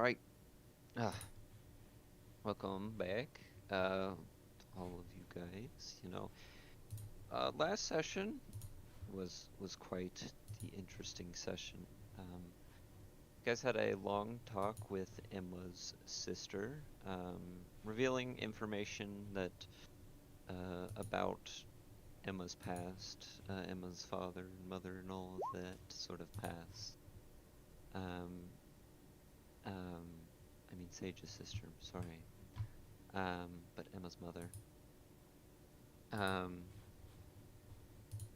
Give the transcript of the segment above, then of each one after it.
All right. Uh, Welcome back, to all of you guys. Last session was quite the interesting session. You guys had a long talk with Emma's sister, revealing information that about Emma's past, Emma's father and mother, and all of that sort of past. Um, um, I mean Sage's sister. Sorry. But Emma's mother. Um,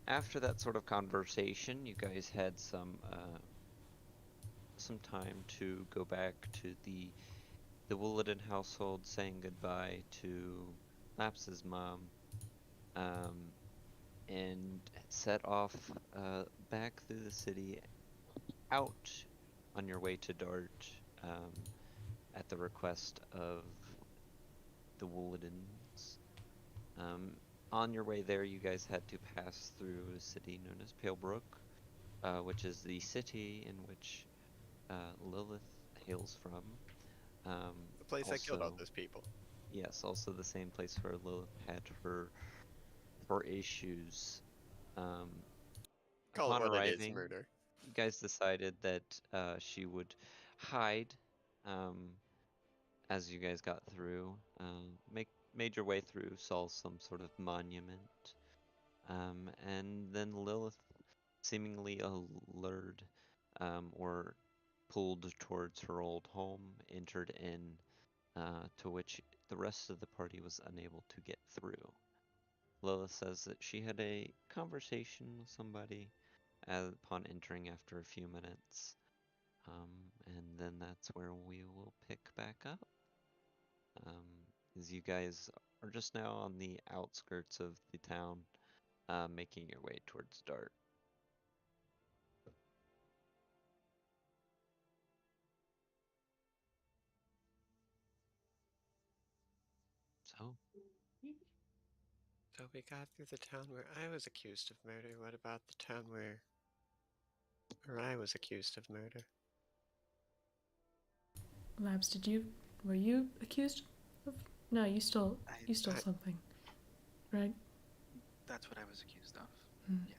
After that sort of conversation, you guys had some time to go back to the Woolleden household, saying goodbye to Laps's mom, um, and set off back through the city, out on your way to Dart, um, at the request of the Wooledens. Um, on your way there, you guys had to pass through a city known as Palebrook, which is the city in which Lilith hails from. The place that killed all Also, those people. yes, also the same place where Lilith had her issues. Um, Call it Upon what it is, arriving, murder. you guys decided that she would hide, um, as you guys got through. Made your way through, saw some sort of monument, and then Lilith, seemingly allured, or pulled towards her old home, entered in, to which the rest of the party was unable to get through. Lilith says that she had a conversation with somebody upon entering after a few minutes, and then that's where we will pick back up. As you guys are just now on the outskirts of the town, making your way towards Dart. So, So we got through the town where I was accused of murder. What about the town where I was accused of murder? Labs, were you accused of? No, you stole I something, right? That's what I was accused of. Hmm. Yeah.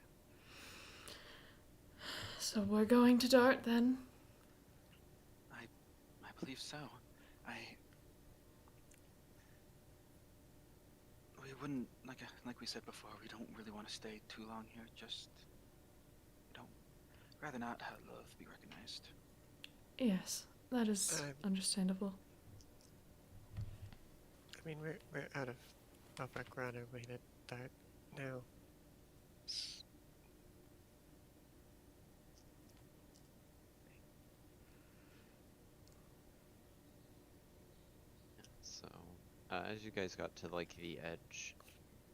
So we're going to Dart then. I believe so. I we wouldn't like we said before. We don't really want to stay too long here. Just we don't rather not have love be recognized. Yes, that is I understandable. mean we're out of Upper on our way to Dart now. so as you guys got to like the edge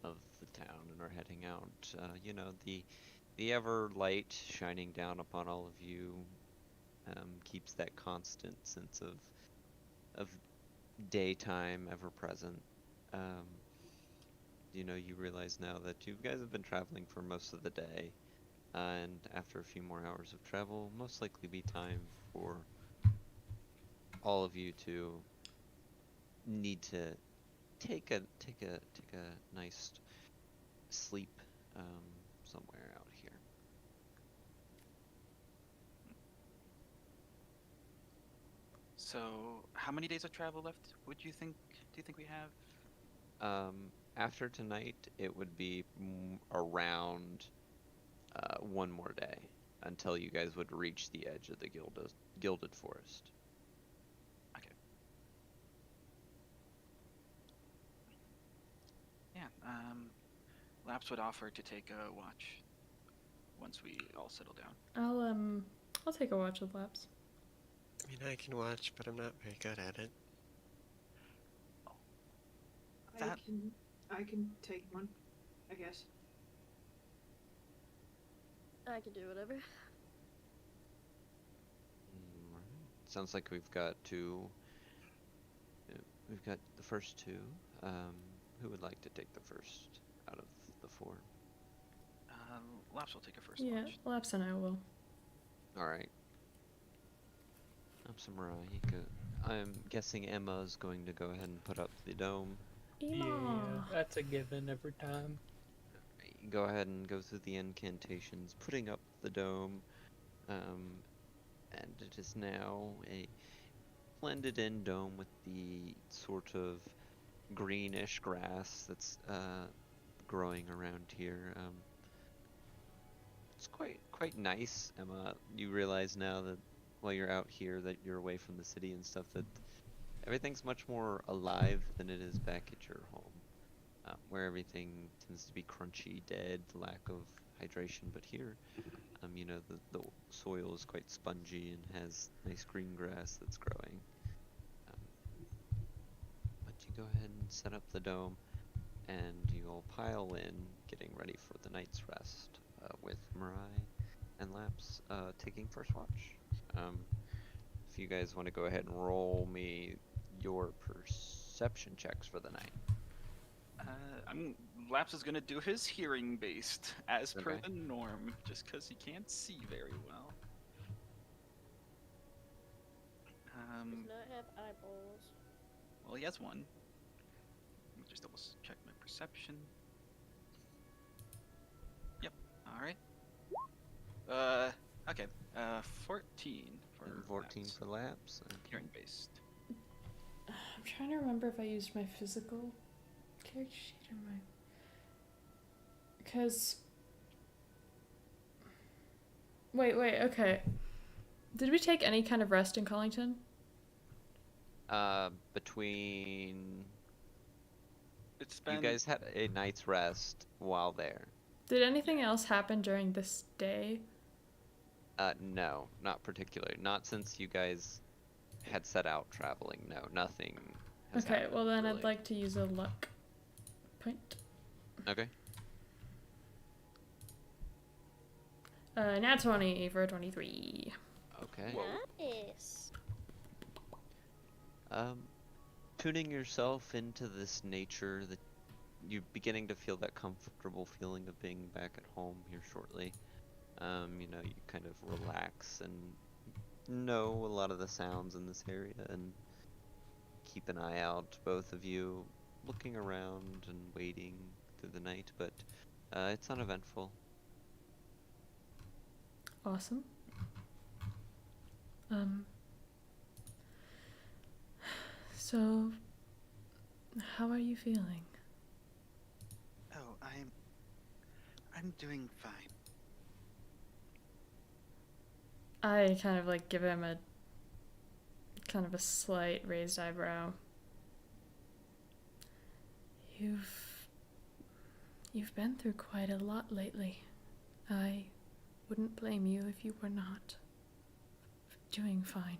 of the town and are heading out, the ever light shining down upon all of you, keeps that constant sense of daytime ever present. Um, you realize now that you guys have been traveling for most of the day, and after a few more hours of travel, most likely be time for all of you to need to take a nice sleep, somewhere out here. So, how many days of travel left would you think? Do you think we have? After tonight, it would be around one more day until you guys would reach the edge of the gilded forest. Okay. Yeah. Laps would offer to take a watch once we all settle down. I'll take a watch with Labs. I mean I can watch, but I'm not very good at it. That I can take one, I guess. I can do whatever. Alright. Sounds like we've got two. We've got the first two. Who would like to take the first out of the four? Laps will take a first Yeah, watch. Labs and I will. All right. Samurai, I'm guessing Emma's going to go ahead and put up the dome. Ema. Yeah, that's a given every time. Go ahead and go through the incantations, putting up the dome. And it is now a blended in dome with the sort of greenish grass that's growing around here. It's quite nice, Emma. You realize now that while you're out here, that you're away from the city and stuff, that everything's much more alive than it is back at your home, where everything tends to be crunchy, dead, lack of hydration. But here, you know, the soil is quite spongy and has nice green grass that's growing. But you go ahead and set up the dome, and you all pile in, getting ready for the night's rest, with Mirai and Laps taking first watch. If you guys want to go ahead and roll me your perception checks for the night. Laps is gonna do his hearing based, as per Okay. the norm, just because he can't see very well. Does not have eyeballs. Well, he has one. Let me just double check my perception. Yep. All right. Okay. 14 for And 14 Laps. for Laps. Okay. Hearing based. I'm trying to remember if I used my physical character sheet or my. Because. Wait, okay. Did we take any kind of rest in Collington? Between It's been. you guys had a night's rest while there. Did anything else happen during this day? No, not particularly. Not since you guys had set out traveling. No, nothing. Has Okay, happened, well then really. I'd like to use a luck point. Okay. Nat 20 for 23. Okay. Whoa. Nice. Tuning yourself into this nature, that you're beginning to feel that comfortable feeling of being back at home here shortly. You know, you kind of relax and know a lot of the sounds in this area and keep an eye out, both of you, looking around and waiting through the night, but it's uneventful. Awesome. So, how are you feeling? Oh, I'm doing fine. I kind of like give him a kind of a slight raised eyebrow. You've been through quite a lot lately. I wouldn't blame you if you were not doing fine.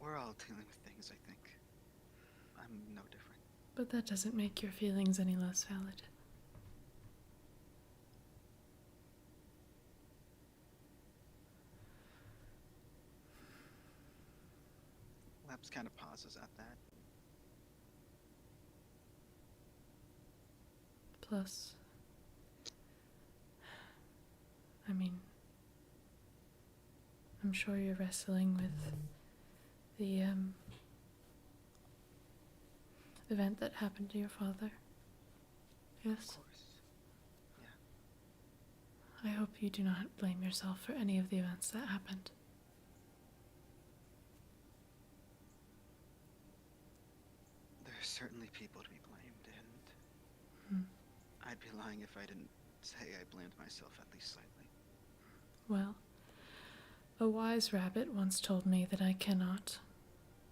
We're all dealing with things, I think. I'm no different. But that doesn't make your feelings any less valid. Laps kind of pauses at that. Plus, I mean, I'm sure you're wrestling with the event that happened to your father. Of Yes? course. I hope you do not blame yourself for any of the events that happened. There's certainly people to be blamed, and Hmm. I'd be lying if I didn't say I blamed myself at least slightly. Well, a wise rabbit once told me that I cannot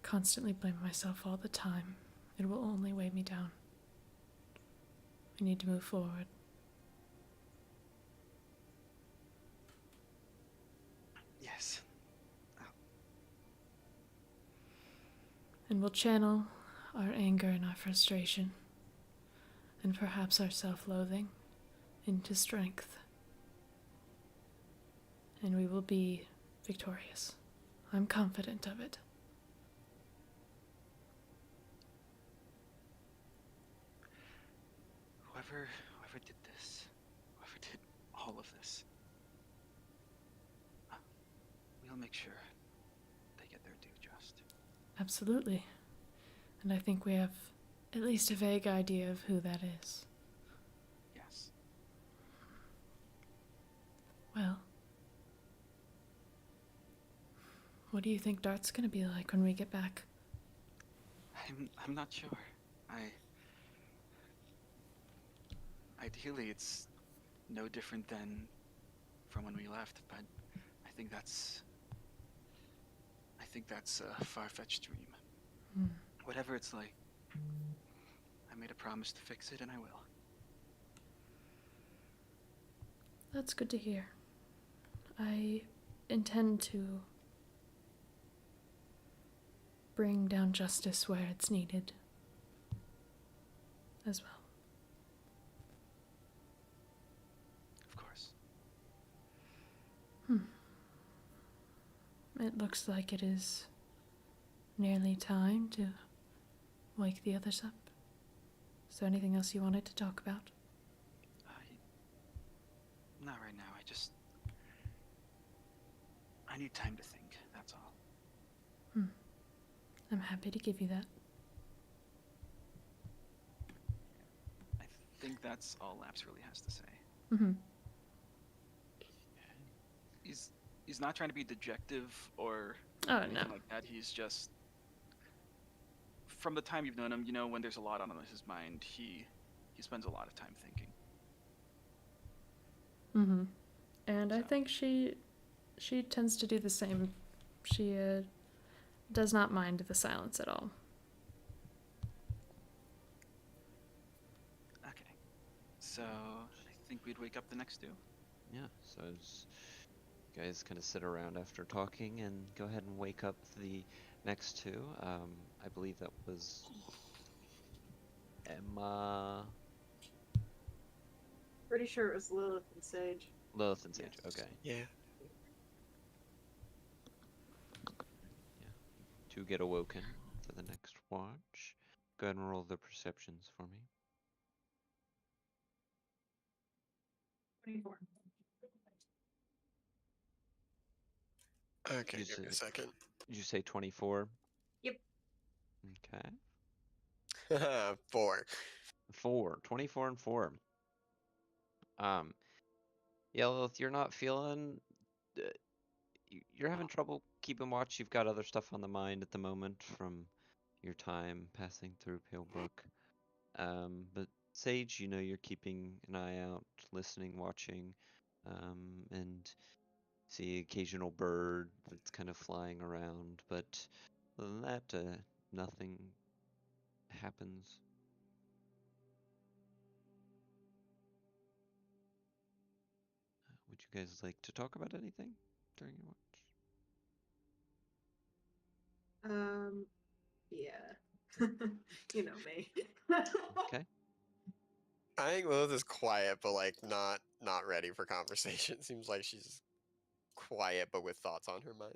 constantly blame myself all the time. It will only weigh me down. We need to move forward. Yes. And we'll channel our anger and our frustration, and perhaps our self-loathing, into strength. And we will be victorious. I'm confident of it. Whoever did this, whoever did all of this, we'll make sure they get their due just. Absolutely. And I think we have at least a vague idea of who that is. Yes. Well, what do you think Dart's gonna be like when we get back? I'm not sure. Ideally, it's no different than from when we left, but I think that's a far-fetched dream. Hmm. Whatever it's like, I made a promise to fix it, and I will. That's good to hear. I intend to bring down justice where it's needed as well. Of course. It looks like it is nearly time to wake the others up. Is there anything else you wanted to talk about? Not right now. I need time to think, that's all. I'm happy to give you that. I think that's all Laps really has to say. Mm-hmm. He's not trying to be dejective or Oh, anything no. like that. He's just, from the time you've known him, you know, when there's a lot on his mind, he spends a lot of time thinking. Mm-hmm. And I So. think she tends to do the same. She does not mind the silence at all. Okay. So, I think we'd wake up the next two. Yeah, so as you guys kind of sit around after talking and go ahead and wake up the next two. I believe that was Emma, Pretty sure it was Lilith and Sage. Lilith, and Sage. Yes. Okay, Yeah. to get awoken for the next watch. Go ahead and roll the perceptions for me. 24. Okay, You give me a said- second. Did you say 24? Yep. Okay. 4. 24 and 4. Yeah, Lilith, you're not feeling. You're having trouble keeping watch. You've got other stuff on the mind at the moment from your time passing through Palebrook. But Sage, you know, you're keeping an eye out, listening, watching, and see occasional bird that's kind of flying around. But other than that, nothing happens. Would you guys like to talk about anything during your watch? Yeah. You know me. Okay. I think Lilith is quiet, but like not ready for conversation. Seems like she's quiet, but with thoughts on her mind.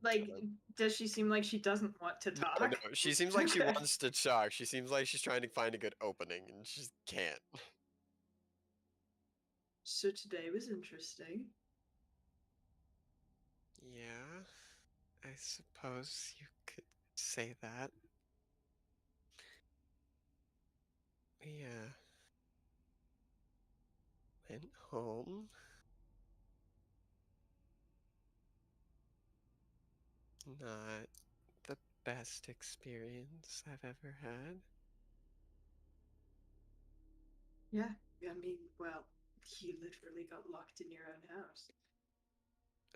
Like, does she seem like she doesn't want to talk? No, she seems like she Okay. wants to talk. She seems like she's trying to find a good opening, and she can't. So today was interesting. Yeah, I suppose you could say that. We went home. Not the best experience I've ever had. Yeah, I mean, well, you literally got locked in your own house.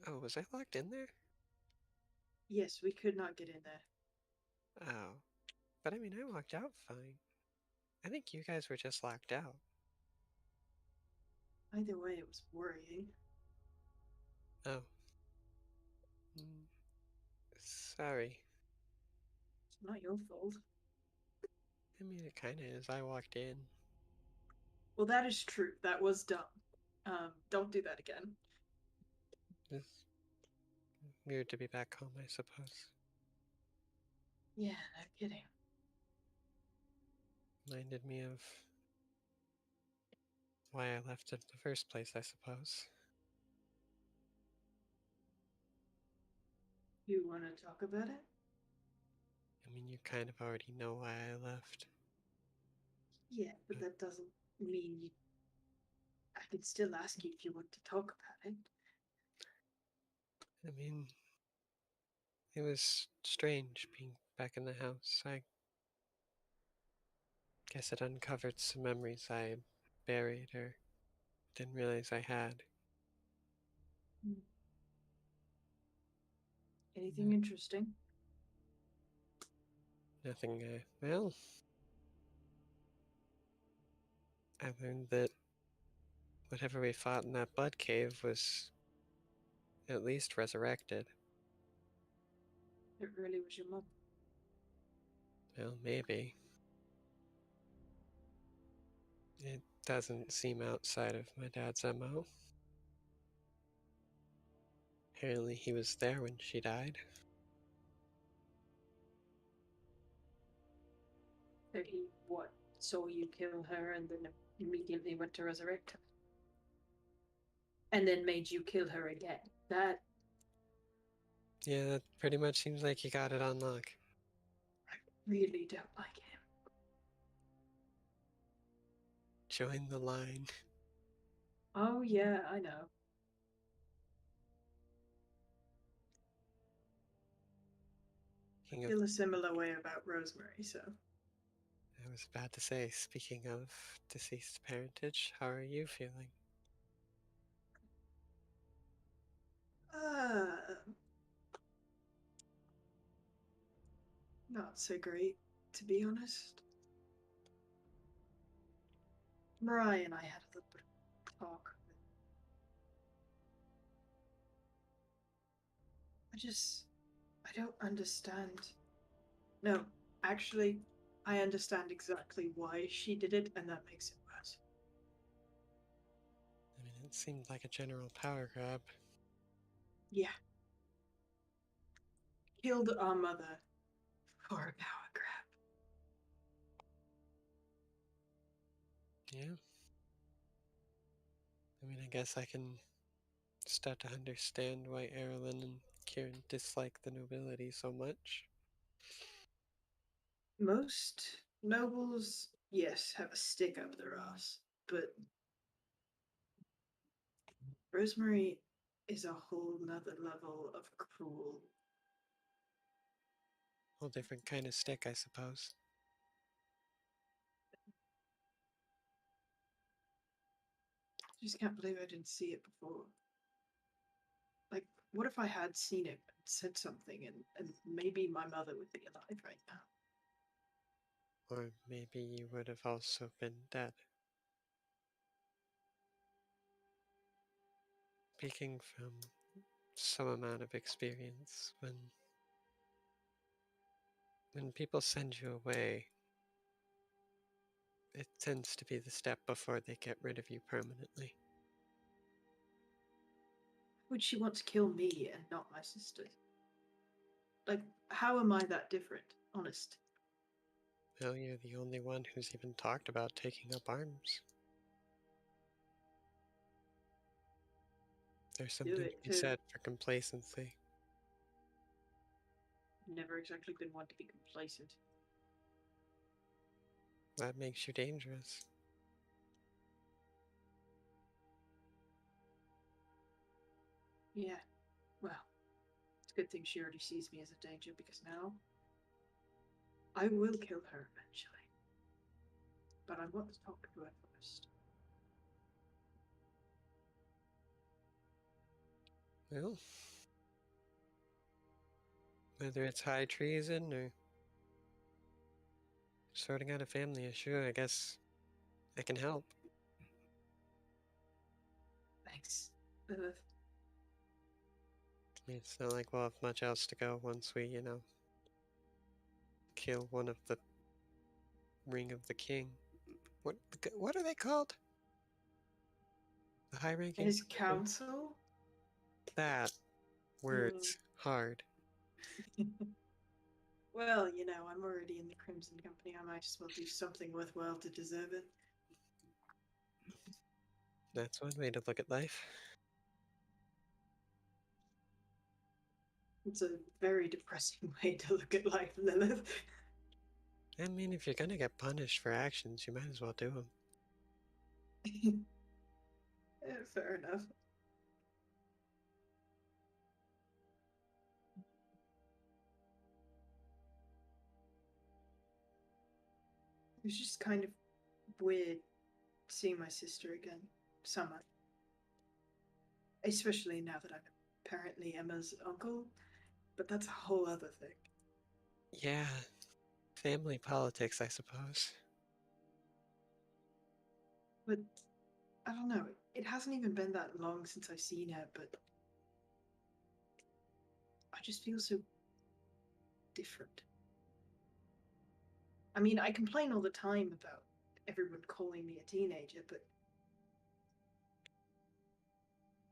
Oh, was I locked in there? Yes, we could not get in there. Oh. But I mean, I walked out fine. I think you guys were just locked out. Either way, it was worrying. Oh. Mm, sorry. It's not your fault. I mean, it kind of is. I walked in. Well, that is true. That was dumb. Don't do that again. It's weird to be back home, I suppose. Yeah, no kidding. Reminded me of why I left in the first place, I suppose. You want to talk about it? I mean, you kind of already know why I left. Yeah, but that doesn't mean you. I can still ask you if you want to talk about it. I mean, it was strange being back in the house. I guess it uncovered some memories I had buried or didn't realize I had. Anything interesting? Nothing, well, I learned that whatever we fought in that blood cave was at least resurrected. It really was your mum. Well, maybe. It doesn't seem outside of my dad's MO. Apparently he was there when she died. That he, what, saw you kill her and then immediately went to resurrect her? And then made you kill her again. That. Yeah, that pretty much seems like he got it on lock. I really don't like him. Join the line. Oh, yeah, I know. I feel a similar way about Rosemary, so. I was about to say, speaking of deceased parentage, how are you feeling? Not so great, to be honest. Mariah and I had a little bit of talk. I don't understand. No, actually, I understand exactly why she did it, and that makes it worse. I mean, it seemed like a general power grab. Yeah. Killed our mother for a power grab. Yeah. I mean, I guess I can start to understand why Erilyn and Kieran dislike the nobility so much. Most nobles, yes, have a stick up their ass, but Rosemary is a whole nother level of cruel. Whole different kind of stick, I suppose. I just can't believe I didn't see it before. Like, what if I had seen it and said something, and maybe my mother would be alive right now? Or maybe you would have also been dead. Speaking from some amount of experience, when people send you away, it tends to be the step before they get rid of you permanently. Would she want to kill me and not my sister? Like, how am I that different? Honest. Well, you're the only one who's even talked about taking up arms. There's something to be said for complacency. Never exactly been one to be complacent. That makes you dangerous. Yeah, well, it's a good thing she already sees me as a danger, because now I will kill her eventually. But I want to talk to her first. Well, whether it's high treason or sorting out a family issue, I guess I can help. Thanks. It's not like we'll have much else to go once we, kill one of the Ring of the King. What are they called? The high-ranking? His council? That word's hard. Well, I'm already in the Crimson Company. I might as well do something worthwhile to deserve it. That's one way to look at life. It's a very depressing way to look at life, Lilith. I mean, if you're gonna get punished for actions, you might as well do them. Yeah, fair enough. It was just kind of weird seeing my sister again. Summer. Especially now that I'm apparently Emma's uncle. But that's a whole other thing. Yeah, family politics, I suppose. But I don't know. It hasn't even been that long since I've seen her, but I just feel so different. I mean, I complain all the time about everyone calling me a teenager, but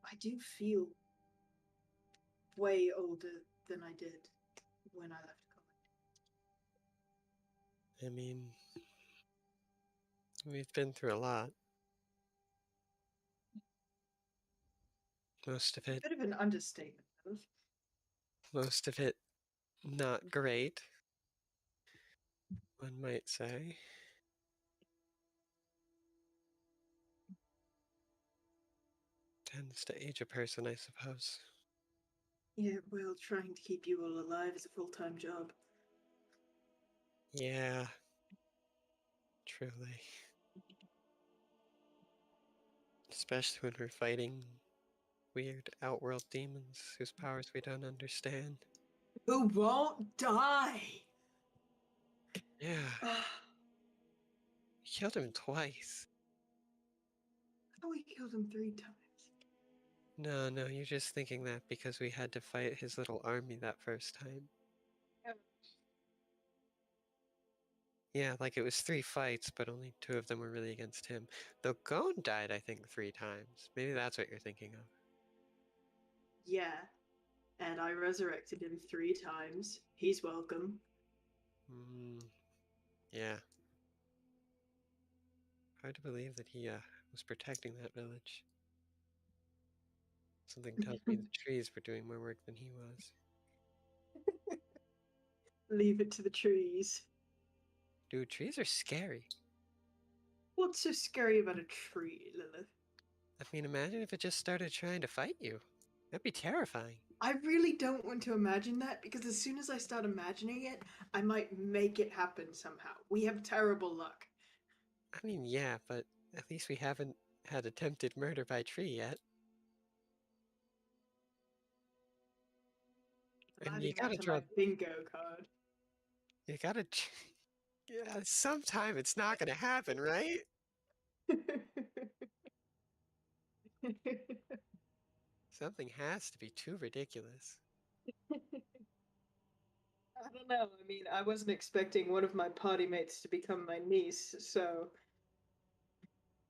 I do feel way older than I did when I left college. I mean, we've been through a lot. Most of it, Bit of an understatement, though. most of it not great, one might say. Tends to age a person, I suppose. Yeah, well, trying to keep you all alive is a full-time job. Yeah, truly. Especially when we're fighting weird outworld demons whose powers we don't understand. Who won't die? Yeah, I we killed him twice. thought we killed him 3 times. No, you're just thinking that because we had to fight his little army that first time. Yeah, like it was 3 fights, but only 2 of them were really against him. Though Gon died, I think, 3 times. Maybe that's what you're thinking of. Yeah, and I resurrected him 3 times. He's welcome. Yeah. Hard to believe that he was protecting that village. Something tells me the trees were doing more work than he was. Leave it to the trees. Dude, trees are scary. What's so scary about a tree, Lilith? I mean, imagine if it just started trying to fight you. That'd be terrifying. I really don't want to imagine that because as soon as I start imagining it, I might make it happen somehow. We have terrible luck. I mean, yeah, but at least we haven't had attempted murder by tree yet. And you gotta draw my bingo card. You gotta. Yeah, sometime it's not gonna happen, right? Something has to be too ridiculous. I don't know. I mean, I wasn't expecting one of my party mates to become my niece, so.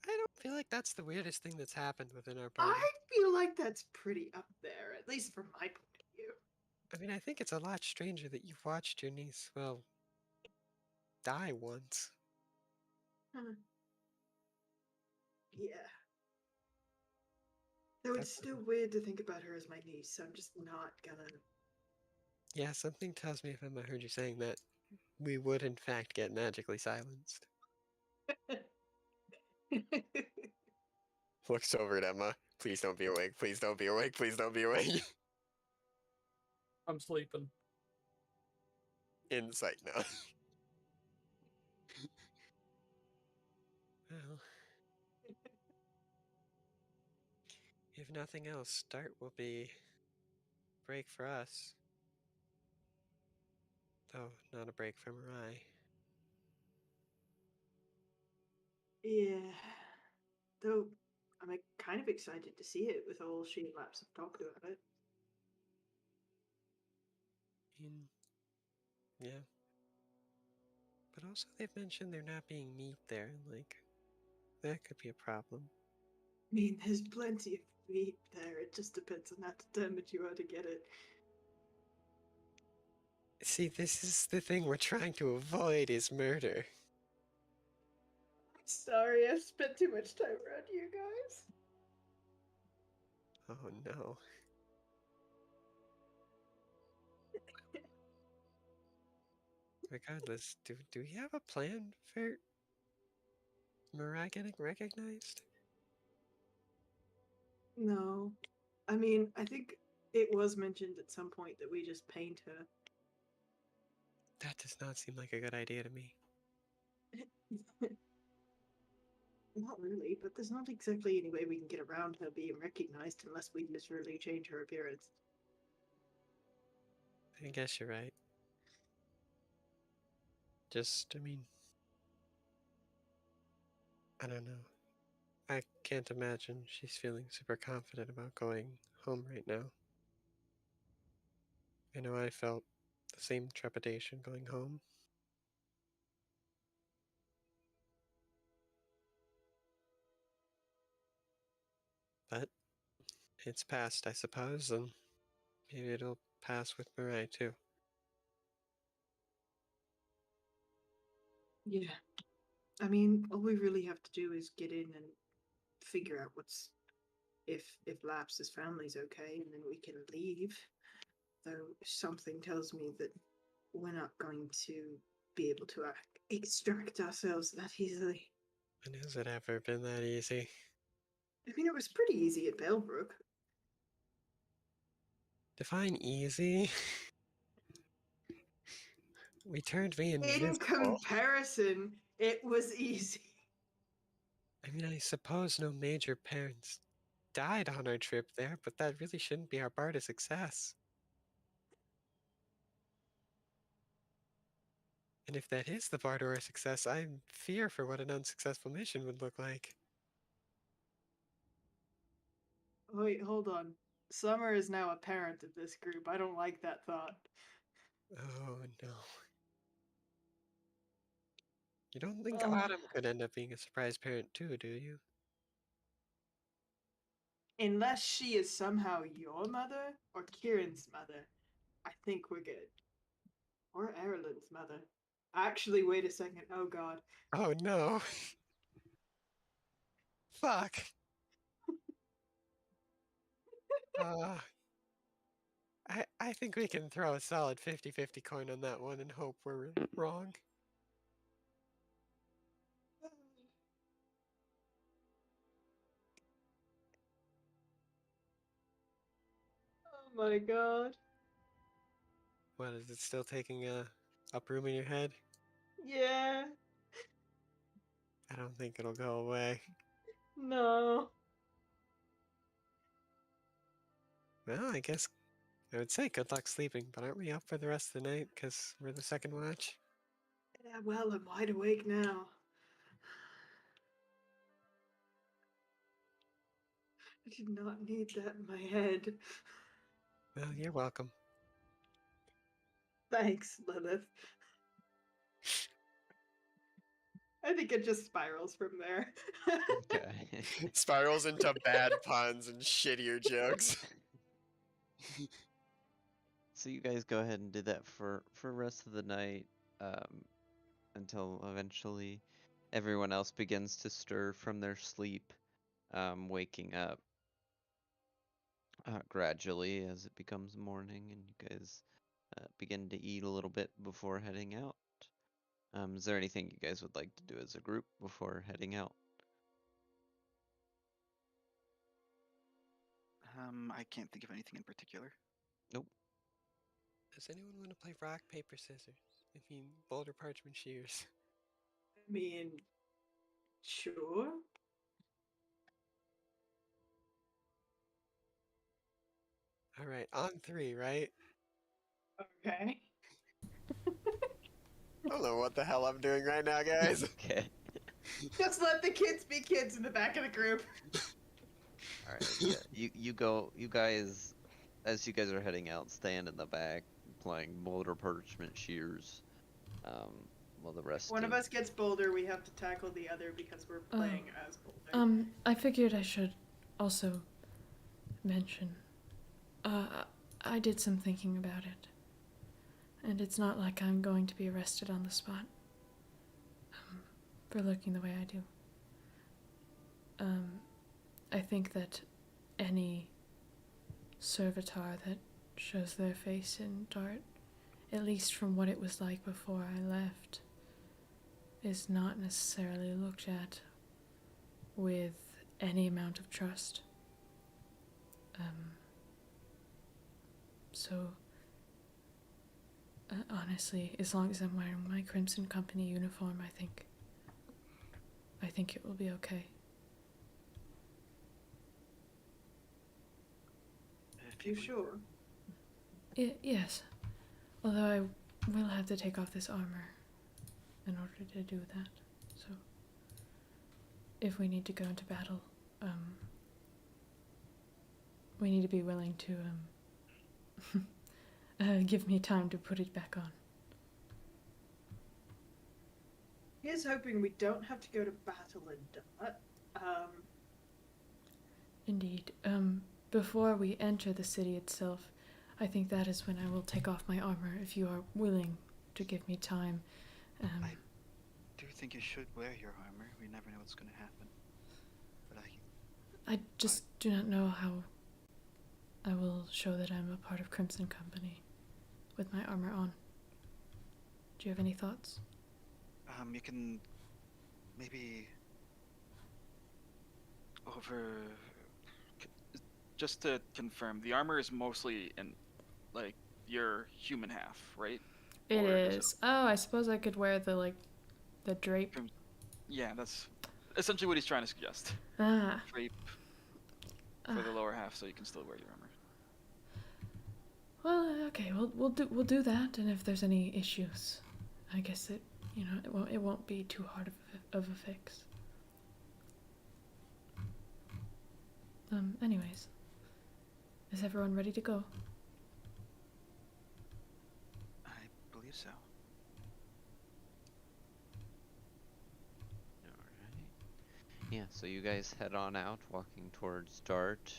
I don't feel like that's the weirdest thing that's happened within our party. I feel like that's pretty up there, at least from my point of view. I mean, I think it's a lot stranger that you've watched your niece, well, die once. Yeah. Though it's still weird to think about her as my niece, so I'm just not gonna. Yeah, something tells me if Emma heard you saying that, we would in fact get magically silenced. Looks over at Emma. Please don't be awake. Please don't be awake. Please don't be awake. I'm sleeping. Insight now. Well, if nothing else, start will be break for us. Though not a break from Rai. Yeah. Though I'm kind of excited to see it with all she laps have talked about it. Yeah. But also they've mentioned there not being meat there, like, that could be a problem. I mean, there's plenty of meat there, it just depends on how determined you are to get it. See, this is the thing we're trying to avoid is murder. Sorry, I've spent too much time around you guys. Oh no. Regardless, do we have a plan for Mariah getting recognized? No. I mean, I think it was mentioned at some point that we just paint her. That does not seem like a good idea to me. Not really, but there's not exactly any way we can get around her being recognized unless we literally change her appearance. I guess you're right. Just, I mean, I don't know. I can't imagine she's feeling super confident about going home right now. I know I felt the same trepidation going home. But it's past, I suppose, and maybe it'll pass with Mariah too. Yeah. I mean, all we really have to do is get in and figure out what's if Laps's family's okay, and then we can leave. Though something tells me that we're not going to be able to extract ourselves that easily. And has it ever been that easy? I mean, it was pretty easy at Bellbrook. Define easy. We turned me In invisible. comparison, it was easy. I mean, I suppose no major parents died on our trip there, but that really shouldn't be our bar to success. And if that is the bar to our success, I fear for what an unsuccessful mission would look like. Wait, hold on. Summer is now a parent of this group. I don't like that thought. Oh no. You don't think Ugh. Autumn could end up being a surprise parent too, do you? Unless she is somehow your mother or Kieran's mother, I think we're good. Or Erilyn's mother. Actually, wait a second. Oh god. Oh no. Fuck. I think we can throw a solid 50-50 coin on that one and hope we're wrong. Oh my god. What, is it still taking up room in your head? Yeah. I don't think it'll go away. No. Well, I guess I would say good luck sleeping, but aren't we up for the rest of the night because we're the second watch? Yeah, well, I'm wide awake now. I did not need that in my head. Well, you're welcome. Thanks, Lilith. I think it just spirals from there. Okay. Spirals into bad puns and shittier jokes. So you guys go ahead and do that for rest of the night, until eventually everyone else begins to stir from their sleep, waking up gradually as it becomes morning, and you guys begin to eat a little bit before heading out. Is there anything you guys would like to do as a group before heading out? I can't think of anything in particular. Nope. Does anyone want to play rock, paper, scissors? I mean, boulder, parchment, shears. I mean, sure. All right, on 3, right? Okay. I don't know what the hell I'm doing right now, guys. Okay. Just let the kids be kids in the back of the group. All right. Yeah. You guys, as you guys are heading out, stand in the back playing boulder, parchment, shears. While the rest. One of us gets Boulder, we have to tackle the other because we're playing as Boulder. I figured I should also mention. I did some thinking about it. And it's not like I'm going to be arrested on the spot. For looking the way I do. I think that any servitor that shows their face in Dart at least from what it was like before I left, is not necessarily looked at with any amount of trust. So, honestly, as long as I'm wearing my Crimson Company uniform, I think it will be okay. If You believe sure? Yes, although I will have to take off this armor in order to do that. So, if we need to go into battle, we need to be willing to give me time to put it back on. Here's hoping we don't have to go to battle in that. Indeed. Before we enter the city itself, I think that is when I will take off my armor, if you are willing to give me time. I do think you should wear your armor. We never know what's going to happen. But I just do not know how I will show that I'm a part of Crimson Company with my armor on. Do you have any thoughts? you can maybe just to confirm, the armor is mostly in, like, your human half, right? It Or does is. Oh, I suppose I could wear the drape. Yeah, that's essentially what he's trying to suggest. Ah. Drape for the lower half, so you can still wear your armor. Well, okay. We'll do that, and if there's any issues, I guess it won't be too hard of a fix. Anyways, is everyone ready to go? I believe so. Alright. Yeah, so you guys head on out, walking towards Dart.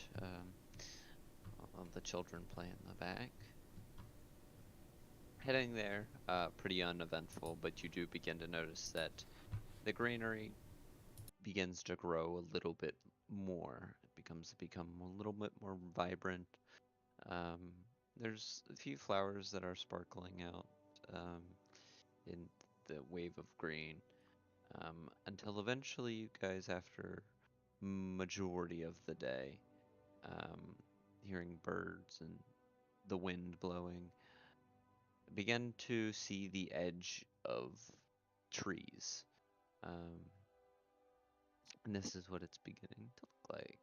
All the children play in the back. Heading there, pretty uneventful, but you do begin to notice that the greenery begins to grow a little bit more. It become a little bit more vibrant. There's a few flowers that are sparkling out in the wave of green, until eventually you guys, after majority of the day, hearing birds and the wind blowing, begin to see the edge of trees. And this is what it's beginning to look like.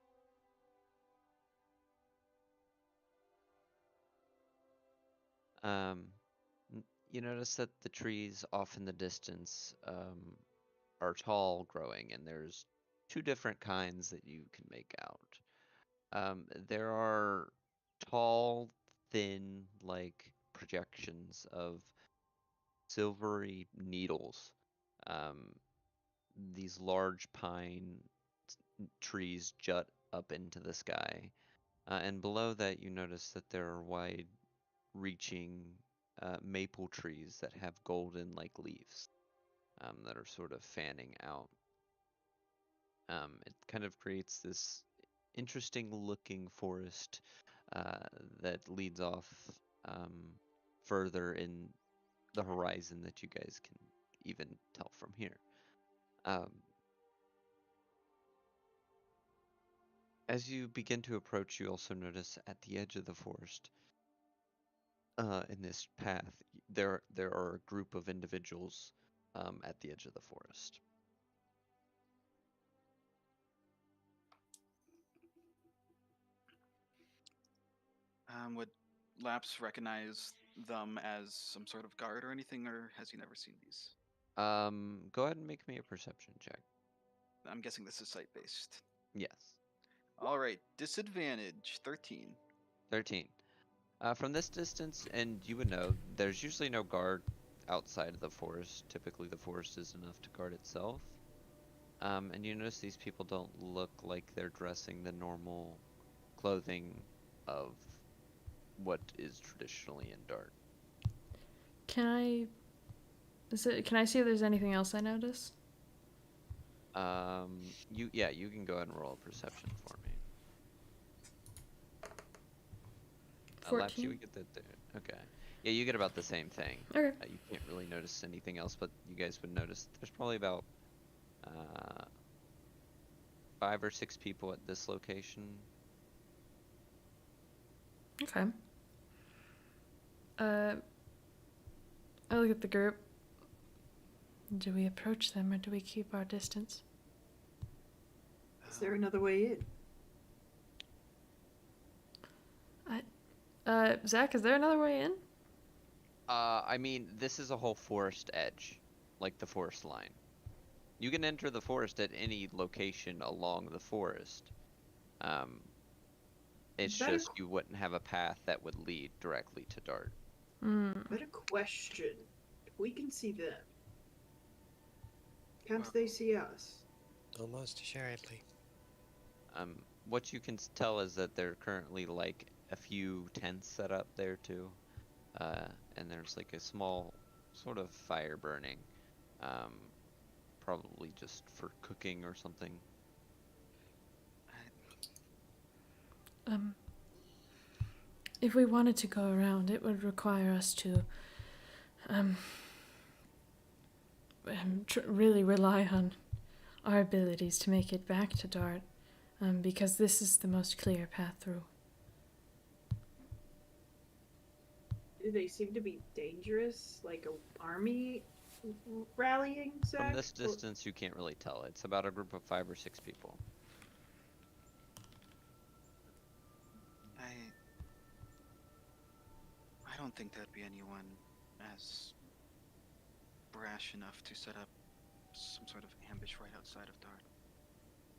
You notice that the trees off in the distance are tall growing, and there's two different kinds that you can make out. There are tall, thin, like projections of silvery needles. These large pine trees jut up into the sky. And below that, you notice that there are wide reaching maple trees that have golden like leaves that are sort of fanning out. It kind of creates this interesting looking forest that leads off further in the horizon that you guys can even tell from here. As you begin to approach, you also notice at the edge of the forest, in this path, there are a group of individuals at the edge of the forest. Would Laps recognize them as some sort of guard or anything, or has he never seen these? Go ahead and make me a perception check. I'm guessing this is site-based. Yes. All right, disadvantage 13. 13. From this distance, and you would know, there's usually no guard outside of the forest. Typically, the forest is enough to guard itself. And you notice these people don't look like they're dressing the normal clothing of what is traditionally in Dart. Can I see if there's anything else I noticed? You can go ahead and roll a perception for me. Laps, you 14. would get that there. Okay. Yeah, you get about the same thing. Okay. You can't really notice anything else, but you guys would notice there's probably about 5 or 6 people at this location. Okay. I look at the group. Do we approach them or do we keep our distance? Is there another way in? Zach, is there another way in? I mean, this is a whole forest edge, like the forest line. You can enter the forest at any location along the forest. It's Better just you wouldn't have a path that would lead directly to Dart. But a question. If we can see them, can't they see us? Almost assuredly. What you can tell is that there are currently like a few tents set up there too, and there's like a small sort of fire burning, probably just for cooking or something. If we wanted to go around, it would require us to really rely on our abilities to make it back to Dart, because this is the most clear path through. Do they seem to be dangerous, like a army rallying? Zach? From this distance, you can't really tell. It's about a group of 5 or 6 people. I don't think there'd be anyone as brash enough to set up some sort of ambush right outside of Dart.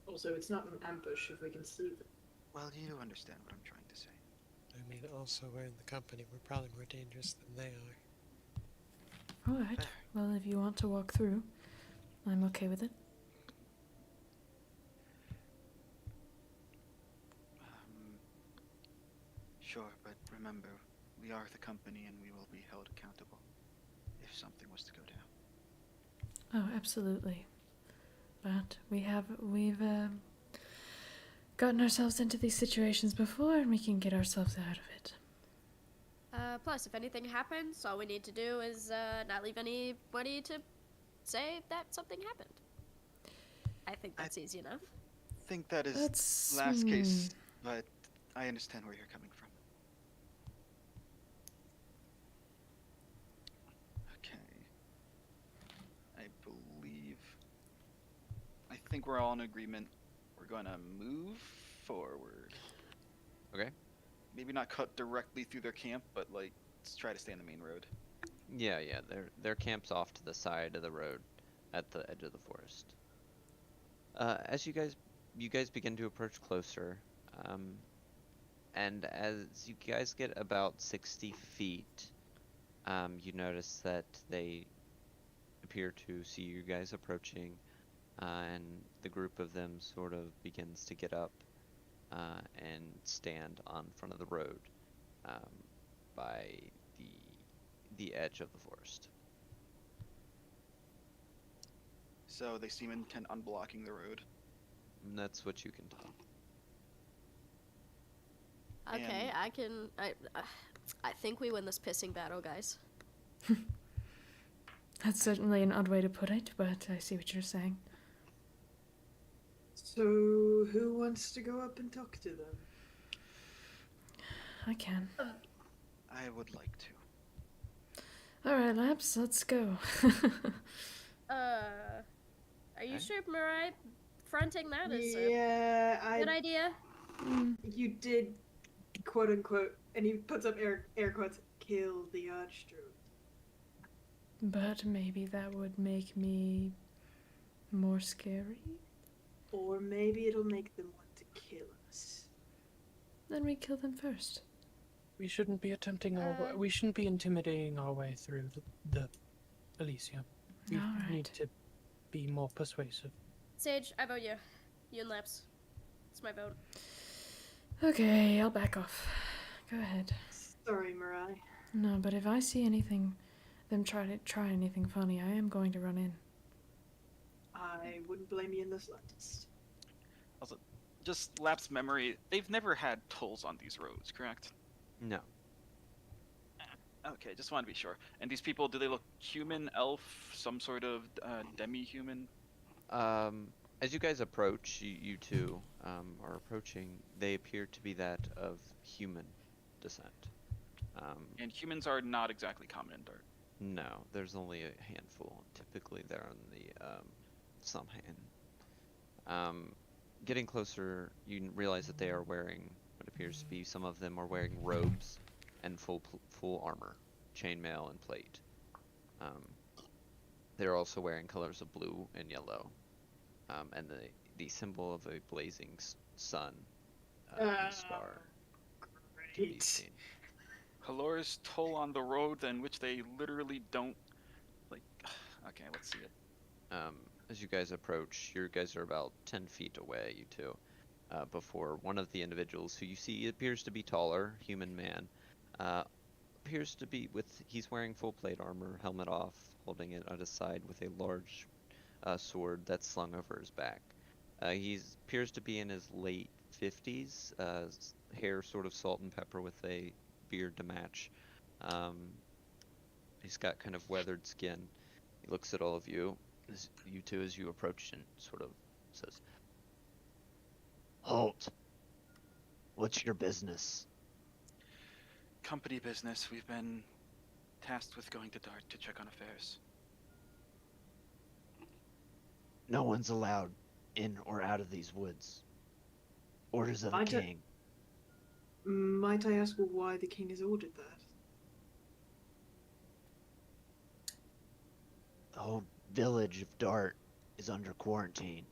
Also, it's not an ambush if we can see them. Well, you understand what I'm trying to say. I mean, also, we're in the company. We're probably more dangerous than they are. Alright, well, if you want to walk through, I'm okay with it. Sure, but remember, we are the company and we will be held accountable if something was to go down. Oh, absolutely. But we've gotten ourselves into these situations before, and we can get ourselves out of it. Plus, if anything happens, all we need to do is not leave anybody to say that something happened. I think that's easy enough. I think that is That's last case, but I understand where you're coming from. Okay. I think we're all in agreement. We're gonna move forward. Okay. Maybe not cut directly through their camp, but like, let's try to stay on the main road. Yeah, their camp's off to the side of the road, at the edge of the forest. As you guys begin to approach closer, and as you guys get about 60 feet, you notice that they appear to see you guys approaching, and the group of them sort of begins to get up and stand on front of the road by the edge of the forest. So they seem intent on blocking the road. And that's what you can tell. Okay, And- I think we win this pissing battle, guys. That's certainly an odd way to put it, but I see what you're saying. So, who wants to go up and talk to them? I can. I would like to. Alright, Labs, let's go. Are you sure Mirai fronting that is a Yeah, good idea? You did, quote unquote, and he puts up air quotes, kill the Archdruid. But maybe that would make me more scary? Or maybe it'll make them want to kill us. Then we kill them first. We shouldn't be attempting we shouldn't be intimidating our way through the Elysium. We Alright. need to be more persuasive. Sage, I vote you. You and Laps. It's my vote. Okay, I'll back off. Go ahead. Sorry, Mirai. No, but if I see anything, them try anything funny, I am going to run in. I wouldn't blame you in the slightest. Also, just lapsed memory. They've never had tolls on these roads, correct? No. Okay, just want to be sure. And these people, do they look human, elf, some sort of demi-human? As you guys approach, you two are approaching. They appear to be that of human descent. And humans are not exactly common in Dart. No, there's only a handful. Typically, they're on the Samhain. Getting closer, you realize that they are wearing what appears to be, some of them are wearing robes and full armor, chainmail and plate. They're also wearing colors of blue and yellow, and the symbol of a blazing sun star to be Great. seen. Halor's toll on the road, in which they literally don't, like, okay, let's see it. As you guys approach, you guys are about 10 feet away, you two, before one of the individuals who you see appears to be taller, human man, appears to be he's wearing full plate armor, helmet off, holding it at his side with a large sword that's slung over his back. He appears to be in his late 50s, hair sort of salt and pepper with a beard to match. He's got kind of weathered skin. He looks at all of you, you two, as you approach, and sort of says, "Halt! What's your business?" Company business. We've been tasked with going to Dart to check on affairs. No one's allowed in or out of these woods. Orders of the I don't- king. Might I ask why the king has ordered that? The whole village of Dart is under quarantine.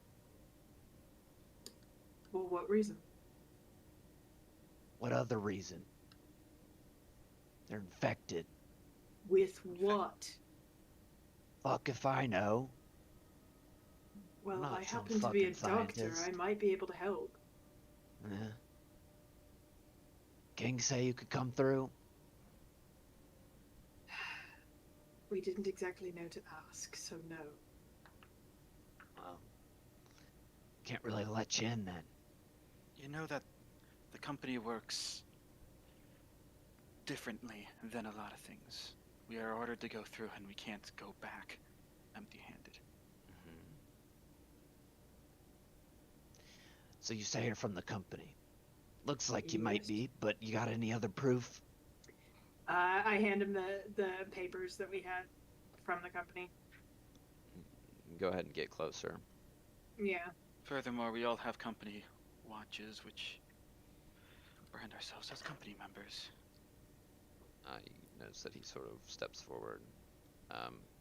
For what reason? What other reason? They're infected. With what? Fuck if I know. Well, Not I some happen to be a fucking doctor. scientist. I might be able to help. Eh. King say you could come through? We didn't exactly know to ask, so no. Well, can't really let you in then. You know that the company works differently than a lot of things. We are ordered to go through, and we can't go back empty-handed. So you say you're from the company. Looks like you might Yes. be, but you got any other proof? I hand him the papers that we had from the company. Go ahead and get closer. Yeah. Furthermore, we all have company watches, which brand ourselves as company members. You notice that he sort of steps forward.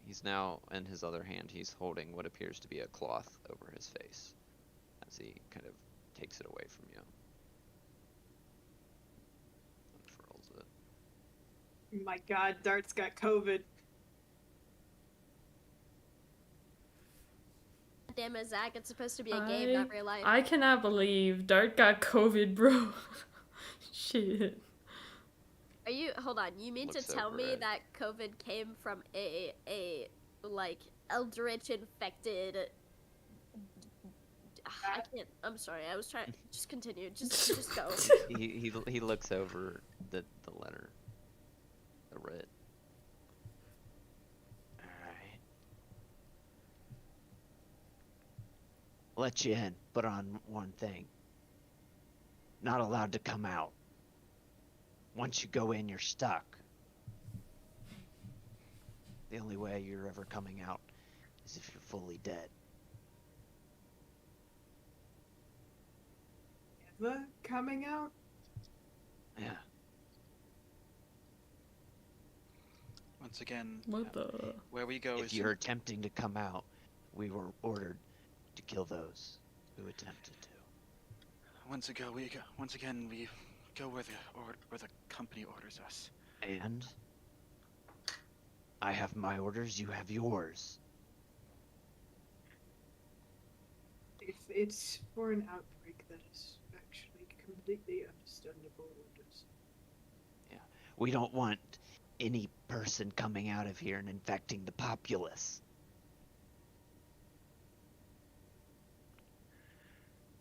He's now, in his other hand, he's holding what appears to be a cloth over his face as he kind of takes it away from you. Unfurls it. My God, Dart's got COVID. Damn it, Zach, it's supposed to be a game, not real life. I cannot believe Dart got COVID, bro. Shit. Are you, hold on, you mean to Looks tell over me it. that COVID came from a like, eldritch infected... I can't, I'm sorry, I was trying, just continue, just go. He looks over the letter. The writ. Alright. Let you in, but on one thing. Not allowed to come out. Once you go in, you're stuck. The only way you're ever coming out is if you're fully dead. The coming out? Yeah. Once again, What the? where we go If is you're attempting to come out, we were ordered to kill those who attempted to. once again we go where the company orders us. And I have my orders, you have yours. If it's for an outbreak, that is actually completely understandable orders. We don't want any person coming out of here and infecting the populace.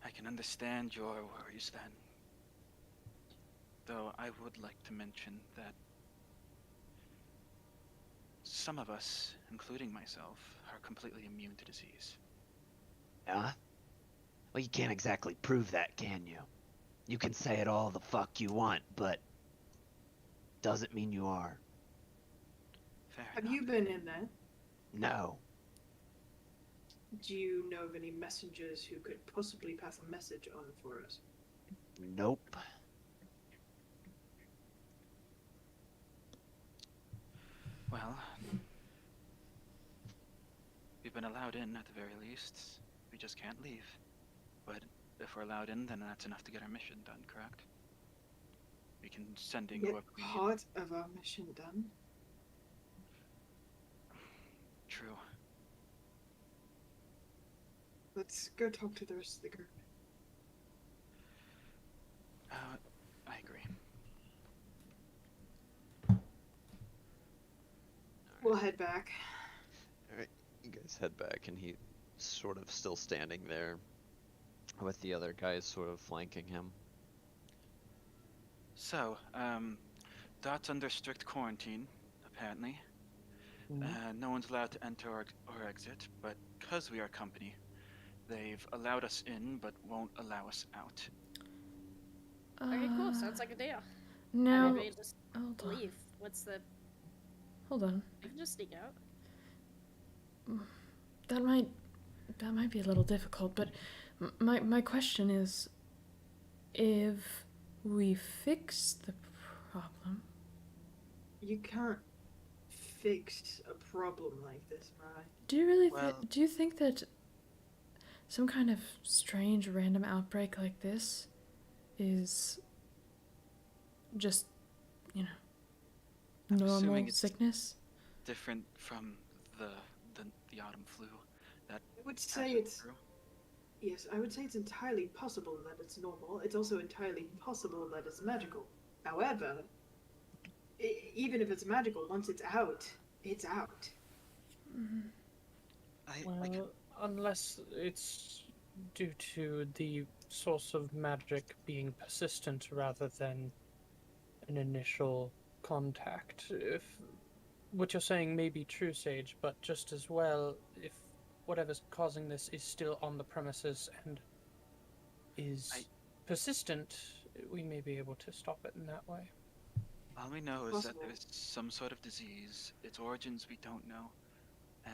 I can understand your worries then. Though I would like to mention that some of us, including myself, are completely immune to disease. Yeah? Well, you can't exactly prove that, can you? You can say it all the fuck you want, but doesn't mean you are. Fair Have enough. you been in there? No. Do you know of any messengers who could possibly pass a message on for us? Nope. Well, we've been allowed in at the very least. We just can't leave. But if we're allowed in, then that's enough to get our mission done, correct? We can send in Get whoever we need. part of our mission done. True. Let's go talk to the rest of the group. I agree. We'll head back. Alright, you guys head back, and he's sort of still standing there with the other guys sort of flanking him. So, Dot's under strict quarantine, apparently. No one's allowed to enter or exit, but because we are company, they've allowed us in but won't allow us out. Okay, cool. Sounds like a deal. Now, I mean, we just hold on. leave. What's the? Hold on. We can just sneak out. That might be a little difficult, but my question is, if we fix the problem, You can't fix a problem like this, Mai. do you really Well- do you think that some kind of strange random outbreak like this is just, you know, I'm normal assuming it's sickness? different from the autumn flu that I would passed say it's through. yes. I would say it's entirely possible that it's normal. It's also entirely possible that it's magical. However, even if it's magical, once it's out, it's out. Well, unless it's due to the source of magic being persistent rather than an initial contact. If what you're saying may be true, Sage, but just as well, if whatever's causing this is still on the premises and is persistent, we may be able to stop it in that way. All we know is that Possible. there's some sort of disease. Its origins we don't know,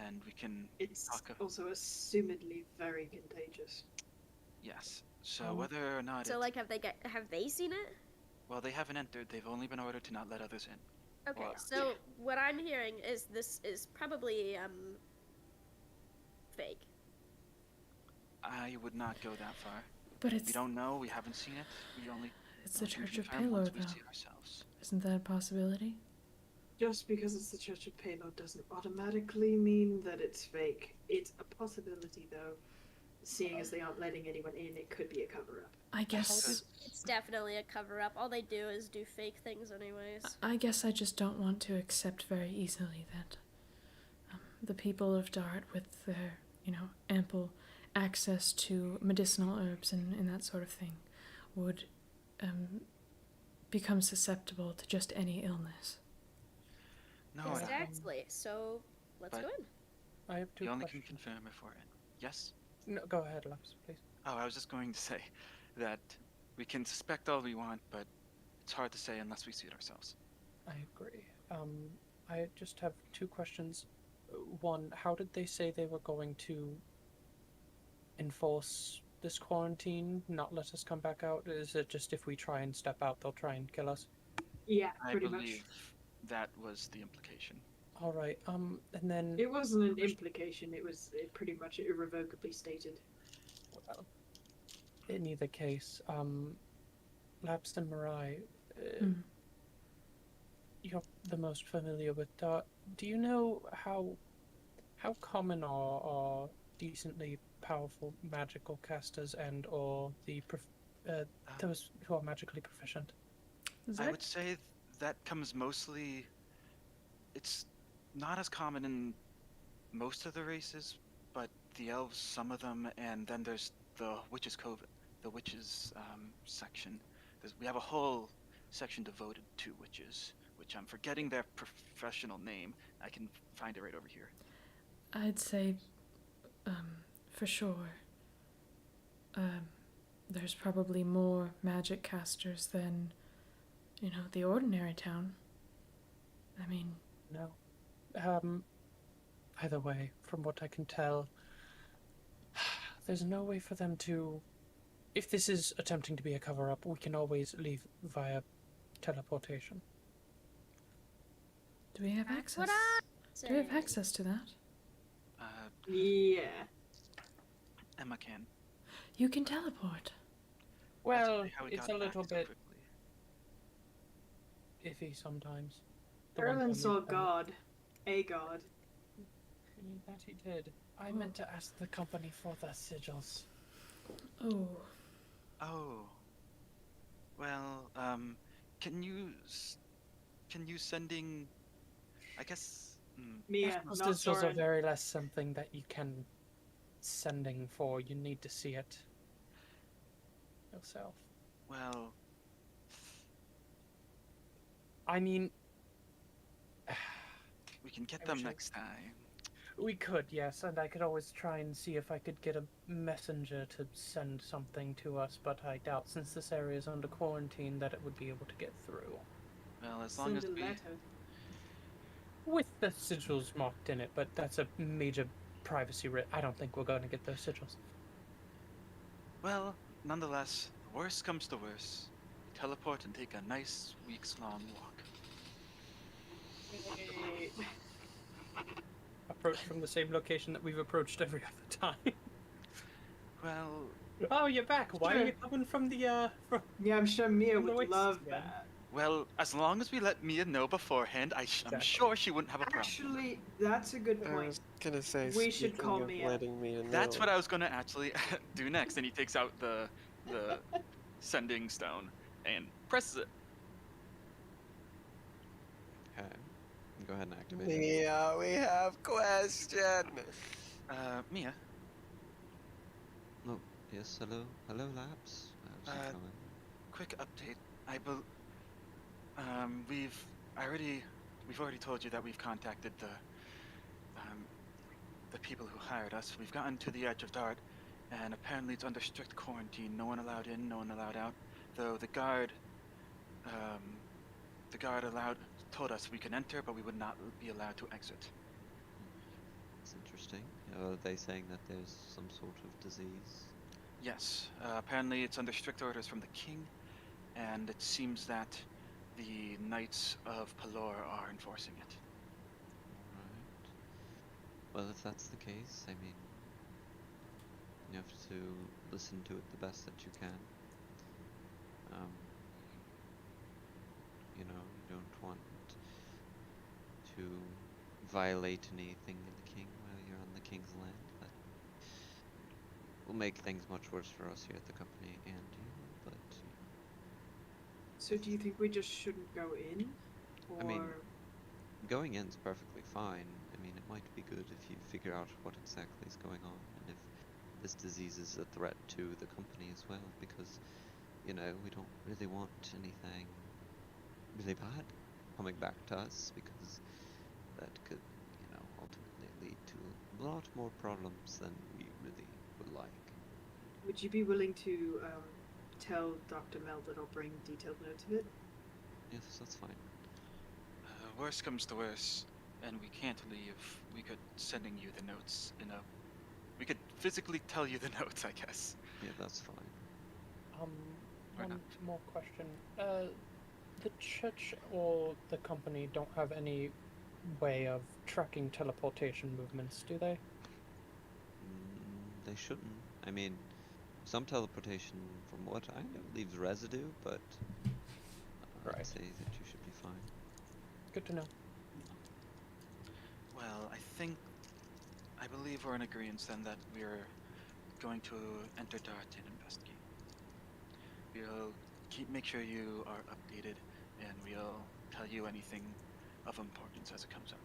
and we can It's talk of also assumedly very contagious. yes. So whether or not So, it's, like, have they seen it? well, they haven't entered. They've only been ordered to not let others in. Okay, Well, so what I'm hearing is this is probably fake. I would not go that far. But We it's don't know. We haven't seen it. We only the can Church of confirm Palor, once we though. see it ourselves. Isn't that a possibility? Just because it's the Church of Palor doesn't automatically mean that it's fake. It's a possibility, though. Seeing as they aren't letting anyone in, it could be a cover-up. I guess It's definitely a cover up. All they do is do fake things, anyways. I guess I just don't want to accept very easily that the people of Dart, with their, ample access to medicinal herbs and that sort of thing, would become susceptible to just any illness. No, I- Exactly. So let's But- go in. I have two we only questions. can confirm if we're in. Yes? No, go ahead, Laps, please. Oh, I was just going to say that we can suspect all we want, but it's hard to say unless we see it ourselves. I agree. I just have two questions. One, how did they say they were going to enforce this quarantine, not let us come back out? Is it just if we try and step out, they'll try and kill us? Yeah, I pretty believe much. that was the implication. All right. And then It wasn't an implication, it was pretty much irrevocably stated. well, in either case, Laps and Mirai, you're the most familiar with Dart. Do you know how common are decently powerful magical casters and or those who are magically proficient? I would say that comes mostly. It's not as common in most of the races, but the elves, some of them, and then there's the Witches' Cove, the Witches section. We have a whole section devoted to witches, which I'm forgetting their professional name. I can find it right over here. I'd say, for sure, there's probably more magic casters than, the ordinary town. I mean... No. Either way, from what I can tell, there's no way for them to... If this is attempting to be a cover-up, we can always leave via teleportation. Do we have That's access? what I Do we have say. access to that? Yeah. Emma can. You can teleport. That's Well, probably how we it's got a back little so bit quickly. iffy sometimes. The one Erlen time saw we- God. A God. That he did. I meant to ask the company for the sigils. Oh. Oh. Well, can you sending? I guess. Mia, Those not sigils are Soren. very less something that you can sending for. You need to see it yourself. Well, I mean, we can get I them wish I- next time. we could, yes, and I could always try and see if I could get a messenger to send something to us, but I doubt, since this area is under quarantine, that it would be able to get through. Well, as long Send as a we. letter. With the sigils marked in it, but that's a major privacy risk. I don't think we're going to get those sigils. Well, nonetheless, worst comes to worst. We teleport and take a nice weeks-long walk. Approach from the same location that we've approached every other time. Well, Oh, you're back. Why are Sure. you coming from the, from... Yeah, I'm sure Mia From the would Oasis love again. that. well, as long as we let Mia know beforehand, I'm Exactly. sure she wouldn't have a problem. Actually, that's a good I point. was gonna say, We should speaking call of Mia. letting me know. That's what I was gonna actually do next. And he takes out the sending stone and presses it. Okay. Go ahead and activate it. Mia, we have question. Mia. Oh, yes, hello? Hello, Labs? How's it going? Quick update. We've already told you that we've contacted the people who hired us. We've gotten to the edge of Dart, and apparently it's under strict quarantine. No one allowed in, no one allowed out. Though the guard told us we can enter, but we would not be allowed to exit. It's interesting. Are they saying that there's some sort of disease? Yes, apparently it's under strict orders from the king, and it seems that the Knights of Pelor are enforcing it. Right. Well, if that's the case, I mean, you have to listen to it the best that you can. You don't want to violate anything in the king while you're on the king's land. That will make things much worse for us here at the company and you, but So do you think we just shouldn't go in? Or... I mean, going in's perfectly fine. I mean, it might be good if you figure out what exactly is going on and if this disease is a threat to the company as well, because, we don't really want anything really bad coming back to us, because that could, ultimately lead to a lot more problems than we really would like. Would you be willing to tell Dr. Mel that I'll bring detailed notes of it? Yes, that's fine. Worst comes to worst, and we can't leave. We could sending you the notes we could physically tell you the notes, I guess. Yeah, that's fine. Why One not? more question. The church or the company don't have any way of tracking teleportation movements, do they? They shouldn't. I mean, some teleportation, from what I know, leaves residue, but Right. I'd say that you should be fine. Good to know. Well, I believe we're in agreement then that we're going to enter Dart and investigate. We'll make sure you are updated, and we'll tell you anything of importance as it comes up.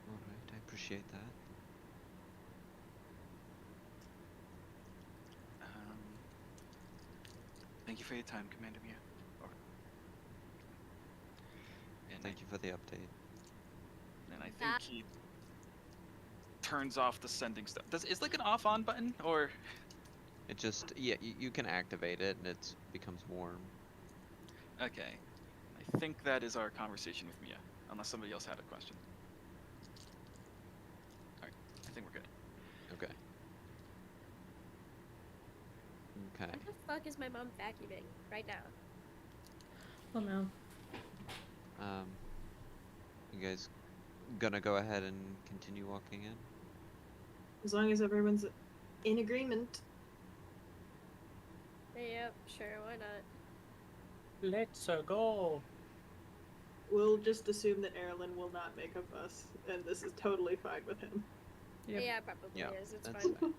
Alright, I appreciate that. Thank you for your time, Commander Mia. And thank you for the update. And I think That- he turns off the sending stuff. Is like an off-on button or? It just, yeah, you can activate it and it becomes warm. Okay. I think that is our conversation with Mia, unless somebody else had a question. Alright, I think we're good. Okay. Okay. What the fuck is my mom vacuuming right now? Oh no. You guys gonna go ahead and continue walking in? As long as everyone's in agreement. Yep, sure, why not? Let's go. We'll just assume that Erlen will not make a fuss, and this is totally fine with him. Yep. Yeah, it probably Yeah, is. It's that's fine.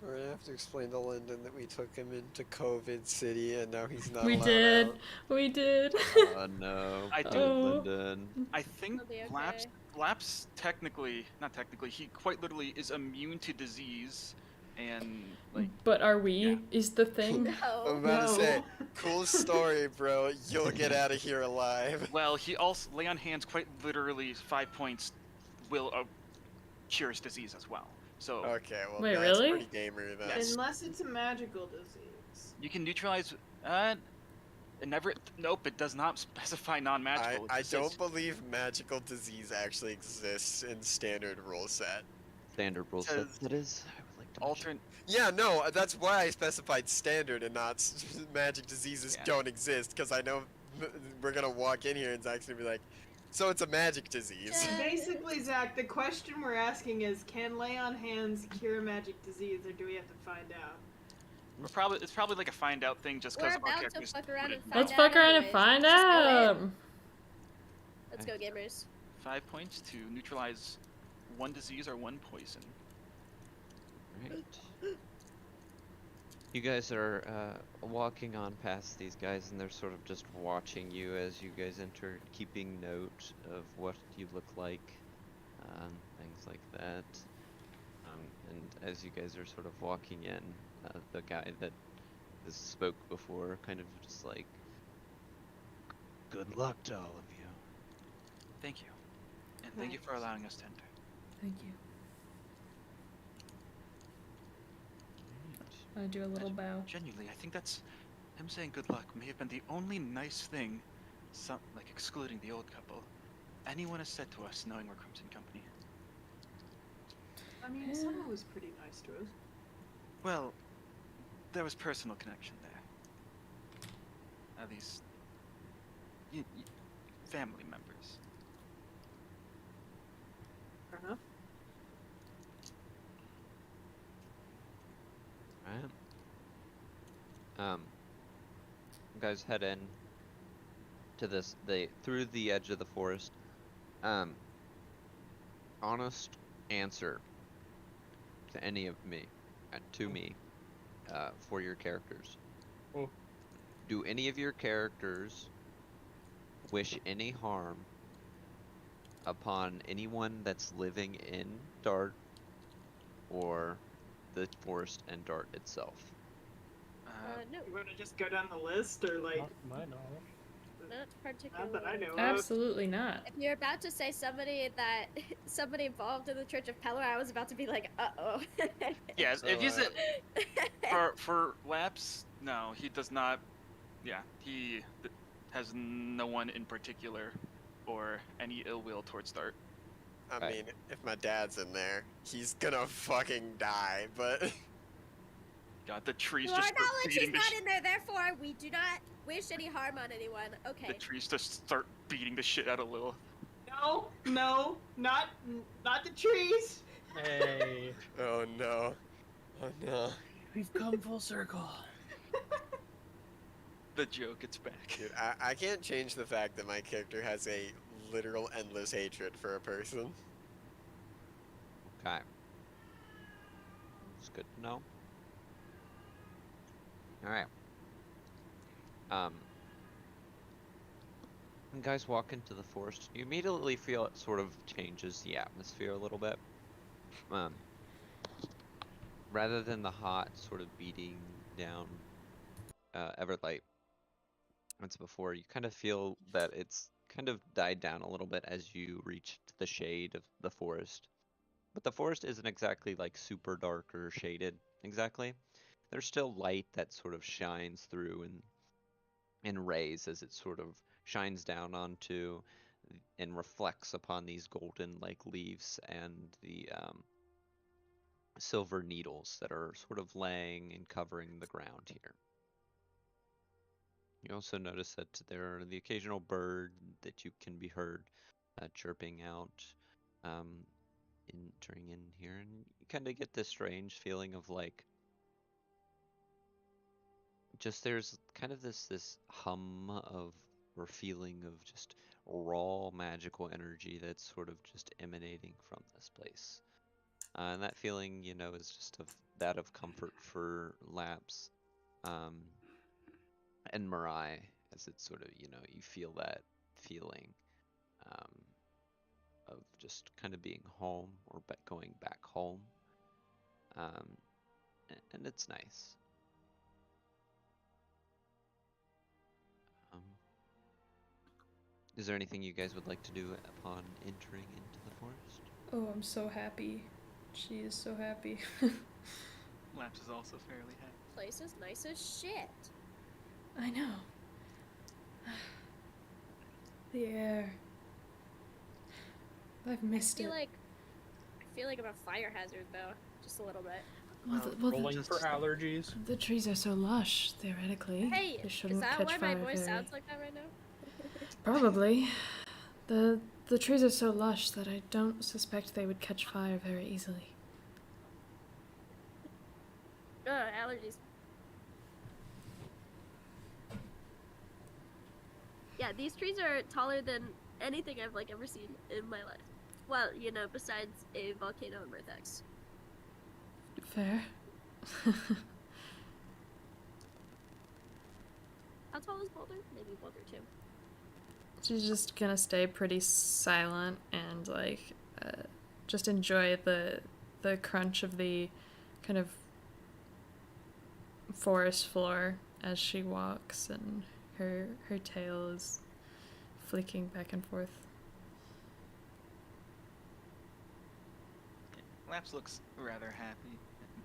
We're gonna have to explain to Lyndon that we took him into COVID City and now he's not We allowed did. out. We did. Oh no. I Poor do- Lyndon. I think It'll be Laps, okay. Laps technically, not technically, he quite literally is immune to disease, and like But are we? Yeah. Is the thing? I'm No. about to say, No. cool story, bro. You'll get out of here alive. well, he also lay on hands quite literally 5 points will cures disease as well. So Okay, well Wait, that's really? pretty gamer then. Yes. Unless it's a magical disease. you can neutralize. It never. Nope, it does not specify non-magical. It I just says- don't believe magical disease actually exists in standard rule set. Standard rule set Says that is. I would like to mention. alternate. Yeah, no, that's why I specified standard and not magic diseases Yeah. don't exist, because I know we're gonna walk in here and Zach's gonna be like, so it's a magic disease. Yeah. Basically, Zach, the question we're asking is, can lay on hands cure magic disease, or do we have to find out? It's probably like a find out thing just We're because our about to characters. fuck around put it and in. find Let's out fuck around and anyways. find Let's just go out. in. Let's go, gamers. 5 points to neutralize one disease or one poison. Right. You guys are walking on past these guys, and they're sort of just watching you as you guys enter, keeping note of what you look like, things like that. And as you guys are sort of walking in, the guy that has spoke before, kind of just like, good luck to all of you. Thank you, and thank you for allowing us to enter. Thank you. I do a little bow. Genuinely, I think that's him saying good luck may have been the only nice thing, like excluding the old couple, anyone has said to us knowing we're Crimson Company. I mean, Yeah. someone was pretty nice to us. Well, there was personal connection there. At least, family members. Fair enough. Right. You guys head in to this through the edge of the forest. Honest answer to any of me, for your characters. Oh. Do any of your characters wish any harm upon anyone that's living in Dart or the forest and Dart itself? No, You want to just go down the list, or like, Not to my knowledge. not particularly. not that I know of? Absolutely not. If you're about to say somebody involved in the Church of Pelor, I was about to be like, uh-oh. Yeah, So, if you said for Laps, no, he does not. Yeah, he has no one in particular or any ill will towards Dart. I Right. mean, if my dad's in there, he's gonna fucking die, but God, the trees To our just start knowledge, he's beating the not in there, therefore we do not wish any harm on anyone. the Okay. trees just start beating the shit out of Lilith. No, no, not the trees. Hey, oh no. Oh no. we've come full circle. The joke, it's back. Dude, I can't change the fact that my character has a literal endless hatred for a person. Okay. It's good to know. Alright. When guys walk into the forest, you immediately feel it sort of changes the atmosphere a little bit. Rather than the hot sort of beating down Everlight once before, you kind of feel that it's kind of died down a little bit as you reached the shade of the forest. But the forest isn't exactly like super dark or shaded exactly. There's still light that sort of shines through and rays as it sort of shines down onto and reflects upon these golden like leaves and the silver needles that are sort of laying and covering the ground here. You also notice that there are the occasional bird that you can be heard chirping out entering in here, and you kind of get this strange feeling of like just there's kind of this hum of or feeling of just raw magical energy that's sort of just emanating from this place. And that feeling, you know, is just of that of comfort for Laps and Mirai, as it's sort of, you know, you feel that feeling um, of just kind of being home or going back home. And it's nice. Is there anything you guys would like to do upon entering into the forest? Oh, I'm so happy. She is so happy. Laps is also fairly happy. Place is nice as shit. I know. The air. I've missed it. I feel like I'm a fire hazard though, just a little bit. Rolling for allergies. The trees are so lush, theoretically. Hey, they is shouldn't that catch why fire my voice very... sounds like that right now? Probably. The trees are so lush that I don't suspect they would catch fire very easily. Allergies. Yeah, these trees are taller than anything I've ever seen in my life. Well, you know, besides a volcano in Mirthax. Fair. How tall is Boulder? Maybe Boulder too. She's just gonna stay pretty silent and just enjoy the crunch of the kind of forest floor as she walks, and her tail is flicking back and forth. Laps looks rather happy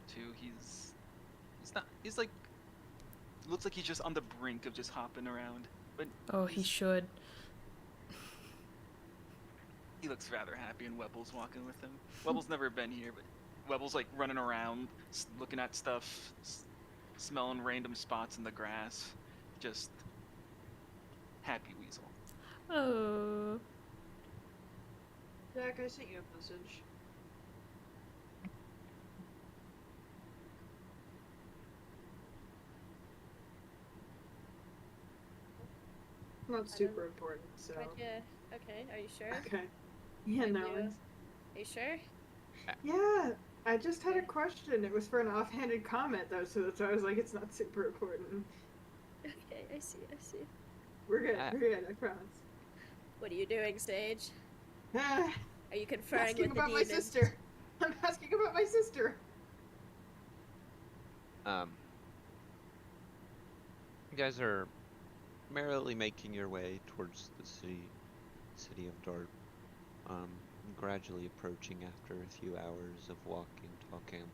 too. He's looks like he's just on the brink of just hopping around. But Oh, he should. he looks rather happy, and Webble's walking with him. Webble's never been here, but Webble's running around, looking at stuff, smelling random spots in the grass. Just happy weasel. Oh. Zach, I sent you a message. Not super important, so. Okay, are you sure? Okay. Yeah, no. Are you sure? Yeah, I just had a question. It was for an offhanded comment, though, so that's why I was like, it's not super important. Okay, I see. We're good, I promise. What are you doing, Sage? Ah, Are you conferring asking with the about my demon? sister. I'm asking about my sister. You guys are merrily making your way towards the city of Dart, gradually approaching after a few hours of walking, talking.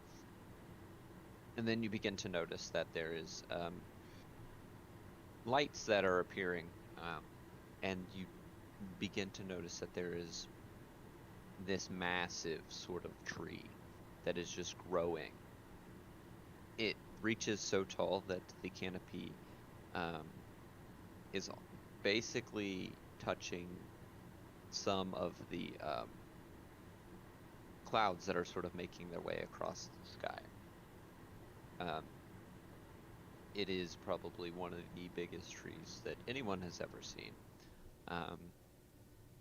And then you begin to notice that there is lights that are appearing, and you begin to notice that there is this massive sort of tree that is just growing. It reaches so tall that the canopy is basically touching some of the clouds that are sort of making their way across the sky. It is probably one of the biggest trees that anyone has ever seen.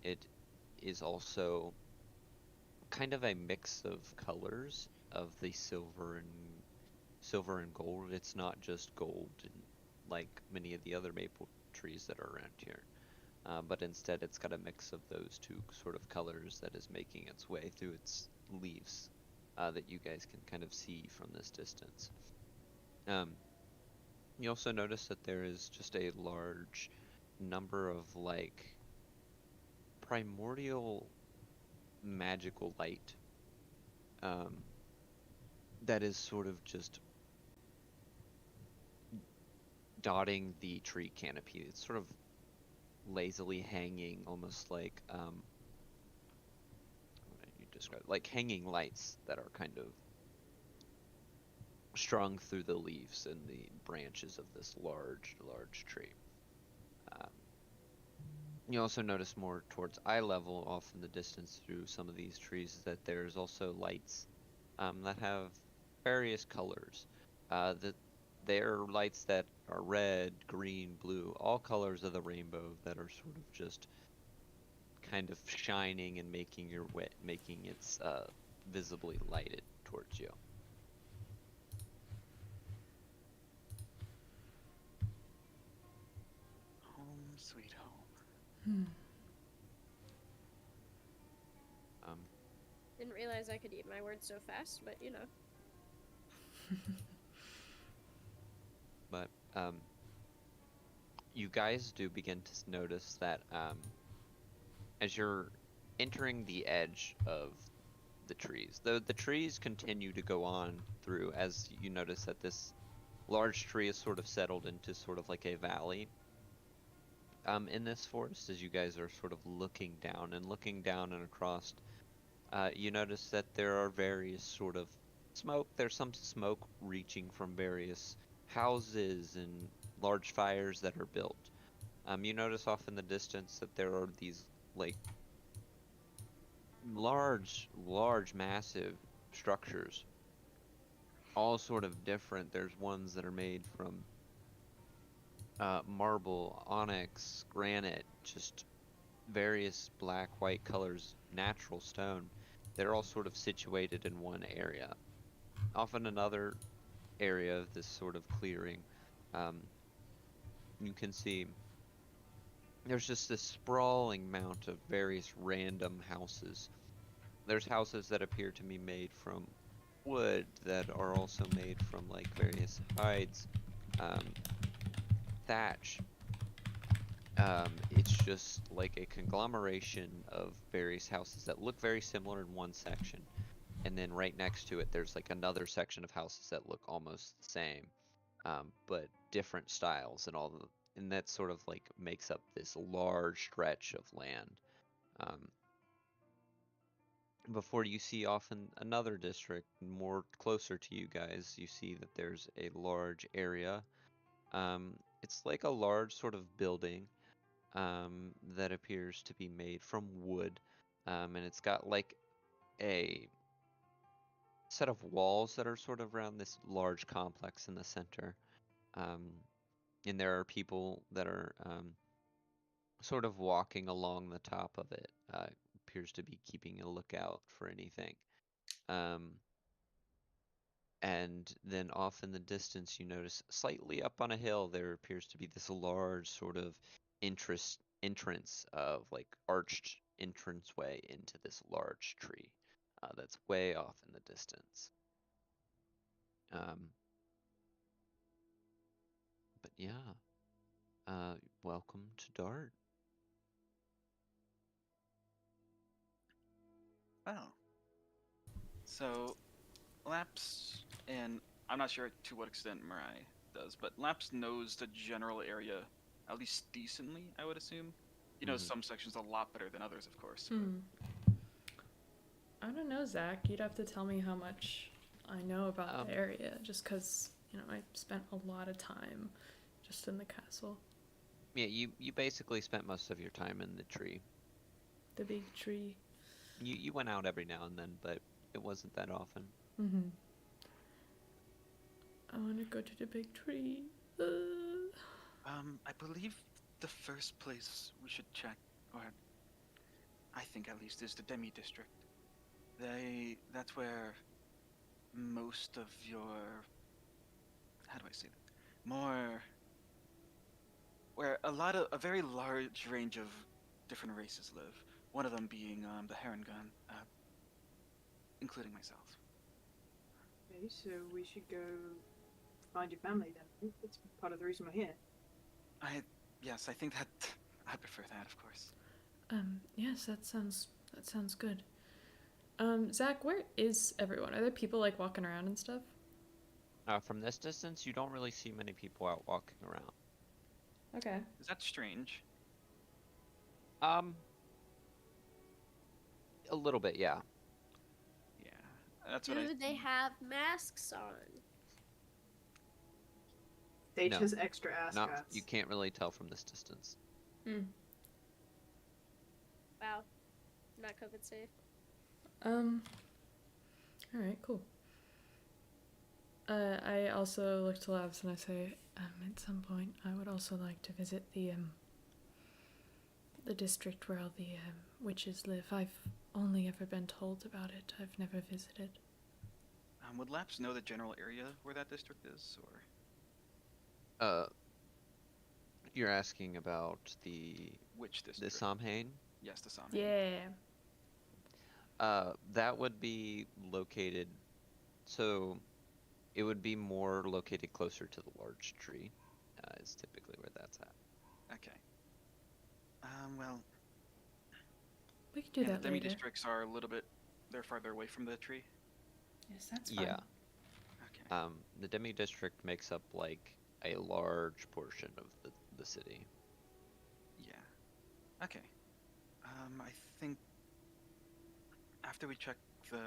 It is also kind of a mix of colors of the silver and gold. It's not just gold like many of the other maple trees that are around here, but instead it's got a mix of those two sort of colors that is making its way through its leaves that you guys can kind of see from this distance. You also notice that there is just a large number of primordial magical light that is sort of just dotting the tree canopy. It's sort of lazily hanging, almost like what did you describe? Like hanging lights that are kind of strung through the leaves and the branches of this large tree. You also notice more towards eye level, off in the distance through some of these trees, that there's also lights that have various colors. That they're lights that are red, green, blue, all colors of the rainbow that are sort of just kind of shining and making its visibly lighted towards you. Home sweet home. Didn't realize I could eat my words so fast, but you know. But you guys do begin to notice that as you're entering the edge of the trees, the trees continue to go on through, as you notice that this large tree is sort of settled into sort of like a valley in this forest. As you guys are sort of looking down and across, you notice that there are various sort of smoke. There's some smoke reaching from various houses and large fires that are built. You notice off in the distance that there are these like large, massive structures, all sort of different. There's ones that are made from marble, onyx, granite, just various black, white colors, natural stone. They're all sort of situated in one area. Often another area of this sort of clearing, you can see there's just this sprawling mount of various random houses. There's houses that appear to be made from wood that are also made from like various hides, thatch. It's just like a conglomeration of various houses that look very similar in one section, and then right next to it there's like another section of houses that look almost the same, but different styles and that sort of like makes up this large stretch of land. Before you see off in another district more closer to you guys, you see that there's a large area. It's like a large sort of building that appears to be made from wood, and it's got like a set of walls that are sort of around this large complex in the center, and there are people that are sort of walking along the top of it. Appears to be keeping a lookout for anything. And then off in the distance, you notice slightly up on a hill, there appears to be this large sort of entrance of like arched entranceway into this large tree that's way off in the distance. But yeah, welcome to Dart. Oh. So, Laps, and I'm not sure to what extent Mirai does, but Laps knows the general area at least decently, I would assume. He knows some sections a lot better than others, of course. I don't know, Zach. You'd have to tell me how much I know about the area, just because, you know, I spent a lot of time just in the castle. Yeah, you basically spent most of your time in the tree. The big tree. You went out every now and then, but it wasn't that often. I want to go to the big tree. I believe the first place we should check, or I think at least, is the Demi District. That's where most of your, how do I say that? Where a very large range of different races live. One of them being the Herongun, including myself. Okay, so we should go find your family then. That's part of the reason we're here. Yes, I think that I prefer that, of course. Yes, that sounds good. Zach, where is everyone? Are there people like walking around and stuff? From this distance, you don't really see many people out walking around. Okay. Is that strange? A little bit, yeah. Yeah, that's what I. Do they have masks on? Sage No. has extra Not, ascots. you can't really tell from this distance. Wow, not COVID safe. All right, cool. I also look to Labs and I say, at some point, I would also like to visit the district where all the witches live. I've only ever been told about it. I've never visited. Would Laps know the general area where that district is, or You're asking about which the district? Samhain? Yes, the Samhain. Yeah. That would be located, so it would be more located closer to the large tree, is typically where that's at. Okay. Well, We could do yeah, that the demi later. districts are a little bit. They're farther away from the tree. Yes, that's fine. Yeah. Okay. The demi district makes up like a large portion of the city. Yeah. Okay. I think after we check the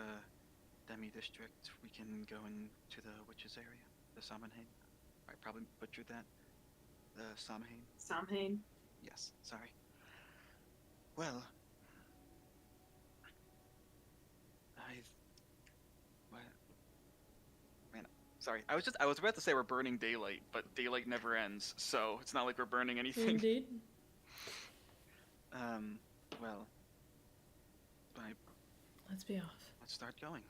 demi district, we can go into the witches area, the Samhain. I probably butchered that. The Samhain. Samhain. Yes. Sorry. Well, what? Man, sorry. I was about to say we're burning daylight, but daylight never ends, so it's not like we're burning anything. Indeed. Well, Let's be off. let's start going.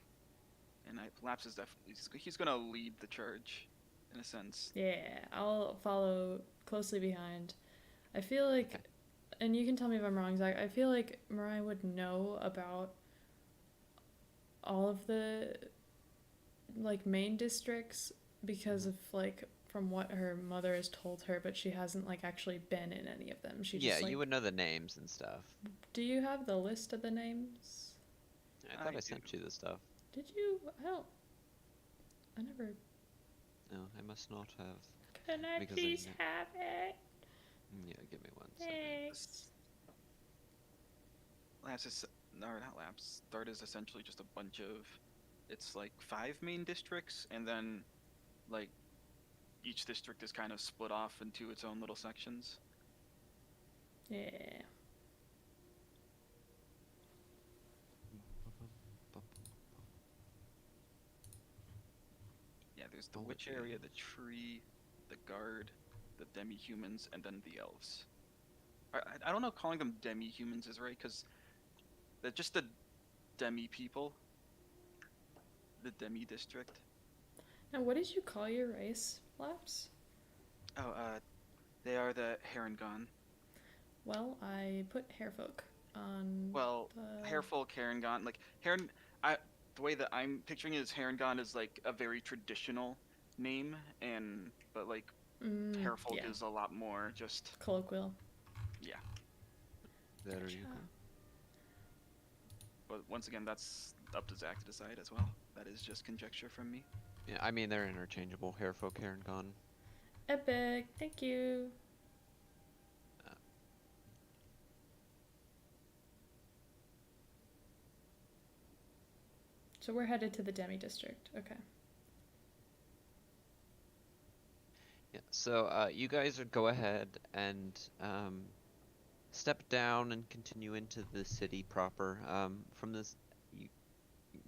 And Laps is definitely he's gonna lead the charge, in a sense. Yeah, I'll follow closely behind. I feel like, Okay. and you can tell me if I'm wrong, Zach, I feel like Mariah would know about all of the, like, main districts because of, like, from what her mother has told her, but she hasn't, like, actually been in any of them. She Yeah, just, like, you would know the names and stuff. Do you have the list of the names? I thought I I sent do. you the stuff. Did you? I never. No, I must not have. Can I Because I please kn- have it? Yeah, give me one second. Thanks. Labs is, or not Labs. Start is essentially just a bunch of, it's like 5 main districts, and then, like, each district is kind of split off into its own little sections. Yeah. Yeah, there's the Oh, witch yeah. area, the tree, the guard, the demi-humans, and then the elves. I don't know if calling them demi-humans is right, because they're just the demi-people. The demi-district. Now, what did you call your race, Laps? Oh, they are the Harengon. Well, I put hairfolk on Well, the... Hairfolk, Harengon, like, the way that I'm picturing it is Harengon is, like, a very traditional name, but, like, Hairfolk yeah. is a lot more just, colloquial. yeah. That or Gotcha. you can. But once again, that's up to Zach to decide as well. That is just conjecture from me. Yeah, I mean they're interchangeable. Hairfolk, Harengon. Epic, thank you. So we're headed to the Demi District. Okay. Yeah. So you guys go ahead and step down and continue into the city proper. From this,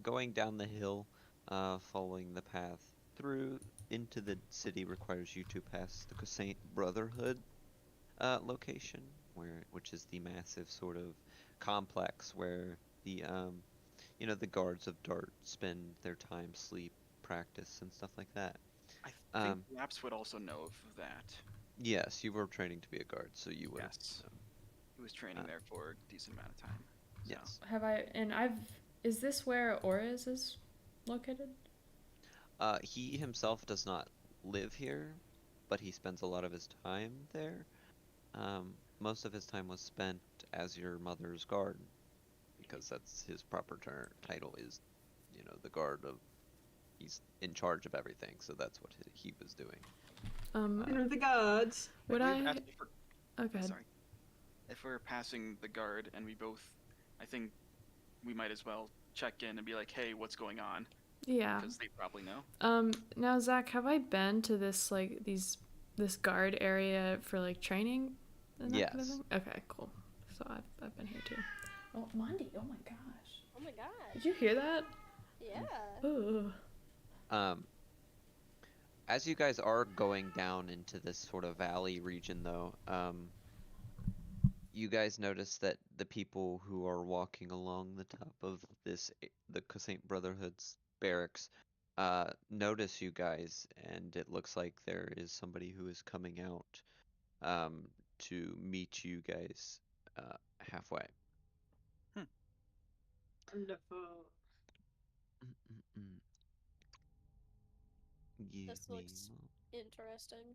going down the hill, following the path through into the city requires you to pass the Saint Brotherhood location, which is the massive sort of complex where the the guards of Dart spend their time, sleep, practice, and stuff like that. I think Laps would also know of that. Yes, you were training to be a guard, so you would. Yes. He was training there for a decent amount of time. So. Yes. Is this where Oriz is located? He himself does not live here, but he spends a lot of his time there. Most of his time was spent as your mother's guard, because that's his proper title is, you know, the guard of. He's in charge of everything, so that's what he was doing. Enter the gods. Would If we- I? actually, if we're- Okay. Sorry. If we're passing the guard and we both, I think we might as well check in and be like, hey, what's going on? Yeah. Because they probably know. Now Zach, have I been to this this guard area for like training and that kind of Yes. thing? Okay, cool. So I've been here too. Oh, Mondi, oh my gosh. Oh my god. Did you hear that? Yeah. Ooh. As you guys are going down into this sort of valley region, though, you guys notice that the people who are walking along the top of the Saint Brotherhood's barracks, notice you guys, and it looks like there is somebody who is coming out, to meet you guys, halfway. Wonderful. Mm-mm-mm. Give This me looks interesting.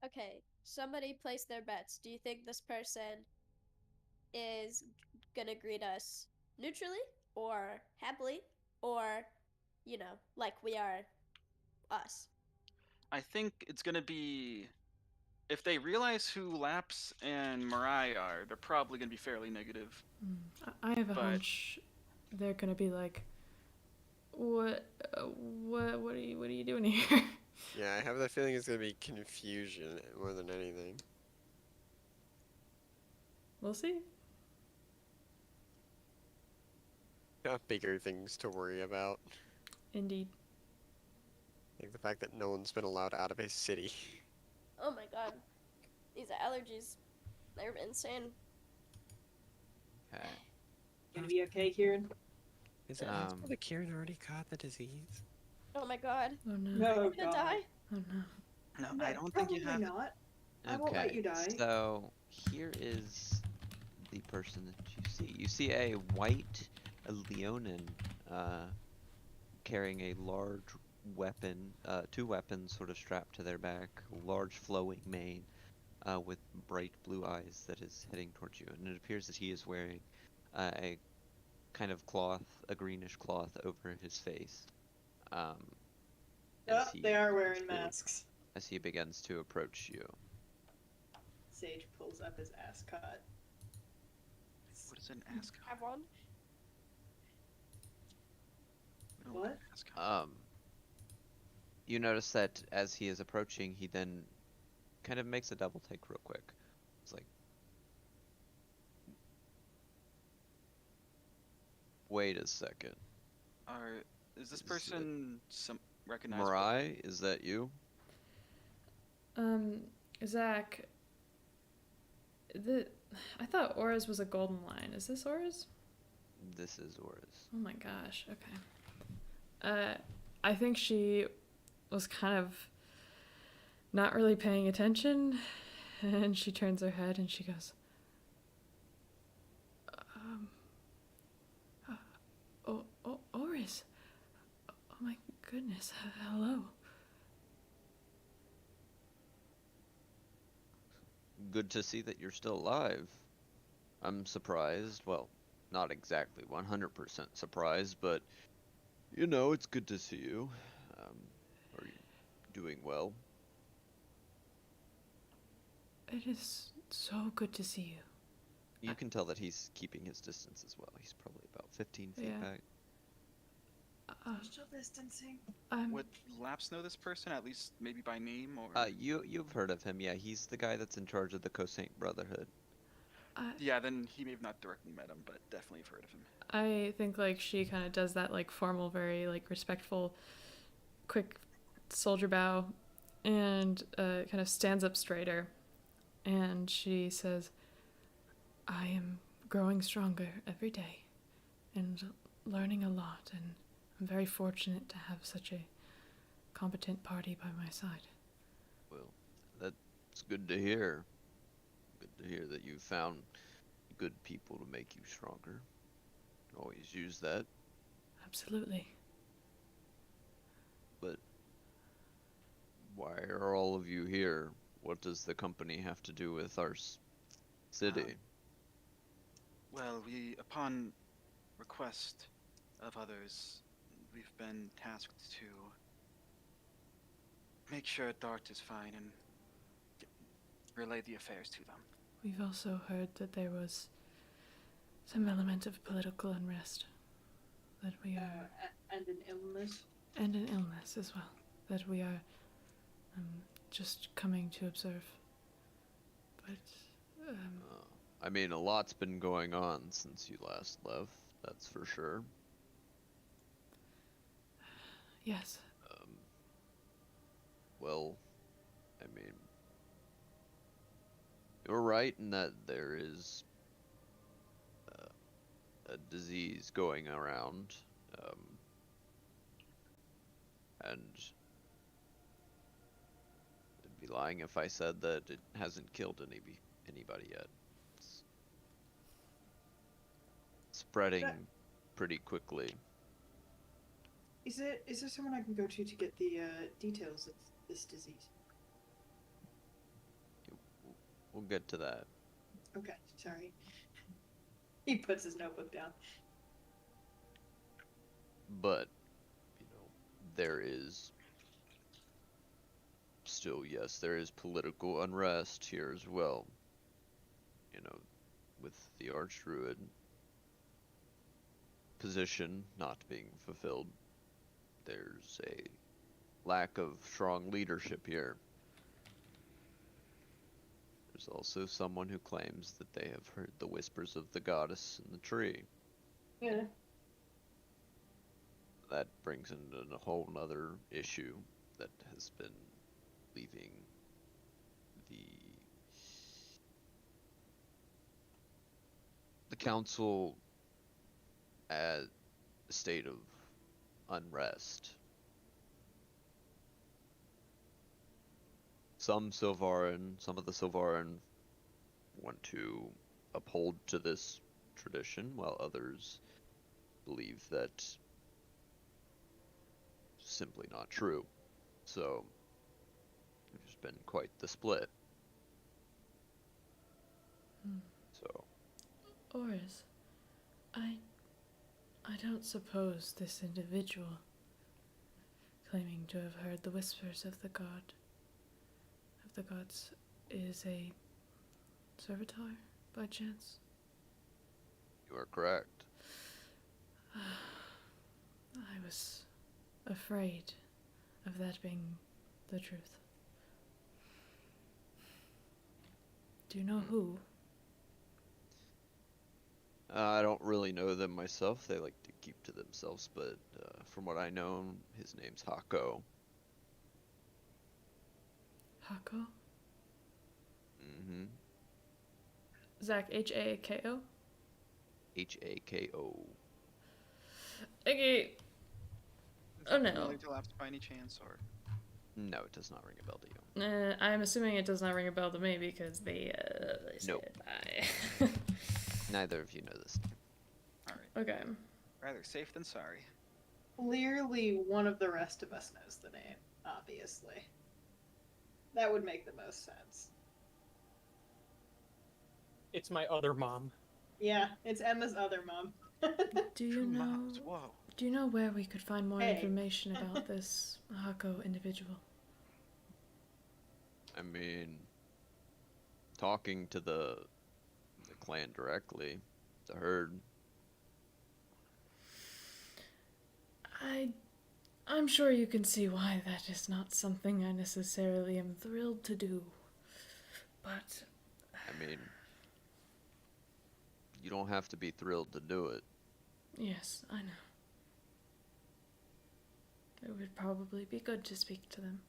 Okay, somebody place their bets. Do you think this person is gonna greet us neutrally or happily or, you know, like we are us? I think it's gonna be, if they realize who Laps and Mirai are, they're probably gonna be fairly negative. I have a But- hunch they're gonna be like, what are you doing here? Yeah, I have the feeling it's gonna be confusion more than anything. We'll see. Got bigger things to worry about. Indeed. Like the fact that no one's been allowed out of his city. Oh my god. These allergies. They're insane. Okay. Gonna be okay, Kieran? Is it Um, possible that Kieran already caught the disease? Oh my god. Oh no. No, I'm gonna God. die. Oh no. No, No, I don't think you probably have. not. I won't let you die. So here is the person that you see. You see a white Leonin carrying a large weapon, two weapons sort of strapped to their back, large flowing mane, with bright blue eyes that is heading towards you. And it appears that he is wearing a kind of cloth, a greenish cloth over his face. Oh, as they are wearing begins to- masks. As he begins to approach you. Sage pulls up his ascot. What is an ascot? Have one. We don't What? have ascot. You notice that as he is approaching, he then kind of makes a double take real quick. It's like, wait a second. Is this Is it person some recognizable? Mirai, is that you? Zach, I thought Aura's was a golden line. Is this Aura's? This is Oris. Oh my gosh. Okay. I think she was kind of not really paying attention, and she turns her head and she goes, Oris. Oh my goodness. Hello. Good to see that you're still alive. I'm surprised. Well, not exactly 100% surprised, but you know, it's good to see you. Are you doing well? It is so good to see you. You can tell that he's keeping his distance as well. He's probably about 15 feet Yeah. back. Social distancing. Would Laps know this person, at least maybe by name or? You've heard of him, yeah. He's the guy that's in charge of the Cosaint Brotherhood. Yeah, then he may have not directly met him, but definitely have heard of him. I think like she kind of does that like formal, very like respectful, quick soldier bow, and kind of stands up straighter, and she says, "I am growing stronger every day, and learning a lot, and I'm very fortunate to have such a competent party by my side." Well, that's good to hear. Good to hear that you found good people to make you stronger. Always use that. Absolutely. But Why are all of you here? What does the company have to do with our city? Well, upon request of others, we've been tasked to make sure Dart is fine and relay the affairs to them. We've also heard that there was some element of political unrest. That we are. And an illness. And an illness as well. That we are just coming to observe. But, I mean, a lot's been going on since you last left, that's for sure. yes. Well, I mean, you're right in that there is a disease going around, and I'd be lying if I said that it hasn't killed anybody yet. It's spreading pretty quickly. Is there someone I can go to get the details of this disease? We'll get to that. Okay, sorry. He puts his notebook down. But, there is still, yes, there is political unrest here as well. With the Archdruid position not being fulfilled, there's a lack of strong leadership here. There's also someone who claims that they have heard the whispers of the goddess in the tree. Yeah. That brings into a whole nother issue that has been leaving the council at a state of unrest. Some of the Sylvarin want to uphold to this tradition, while others believe that simply not true. So there's been quite the split. So Oris, I don't suppose this individual claiming to have heard the whispers of the gods is a servitor by chance? you are correct. I was afraid of that being the truth. Do you know who? I don't really know them myself. They like to keep to themselves, but from what I know, his name's Hako. Hako? Mm-hmm. Zach, H-A-K-O? H-A-K-O. Okay. Oh no. Familiar to Lapse by any chance, or? No, it does not ring a bell to you. I'm assuming it does not ring a bell to me because they said Nope. bye. Neither of you know this name. Alright. Okay. Rather safe than sorry. Clearly, one of the rest of us knows the name, obviously. That would make the most sense. It's my other mom. Yeah, it's Emma's other mom. Do you Two know? moms, whoa. Do you know where we could find more Hey. information about this Hako individual? I mean, talking to the clan directly, to Herd. I'm sure you can see why that is not something I necessarily am thrilled to do. But I mean, you don't have to be thrilled to do it. yes, I know. It would probably be good to speak to them.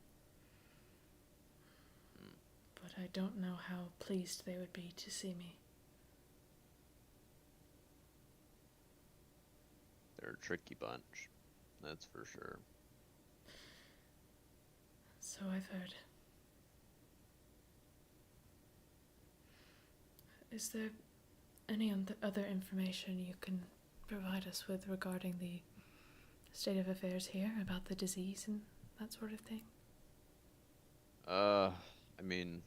But I don't know how pleased they would be to see me. They're a tricky bunch, that's for sure. So I've heard. Is there any other information you can provide us with regarding the state of affairs here, about the disease and that sort of thing? I mean,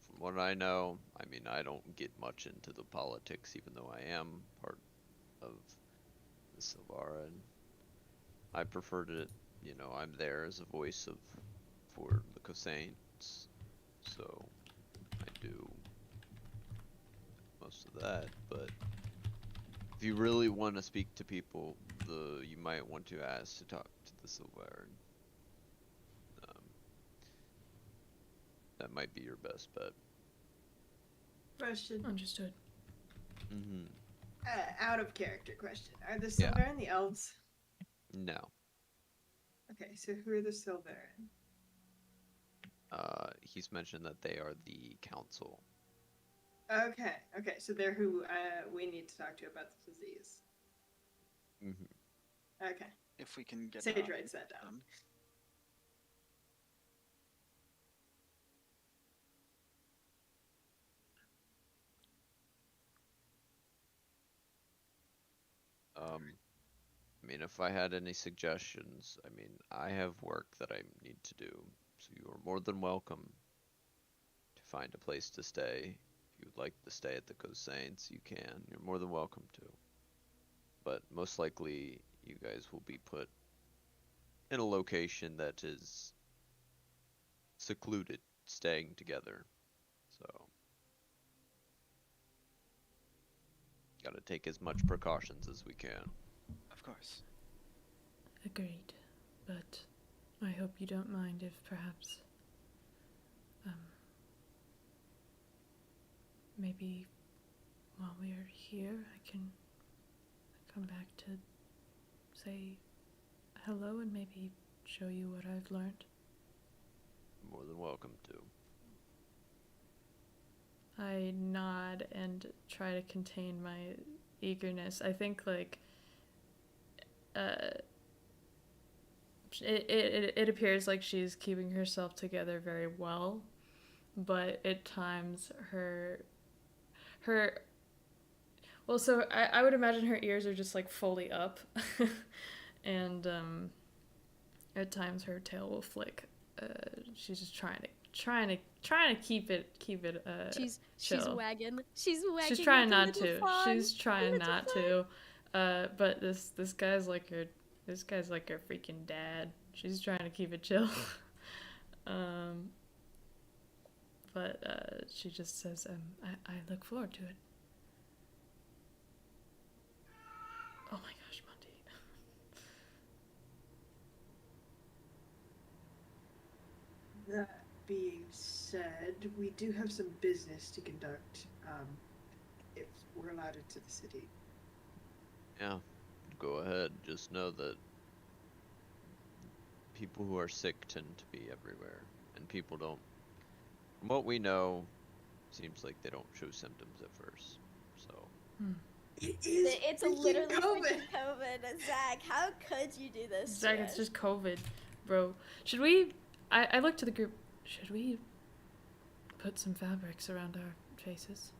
from what I know, I mean, I don't get much into the politics, even though I am part of the Silvaran. I prefer to, you know, I'm there as a voice for the Cosaints, so I do most of that. But if you really want to speak to people, you might want to ask to talk to the Silvaran. That might be your best bet. Question. Understood. Mm-hmm. Out of character question. Are the Yeah. Silveran the elves? No. Okay, so who are the Silveran? He's mentioned that they are the council. Okay, so they're who we need to talk to about the disease. Mm-hmm. Okay, If we can get Sage writes that down. I mean, if I had any suggestions, I mean, I have work that I need to do, so you are more than welcome to find a place to stay. If you would like to stay at the Cosaints, you can. You're more than welcome to. But most likely, you guys will be put in a location that is secluded, staying together. So, gotta take as much precautions as we can. Of course. Agreed. But I hope you don't mind if perhaps maybe while we are here I can come back to say hello and maybe show you what I've learned. More than welcome to. I nod and try to contain my eagerness. I think like it appears like she's keeping herself together very well, but at times well, so I would imagine her ears are just like fully up, and at times her tail will flick. She's just trying to keep it She's chill. wagging. She's wagging. She's trying like a not little to. fawn. She's trying Little not fawn. to. But this guy's like her. This guy's like her freaking dad. She's trying to keep it chill. But she just says, I look forward to it. Oh my gosh, Monty. That being said, we do have some business to conduct if we're allowed into the city. Yeah, go ahead. Just know that people who are sick tend to be everywhere, and people don't. From what we know, seems like they don't show symptoms at first. So. It is It's freaking literally COVID. freaking COVID. Zach, how could you do this? Zach, to it's us? just COVID, bro. Should we? I looked to the group. Should we put some fabrics around our faces?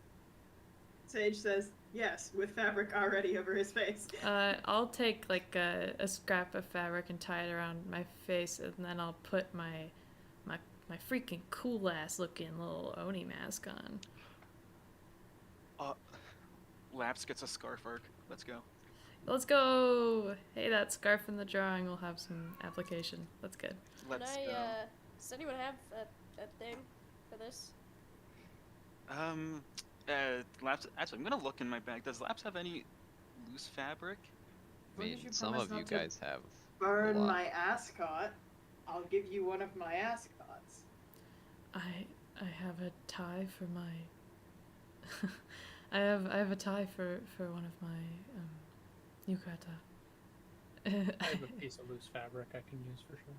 Sage says yes, with fabric already over his face. I'll take like a scrap of fabric and tie it around my face, and then I'll put my freaking cool ass looking little Oni mask on. Laps gets a scarf arc. Let's go. Let's go! Hey, that scarf in the drawing will have some application. That's good. Let's Can go. Does anyone have a thing for this? Laps. Actually, I'm gonna look in my bag. Does Laps have any loose fabric? I As long mean, as you some promise of you not to guys have. Burn lot. my ascot. I'll give you one of my ascots. I have a tie for my. I have a tie for one of my yukata. I have a piece of loose fabric I can use for sure.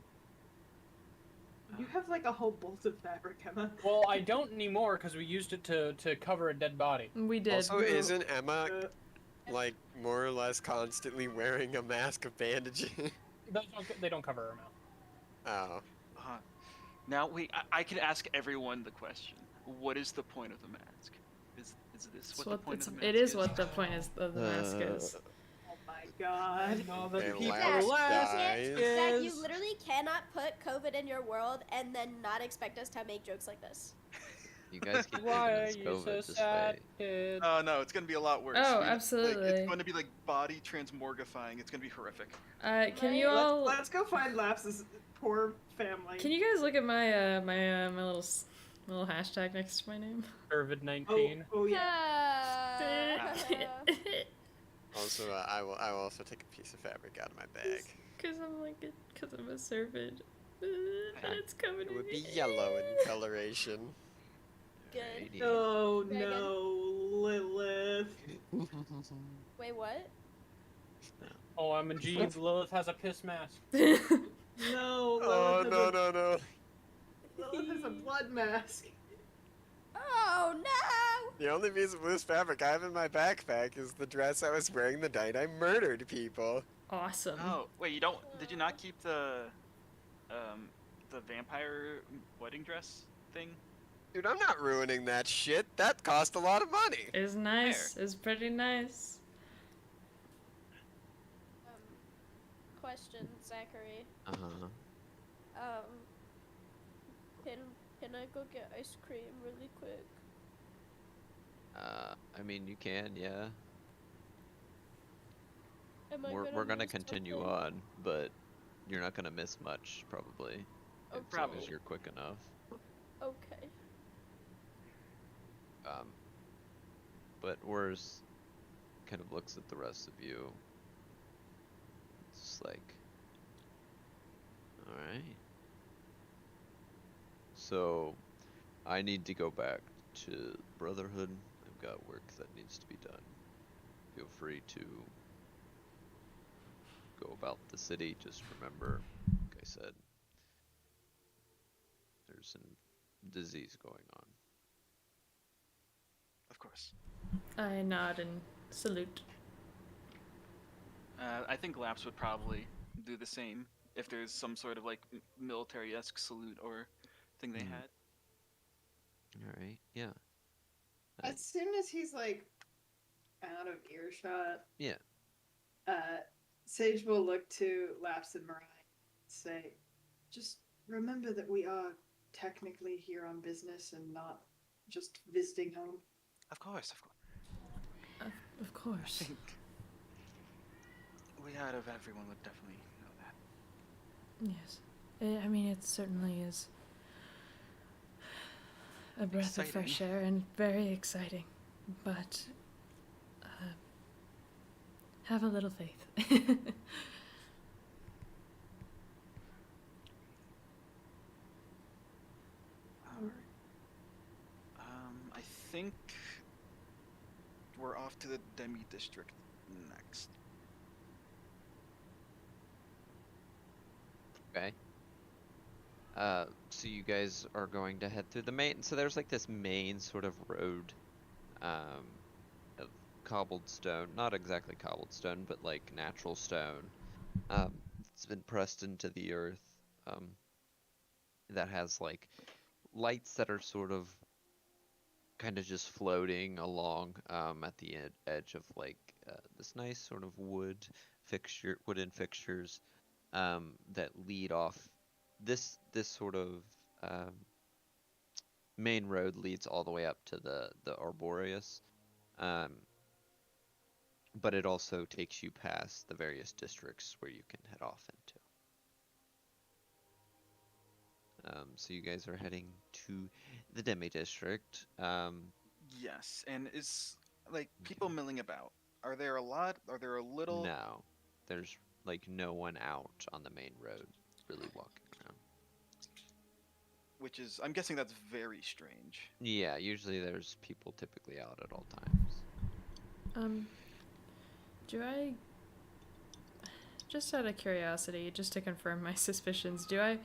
You have like a whole bolt of fabric, Emma. Well, I don't anymore because we used it to cover a dead body. We did. Also, isn't Emma Uh, like more or less constantly wearing a mask of bandaging? They don't cover her mouth. Oh. Now, wait. I can ask everyone the question. What is the point of the mask? Is this It's what the point of the mask it is what the point is of the mask is. Oh my god. All the Okay, people Labs left dies. Zach, you is- literally cannot put COVID in your world and then not expect us to make jokes like this. You guys keep Why thinking are it's you COVID. so Just sad, wait. kid? Oh no, it's gonna be a lot worse. Oh, Like, absolutely. it's going to be like body transmorgifying. It's gonna be horrific. Can you Right. all Let's go find Laps's poor family. can you guys look at my my little hashtag next to my name? COVID-19. Oh yeah. Also, I will also take a piece of fabric out of my bag. Because I'm a servant. And it's coming. It would be yellow in coloration. Good. Alrighty. Oh Dragon. no, Lilith. Wait, what? Oh, I'm in jeans. Lilith has a piss mask. No, Oh Lilith no has no no! a, Lilith has a blood mask. Oh no! The only piece of loose fabric I have in my backpack is the dress I was wearing the night I murdered people. Awesome. Oh wait, you don't? Did you not keep the vampire wedding dress thing? Dude, I'm not ruining that shit. That cost a lot of money. It's nice. It's pretty nice. Question, Zachary. Uh-huh. Can I go get ice cream really quick? I mean, you can, yeah. Am I We're gonna miss continue something? on, but you're not gonna miss much, probably. As long as Probably. you're quick enough. Okay. But Wars kind of looks at the rest of you. It's like, alright. So, I need to go back to Brotherhood. I've got work that needs to be done. Feel free to go about the city. Just remember, like I said, there's a disease going on. Of course. I nod and salute. I think Laps would probably do the same if there's some sort of like military-esque salute or thing they Mhm. had. Alright, yeah. As soon as he's like out of earshot, Yeah. Sage will look to Laps and Mariah and say, just remember that we are technically here on business and not just visiting home. Of course, of course. Of I course. think we out of everyone would definitely know that. Yes. I mean, it certainly is a breath of fresh Exciting. air and very exciting. But have a little faith. Alright. I think we're off to the Demi District next. Okay. So you guys are going to head through the main. So there's like this main sort of road, of cobbled stone. Not exactly cobbled stone, but like natural stone. It's been pressed into the earth. That has like lights that are sort of kind of just floating along at the edge of like this nice sort of wooden fixtures that lead off. This sort of main road leads all the way up to the Arboreus, but it also takes you past the various districts where you can head off into. So you guys are heading to the Demi District. Yes, and is like people milling about. Are there a lot? Are there a little? No, there's like no one out on the main road really walking around. Which is, I'm guessing that's very strange. Yeah, usually there's people typically out at all times. Do I, just out of curiosity, just to confirm my suspicions, do I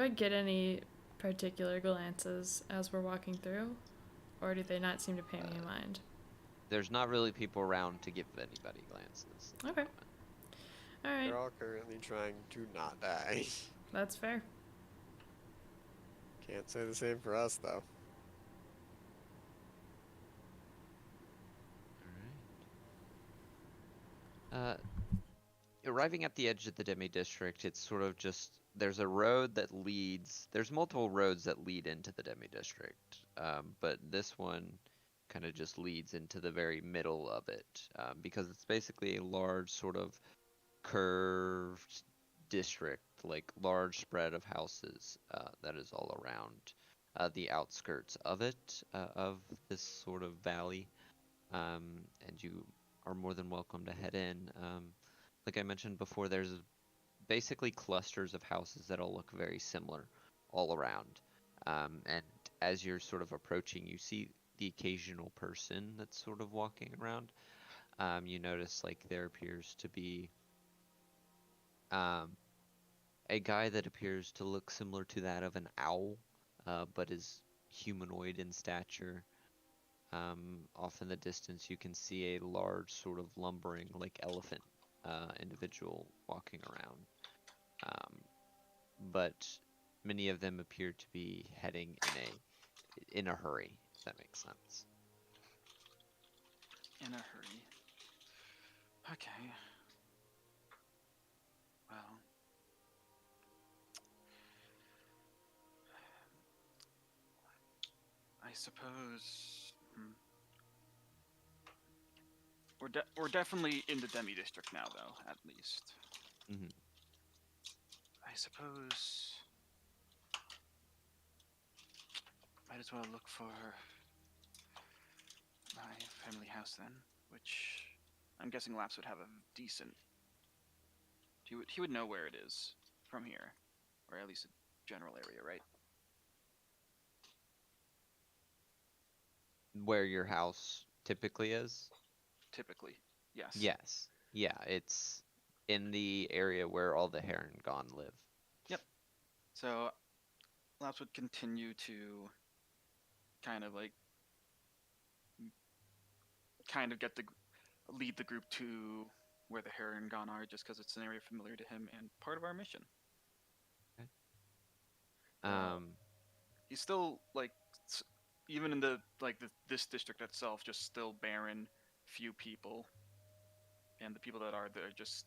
get any particular glances as we're walking through? Or do they not seem to pay me in mind? There's not really people around to give anybody glances. at the Okay. moment. Alright, They're all currently trying to not die. that's fair. Can't say the same for us though. Alright. arriving at the edge of the Demi District, it's sort of just there's a road that leads. There's multiple roads that lead into the Demi District, but this one kind of just leads into the very middle of it because it's basically a large sort of curved district, like large spread of houses that is all around the outskirts of it, of this sort of valley. And you are more than welcome to head in. Like I mentioned before, there's basically clusters of houses that all look very similar all around. And as you're sort of approaching, you see the occasional person that's sort of walking around. You notice like there appears to be a guy that appears to look similar to that of an owl, but is humanoid in stature. Off in the distance, you can see a large sort of lumbering, like elephant individual walking around. But many of them appear to be heading in a hurry, if that makes sense. In a hurry. Okay. Well. I suppose. We're definitely in the Demi District now, though, at least. Mhm. I suppose. Might as well look for my family house then, which I'm guessing Laps would have a decent. He would know where it is from here, or at least a general area, right? Where your house typically is? Typically, yes. Yes. Yeah, it's in the area where all the Heron Gone live. Yep. So, Laps would continue to kind of lead the group to where the Heron Gone are, just because it's an area familiar to him and part of our mission. He's still even in this district itself, just still barren, few people, and the people that are there just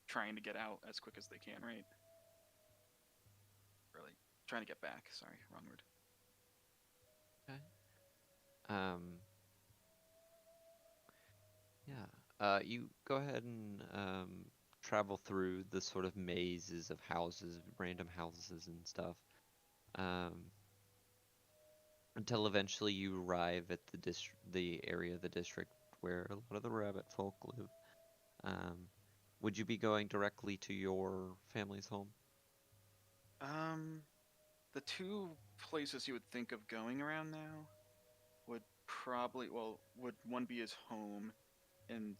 trying to get out as quick as they can, right? Really trying to get back. Sorry, wrong word. Okay. You go ahead and travel through the sort of mazes of houses, random houses and stuff, until eventually you arrive at the area of the district where a lot of the rabbit folk live. Would you be going directly to your family's home? The two places you would think of going around now would probably, would one be his home, and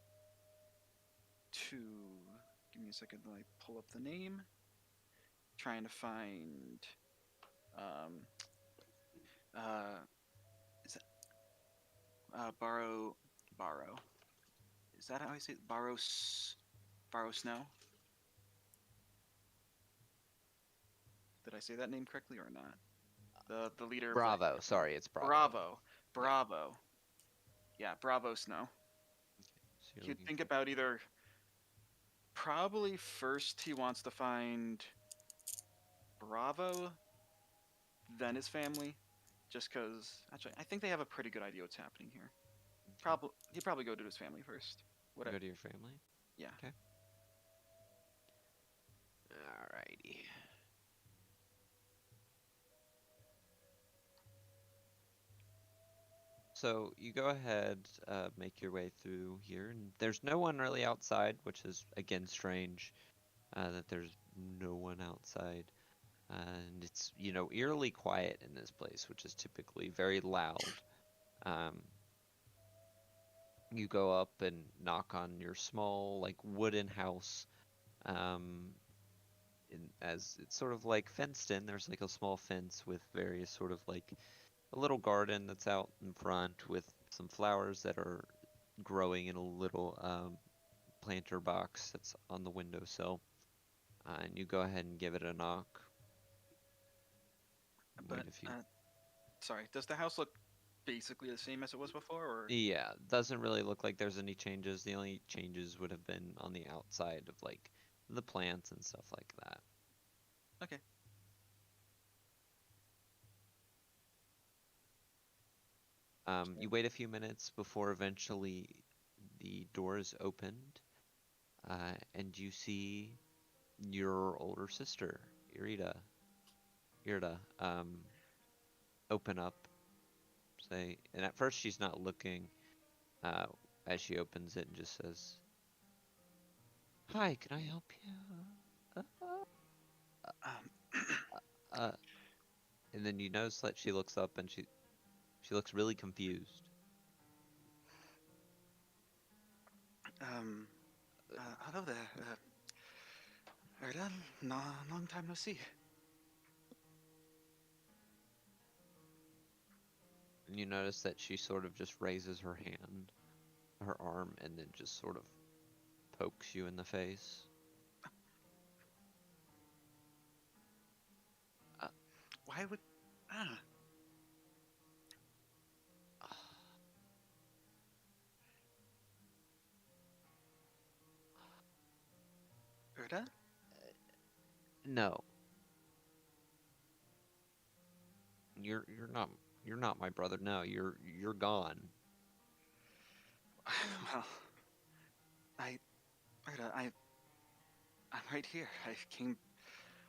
two, give me a second while I pull up the name. Trying to find, is that, Barrow, is that how I say it? Barrow Snow? Did I say that name correctly or not? The leader. Bravo. Sorry, it's Bravo. Bravo. Yeah, Bravo Snow. So You'd think about either. Probably first he wants to find Bravo, then his family, just because. Actually, I think they have a pretty good idea what's happening here. He'd probably go to his family first. Go to your family? Yeah. Okay. Alrighty. So you go ahead, make your way through here, and there's no one really outside, which is again strange, that there's no one outside. And it's, eerily quiet in this place, which is typically very loud. You go up and knock on your small, wooden house. As it's sort of fenced in, there's a small fence with various sort of a little garden that's out in front with some flowers that are growing in a little planter box that's on the windowsill. And you go ahead and give it a knock. But, sorry, does the house look basically the same as it was before, or Yeah, doesn't really look like there's any changes. The only changes would have been on the outside of like the plants and stuff like that. okay. You wait a few minutes before eventually the doors opened, and you see your older sister, Irida, open up, say, and at first she's not looking, as she opens it and just says, "Hi, can I help you?" Um, Uh, and then you notice that she looks up and she looks really confused. Hello there. Erda, long time no see. And you notice that she sort of just raises her hand, her arm, and then just sort of pokes you in the face. Why would... Ah, Erda? No. You're not my brother. No, you're gone. Well, Erda, I'm right here. I came...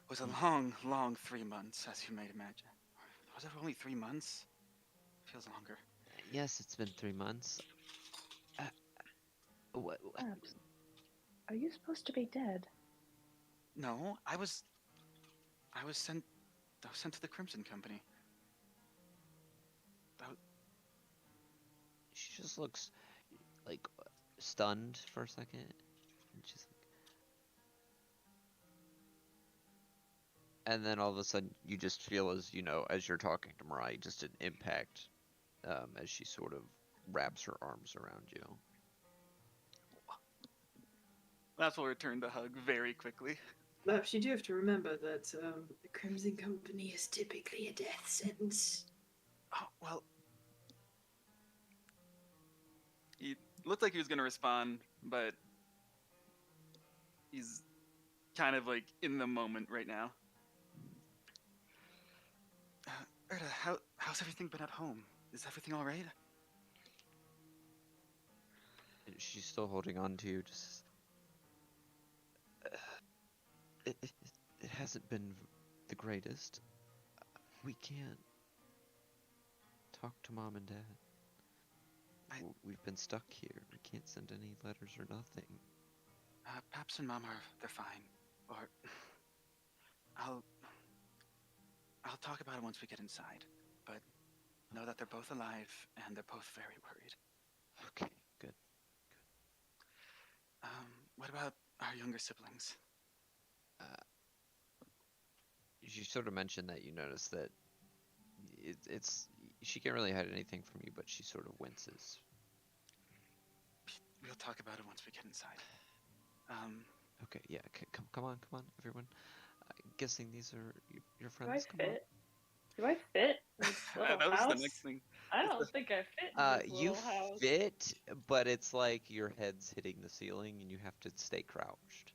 It was a long 3 months, as you might imagine. Was it only 3 months? Feels longer. Yes, it's been 3 months. What? Babs, are you supposed to be dead? No, I was sent to the Crimson Company. She just looks like stunned for a second. And she's like, and then all of a sudden you just feel as as you're talking to Mariah, just an impact, as she sort of wraps her arms around you. That's will return the hug very quickly. Perhaps you do have to remember that the Crimson Company is typically a death sentence. Oh, well. He looked like he was going to respond, but he's kind of like in the moment right now. Erda, how's everything been at home? Is everything all right? She's still holding on to you. Just it hasn't been the greatest. We can't talk to Mom and Dad. We've been stuck here. We can't send any letters or nothing. Paps and Mom they're fine. Or I'll talk about it once we get inside. But know that they're both alive and they're both very worried. Okay, good. What about our younger siblings? You sort of mentioned that you noticed that it's she can't really hide anything from you, but she sort of winces. We'll talk about it once we get inside. Okay, yeah, come on, everyone. Guessing these are your Do I friends. Come on. fit? Do I fit in this little that was house? the next thing. I don't think I fit in this You little house. fit, but it's like your head's hitting the ceiling and you have to stay crouched.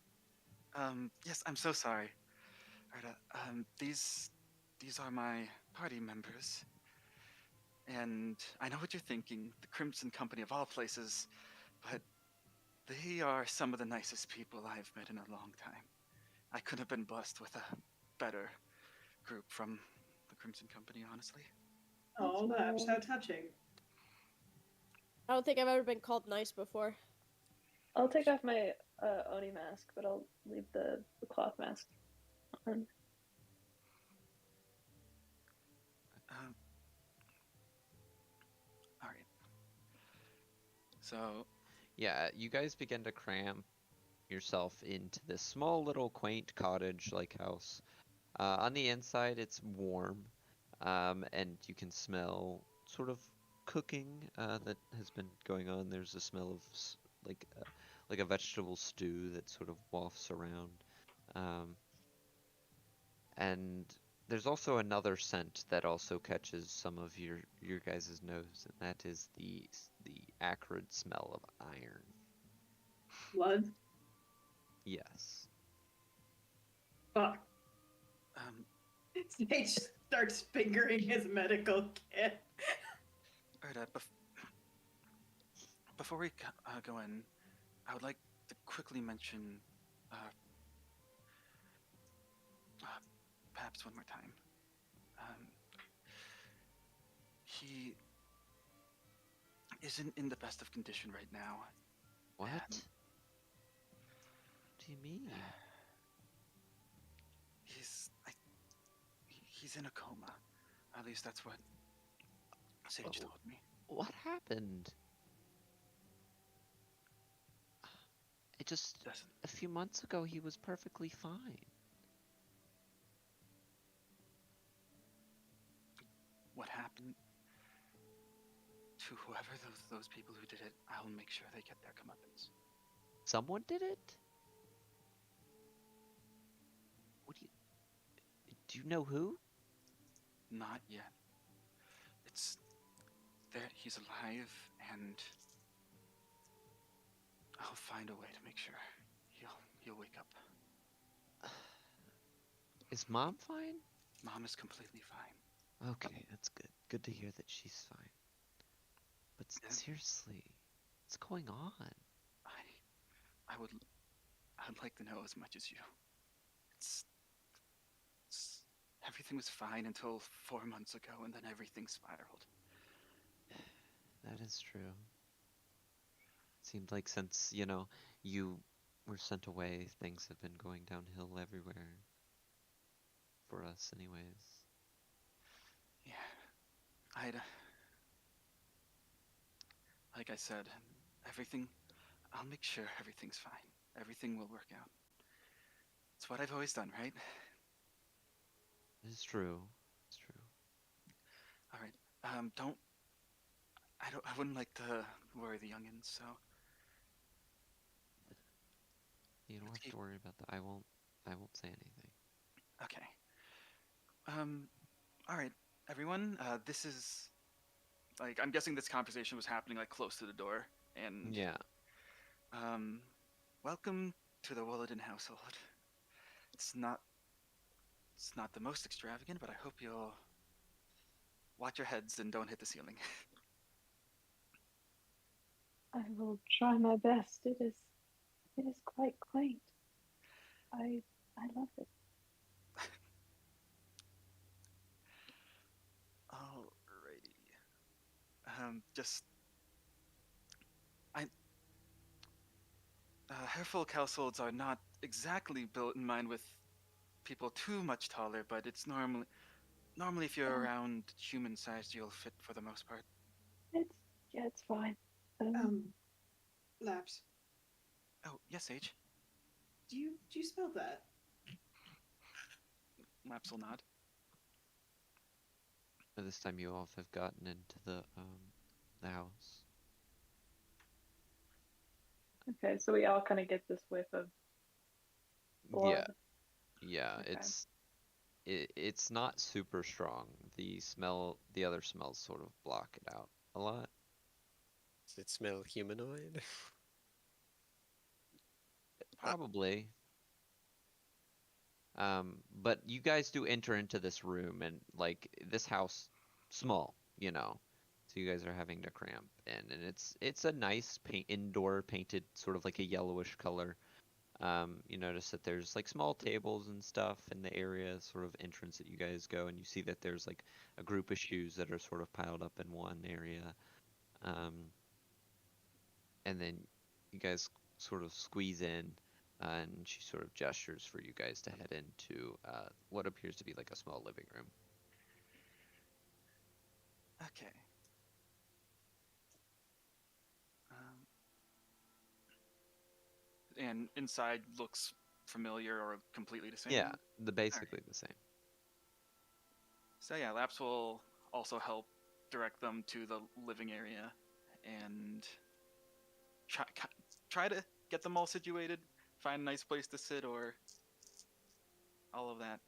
Yes, I'm so sorry. Erda, these are my party members. And I know what you're thinking, the Crimson Company of all places, but they are some of the nicest people I've met in a long time. I couldn't have been blessed with a better group from the Crimson Company, honestly. Oh, perhaps how touching. I don't think I've ever been called nice before. I'll take off my Oni mask, but I'll leave the cloth mask on. All right. So, Yeah, you guys begin to cram yourself into this small little quaint cottage-like house. On the inside, it's warm, and you can smell sort of cooking that has been going on. There's a smell of like a vegetable stew that sort of wafts around, and there's also another scent that also catches some of your guys' nose, and that is the acrid smell of iron. Blood. Yes. Fuck. Um, Sage starts fingering his medical kit. alright, before we go in, I would like to quickly mention, perhaps one more time. He isn't in the best of condition right now. What? Um, What do you mean? He's in a coma. At least that's what Sage Oh. told me. What happened? It just Doesn't. a few months ago he was perfectly fine. What happened to whoever those people who did it, I'll make sure they get their comeuppance. Someone did it? What do you know who? Not yet. It's there. He's alive, and I'll find a way to make sure he'll wake up. Is Mom fine? Mom is completely fine. Okay, that's good. Good to hear that she's fine. But Yeah. seriously, what's going on? I'd like to know as much as you. It's everything was fine until 4 months ago, and then everything spiraled. That is true. Seemed like since, you were sent away, things have been going downhill everywhere. For us, anyways. Yeah. Like I said, I'll make sure everything's fine. Everything will work out. It's what I've always done, right? It's true. It's true. All right. I wouldn't like to worry the youngins, so You don't have keep- to worry about that. I won't say anything. okay. All right, everyone. This is I'm guessing this conversation was happening close to the door, and Yeah. welcome to the Wooladin household. It's not the most extravagant, but I hope you'll watch your heads and don't hit the ceiling. I will try my best. It is quite quaint. I love it. Alrighty. Hairfolk households are not exactly built in mind with people too much taller, but it's normally if you're around human sized, you'll fit for the most part. It's fine. Labs. Oh, yes, Sage. Do you smell that? Laps will nod. By this time you all have gotten into the house. Okay, so we all kind of get this whiff of blood. Yeah, Okay. it's not super strong. The other smells sort of block it out a lot. Does it smell humanoid? Probably. But you guys do enter into this room, and this house, small, so you guys are having to cramp in, and it's a nice indoor painted sort of like a yellowish color. You notice that there's small tables and stuff in the area, sort of entrance that you guys go, and you see that there's a group of shoes that are sort of piled up in one area. And then you guys sort of squeeze in, and she sort of gestures for you guys to head into what appears to be a small living room. Okay. And inside looks familiar or completely the same? Yeah, basically the same. So yeah, Laps will also help direct them to the living area and try to get them all situated, find a nice place to sit, or all of that.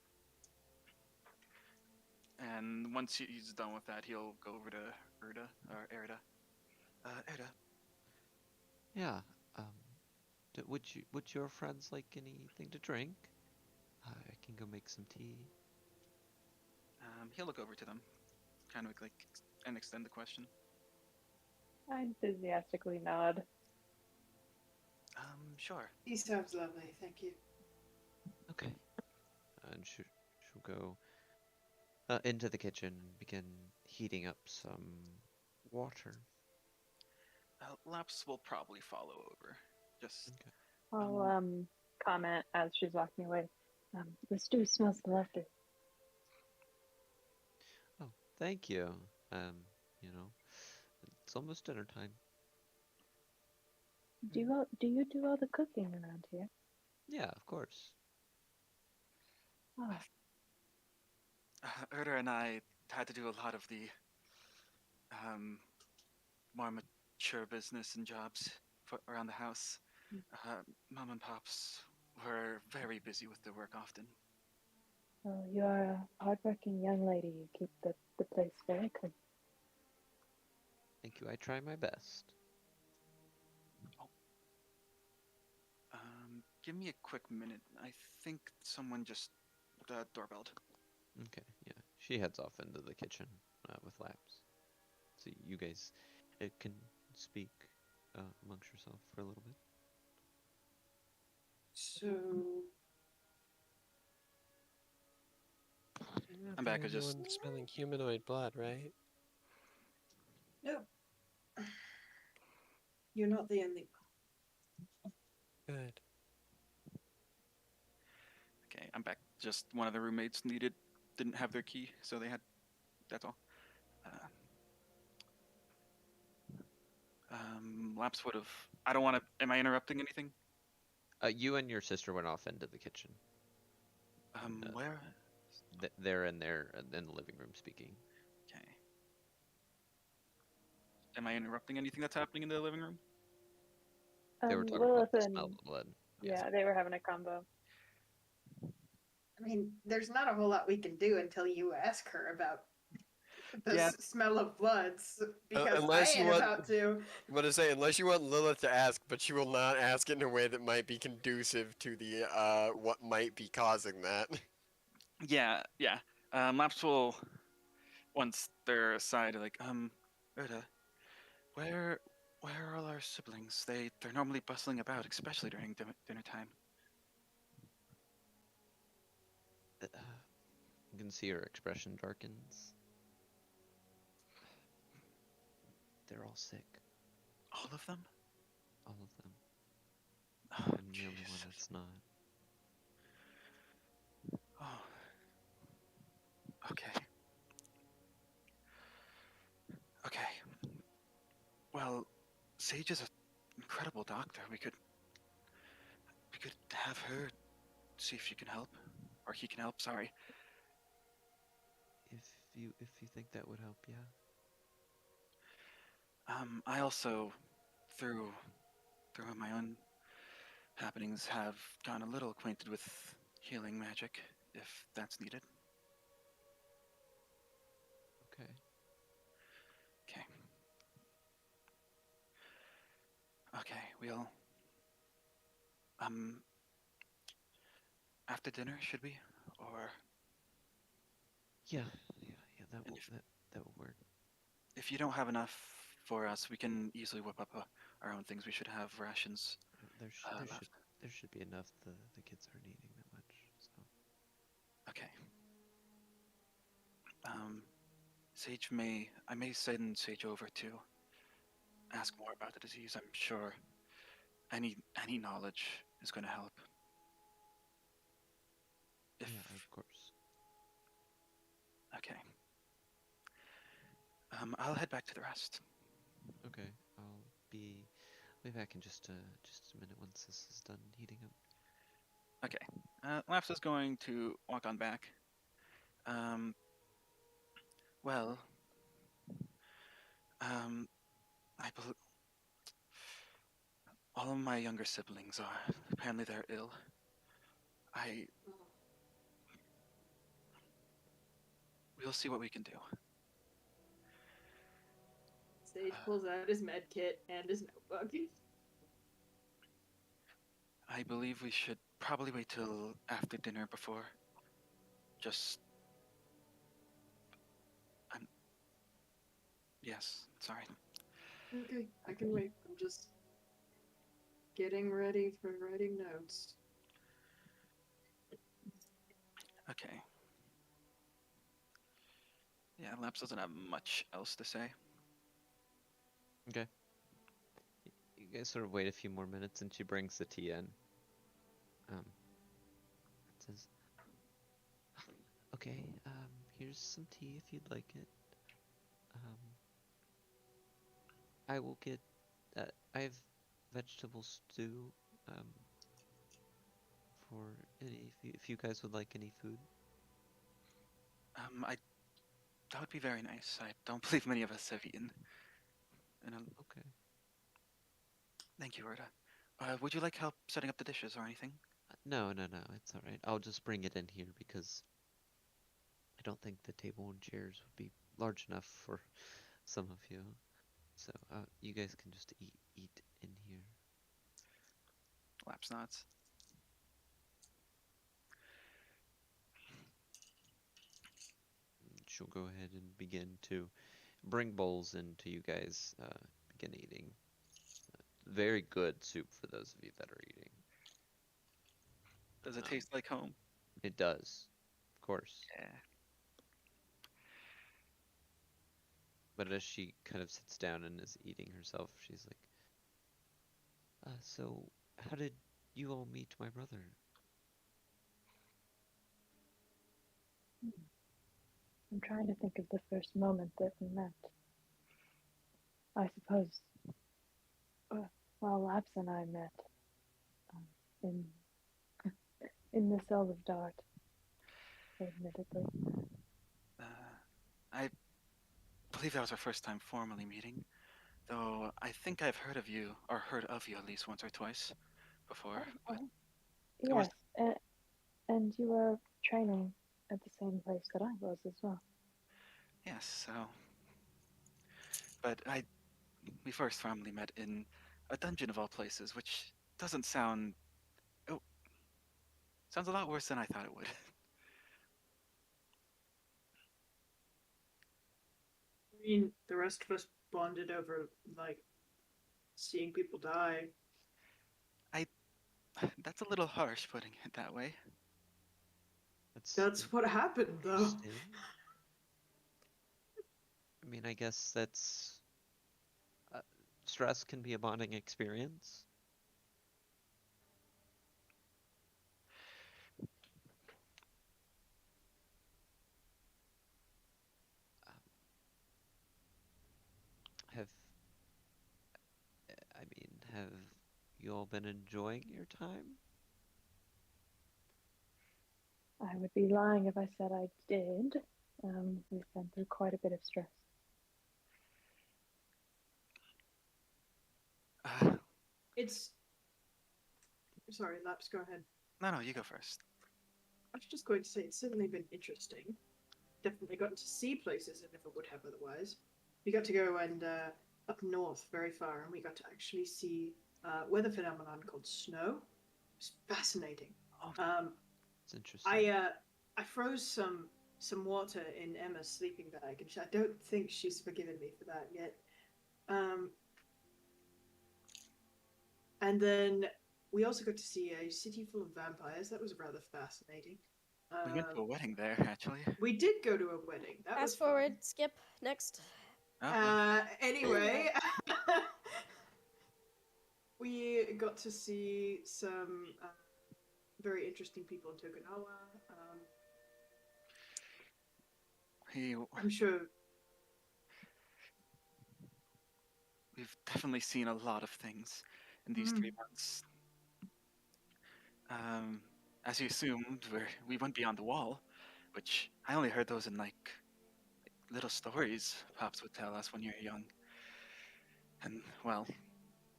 And once he's done with that, he'll go over to Erda or Erda. Erda, Yeah. Um, would your friends like anything to drink? I can go make some tea. he'll look over to them, kind of like and extend the question. I enthusiastically nod. Sure. He sounds lovely, thank you. Okay. And she'll go into the kitchen and begin heating up some water. Laps will probably follow over. Just Okay. I'll comment as she's walking away. The stew smells delicious. Oh, thank you. You know, it's almost dinner time. Do you do all the cooking around here? Yeah, of course. Oh, Erda and I had to do a lot of the more mature business and jobs around the house. Mom and Pops were very busy with their work often. well, you are a hardworking young lady. You keep the place very clean. Thank you. I try my best. Give me a quick minute. I think someone just doorbelled. Okay, yeah. She heads off into the kitchen with Laps. So you guys can speak amongst yourself for a little bit. So You're not I'm the back, I only just- one smelling humanoid blood, right? no. You're not the only one. Good. Okay, I'm back. Just one of the roommates didn't have their key, so they had. That's all. Laps would have. I don't want to. Am I interrupting anything? You and your sister went off into the kitchen. Where? They're in there in the living room speaking. Okay. Am I interrupting anything that's happening in the living room? They were talking Lilith about the and smell of the blood. yeah, they were having a combo. I mean, there's not a whole lot we can do until you ask her about the Yeah. smell of bloods, because unless I you ain't want- about to. I'm gonna say, unless you want Lilith to ask, but she will not ask it in a way that might be conducive to the what might be causing that. Yeah, yeah. Laps will, once they're aside, like, Erda, where are all our siblings? They're normally bustling about, especially during dinner time. You can see her expression darkens. They're all sick. All of them? All of them. Oh, I'm the only one Jesus. that's not. Oh. Okay. Okay. Well, Sage is an incredible doctor. We could have her see if she can help, or he can help. Sorry. If you think that would help, yeah. I also, through my own happenings, have gotten a little acquainted with healing magic, if that's needed. Okay. Okay. Okay, we'll after dinner, should we? Or Yeah, that And will that will work. if you don't have enough for us, we can easily whip up our own things. We should have rations. There left. should be enough. The kids aren't eating that much, so. Okay. I may send Sage over to ask more about the disease. I'm sure any knowledge is going to help. If Yeah, of course. okay. I'll head back to the rest. Okay, I'll be back in just a minute once this is done heating up. Okay. Laps is going to walk on back. Well, I believe all of my younger siblings are. Apparently, they're ill. we'll see what we can do. Sage pulls out his med kit and his notebook. I believe we should probably wait till after dinner before. Just. Yes, sorry. Okay, I can wait. I'm just getting ready for writing notes. Okay. Yeah, Laps doesn't have much else to say. Okay. You guys sort of wait a few more minutes, and she brings the tea in. It says, "Okay, here's some tea if you'd like it. I will get. I have vegetable stew. For any, if you guys would like any food." That would be very nice. I don't believe many of us have eaten. And Okay. thank you, Rhoda. Would you like help setting up the dishes or anything? No, it's all right. I'll just bring it in here because I don't think the table and chairs would be large enough for some of you. So you guys can just eat in here. Laps nods. She'll go ahead and begin to bring bowls in to you guys. Begin eating. Very good soup for those of you that are eating. Does it taste like home? It does, of course. Yeah. But as she kind of sits down and is eating herself, she's like, "So, how did you all meet my brother?" I'm trying to think of the first moment that we met. I suppose, Laps and I met in the cell of Dart, admittedly. I believe that was our first time formally meeting, though I think I've heard of you, or heard of you at least once or twice before. But Yes, and you were training at the same place that I was as well. yes, so. But we first formally met in a dungeon of all places, which doesn't sound. Oh, sounds a lot worse than I thought it would. I mean, the rest of us bonded over, like, seeing people die. That's a little harsh putting it that way. That's what happened, though. Interesting. I mean, I guess that's stress can be a bonding experience. Have you all been enjoying your time? I would be lying if I said I did. We've been through quite a bit of stress. It's. Sorry, Laps, go ahead. No, you go first. I was just going to say it's certainly been interesting. Definitely gotten to see places I never would have otherwise. We got to go and up north very far, and we got to actually see weather phenomenon called snow. It was fascinating. It's interesting. I froze some water in Emma's sleeping bag, and I don't think she's forgiven me for that yet. And then we also got to see a city full of vampires. That was rather fascinating. We went to a wedding there, actually. We did go to a wedding. That was Fast forward, skip, next. Anyway, we got to see some very interesting people in Tokugawa. I'm sure we've definitely seen a lot of things in these 3 months. As you assumed, we went beyond the wall, which I only heard those in like little stories Pops would tell us when you're young. And well,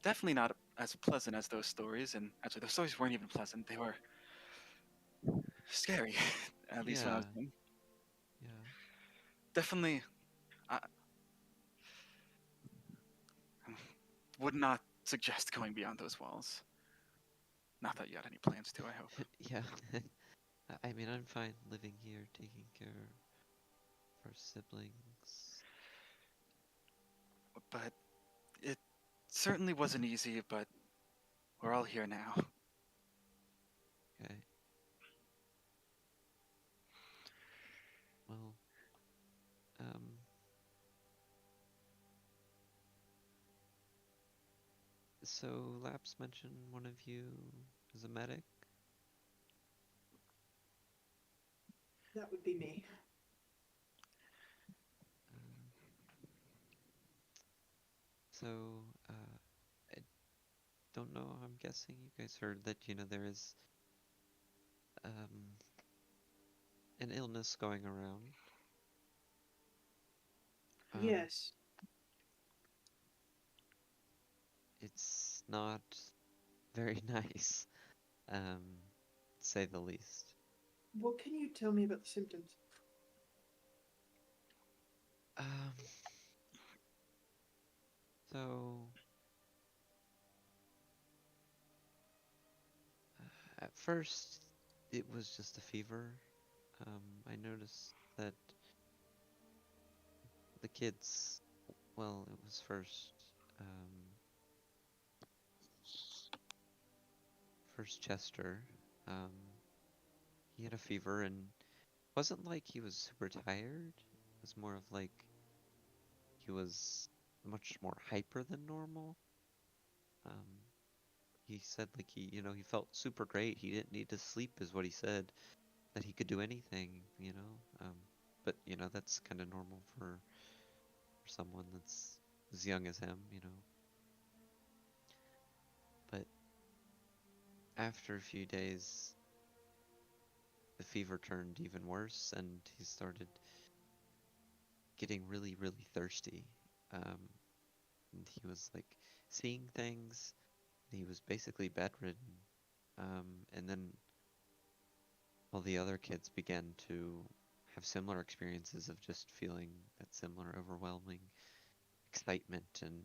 definitely not as pleasant as those stories, and actually those stories weren't even pleasant, they were scary, at least when I was young. Yeah. definitely, I would not suggest going beyond those walls. Not that you had any plans to, I hope. Yeah. I mean, I'm fine living here, taking care of our siblings. But it certainly wasn't easy, but we're all here now. Okay. Well, um, so Laps mentioned one of you is a medic. That would be me. So, I don't know. I'm guessing you guys heard that, there is an illness going around. Yes. It's not very nice, to say the least. What can you tell me about the symptoms? So, at first, it was just a fever. I noticed that the kids, well, it was first Chester. He had a fever and wasn't like he was super tired. It was more of like he was much more hyper than normal. He said like he felt super great. He didn't need to sleep is what he said. That he could do anything. But that's kind of normal for someone that's as young as him. But after a few days, the fever turned even worse, and he started getting really, really thirsty. And he was like seeing things. He was basically bedridden. And then all the other kids began to have similar experiences of just feeling that similar overwhelming excitement and,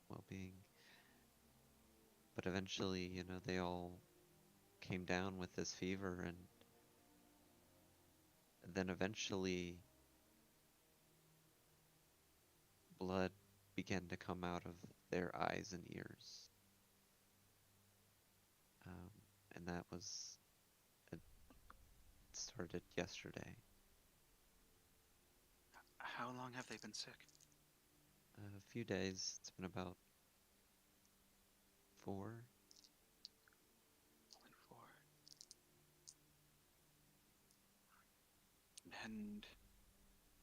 well-being. But eventually, they all came down with this fever, and then eventually blood began to come out of their eyes and ears. And that it started yesterday. How long have they been sick? A few days. It's been about 4. Only 4. And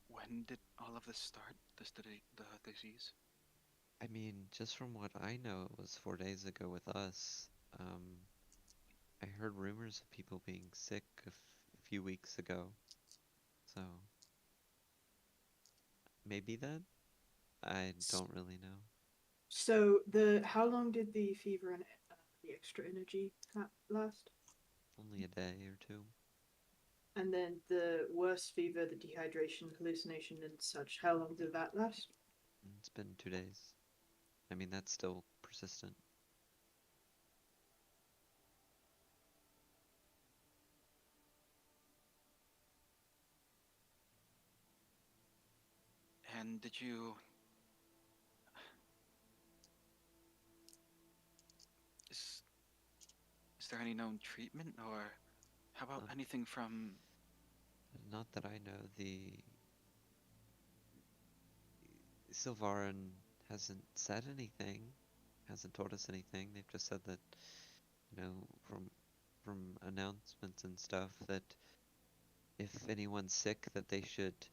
when did all of this start? The disease? I mean, just from what I know, it was 4 days ago with us. I heard rumors of people being sick a few weeks ago. So, maybe then? I don't really know. So how long did the fever and the extra energy last? Only a day or 2. And then the worse fever, the dehydration, hallucination, and such. How long did that last? It's been 2 days. I mean, that's still persistent. And did you... Is there any known treatment, or how about anything from... Not that I know. The Sylvarin hasn't said anything, hasn't told us anything. They've just said that, from announcements and stuff, that if anyone's sick, that they should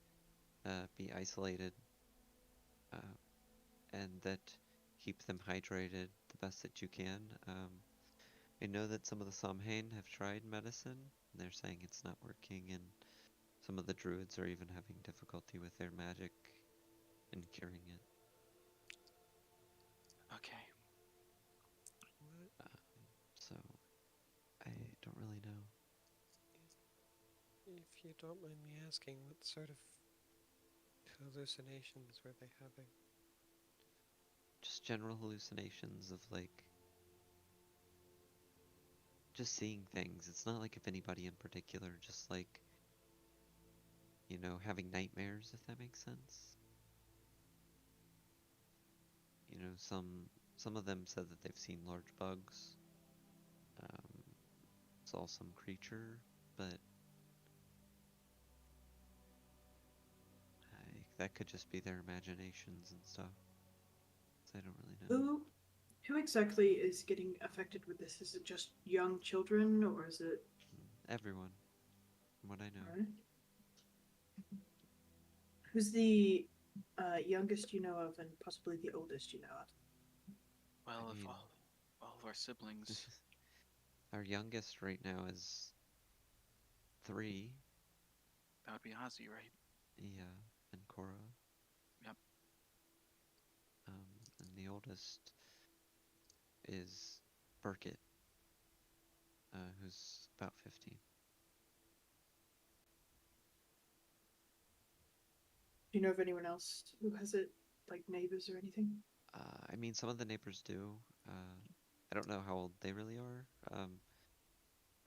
be isolated, and that keep them hydrated the best that you can. I know that some of the Samhain have tried medicine, and they're saying it's not working, and some of the druids are even having difficulty with their magic in curing it. Okay. So, I don't really know. If If you don't mind me asking, what sort of hallucinations were they having? Just general hallucinations of like just seeing things. It's not like if anybody in particular, just like, you know, having nightmares, if that makes sense. You know, some of them said that they've seen large bugs. Saw some creature, but that could just be their imaginations and stuff. So I don't really know. Who exactly is getting affected with this? Is it just young children, or is it Everyone, from what I know. Alright. Who's the youngest you know of, and possibly the oldest you know of? Well, I if mean- all of our siblings. Our youngest right now is 3. That would be Ozzy, right? Yeah, and Cora. Yep. And the oldest is Burkett, who's about 15. Do you know of anyone else who has it, like neighbors or anything? I mean, some of the neighbors do. I don't know how old they really are.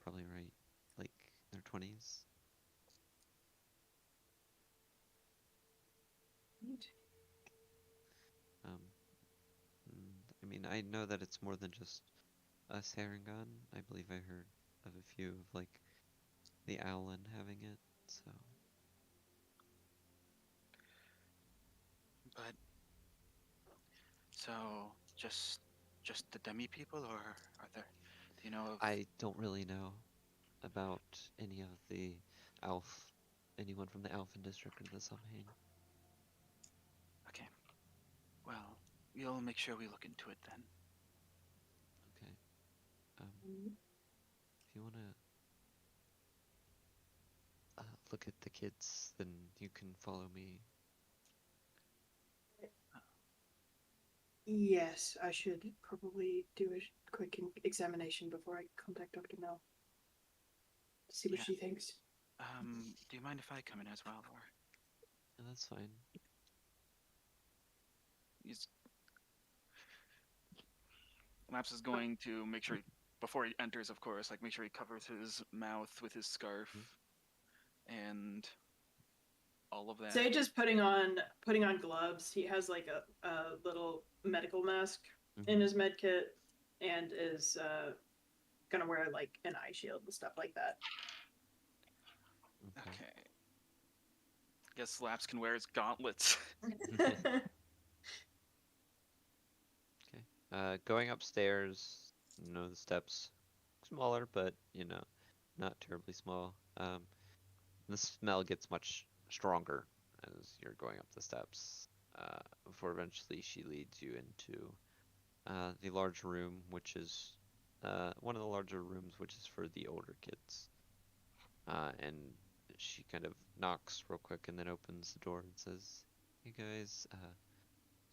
Probably right, like their 20s. Neat. I mean, I know that it's more than just a Sarangon. I believe I heard of a few of like the Owlin having it. So But so just the demi people, or are there? Do you know of? I don't really know about any of the Alf, anyone from the Alphen district or the Samhain. Okay. Well, we'll make sure we look into it then. Okay. If you wanna look at the kids, then you can follow me. Yes, I should probably do a quick examination before I contact Dr. Mel. See what Yeah. she thinks. Do you mind if I come in as well, or Yeah, that's fine. Laps is going to make sure before he enters, of course, like make sure he covers his mouth with his scarf and all of that. Sage is putting on gloves. He has like a little medical mask in his med kit, and is gonna wear like an eye shield and stuff like that. Okay. Guess Laps can wear his gauntlets. Going upstairs, you know, the steps smaller, but you know, not terribly small. The smell gets much stronger as you're going up the steps. Before eventually she leads you into the large room, which is one of the larger rooms, which is for the older kids. And she kind of knocks real quick and then opens the door and says, "Hey guys,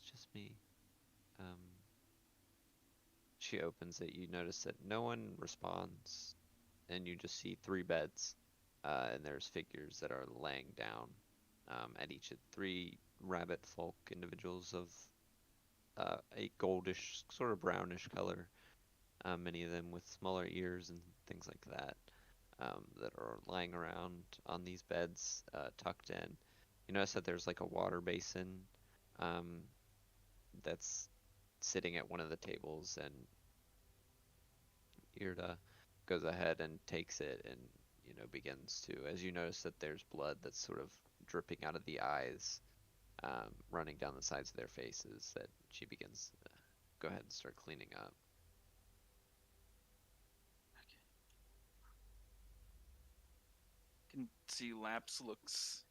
it's just me." She opens it. You notice that no one responds, and you just see 3 beds, and there's figures that are laying down at each of 3 rabbit folk individuals of a goldish, sort of brownish color. Many of them with smaller ears and things like that, that are lying around on these beds, tucked in. You notice that there's like a water basin that's sitting at one of the tables, and Irda goes ahead and takes it and, you know, begins to, as you notice that there's blood that's sort of dripping out of the eyes, running down the sides of their faces, that she begins to go ahead and start cleaning up. Can see Laps looks.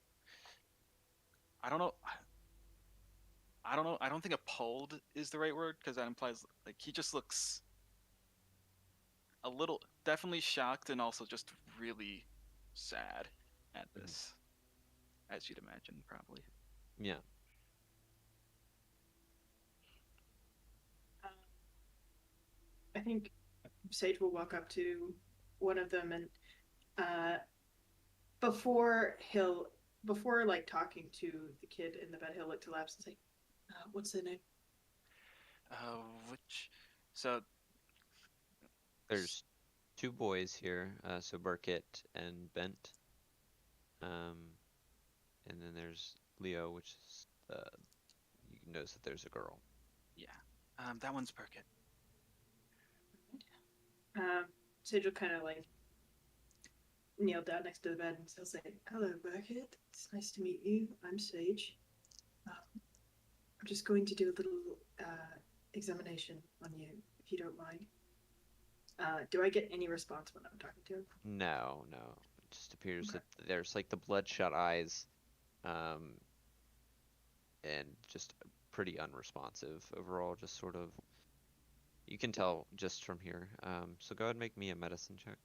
I don't know. I don't think appalled is the right word, because that implies like he just looks a little, definitely shocked, and also just really sad at this, as you'd imagine, probably. Yeah. I think Sage will walk up to one of them and before like talking to the kid in the bed, he'll look to Labs and say, "What's their name?" Which, so There's two boys here, so Burkett and Bent. And then there's Leo, which is you can notice that there's a girl. yeah, that one's Burkett. Sage will kind of like kneel down next to the bed and he'll say, "Hello, Burkett. It's nice to meet you. I'm Sage. I'm just going to do a little examination on you, if you don't mind." Do I get any response when I'm talking to him? No, no. It just appears that there's like the bloodshot eyes, and just pretty unresponsive overall. Just sort of, you can tell just from here. So go ahead and make me a medicine check.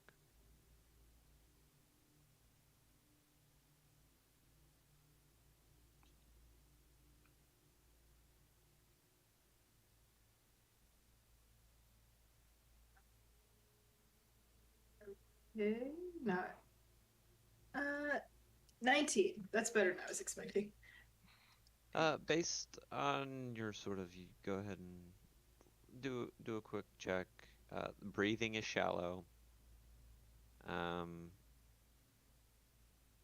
Okay, no. 19. That's better than I was expecting. Based on your sort of, you go ahead and do a quick check. Breathing is shallow.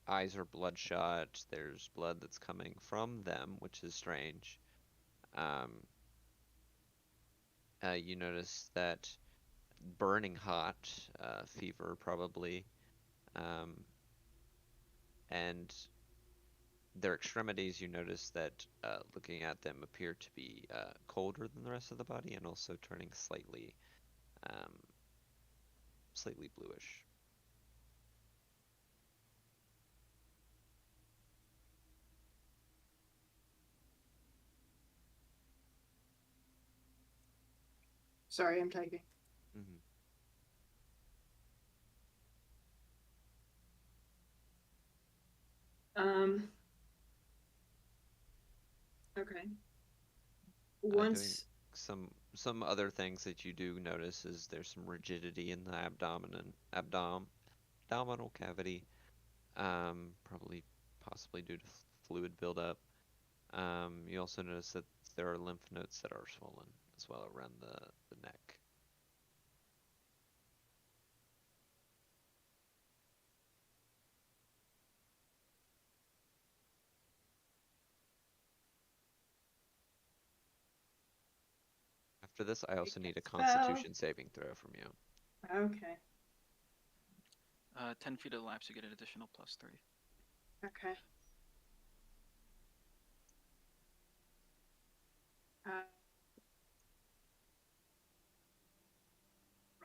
Eyes are bloodshot. There's blood that's coming from them, which is strange. You notice that burning hot, fever probably, and their extremities, you notice that looking at them appear to be colder than the rest of the body and also turning slightly bluish. Sorry, I'm typing. Mm-hmm. Okay. Once Some other things that you do notice is there's some rigidity in the abdominal cavity, probably possibly due to fluid buildup. You also notice that there are lymph nodes that are swollen as well around the neck. After this, I also need a Constitution saving throw from you. Okay. 10 feet of lapse, you get an additional +3. Okay.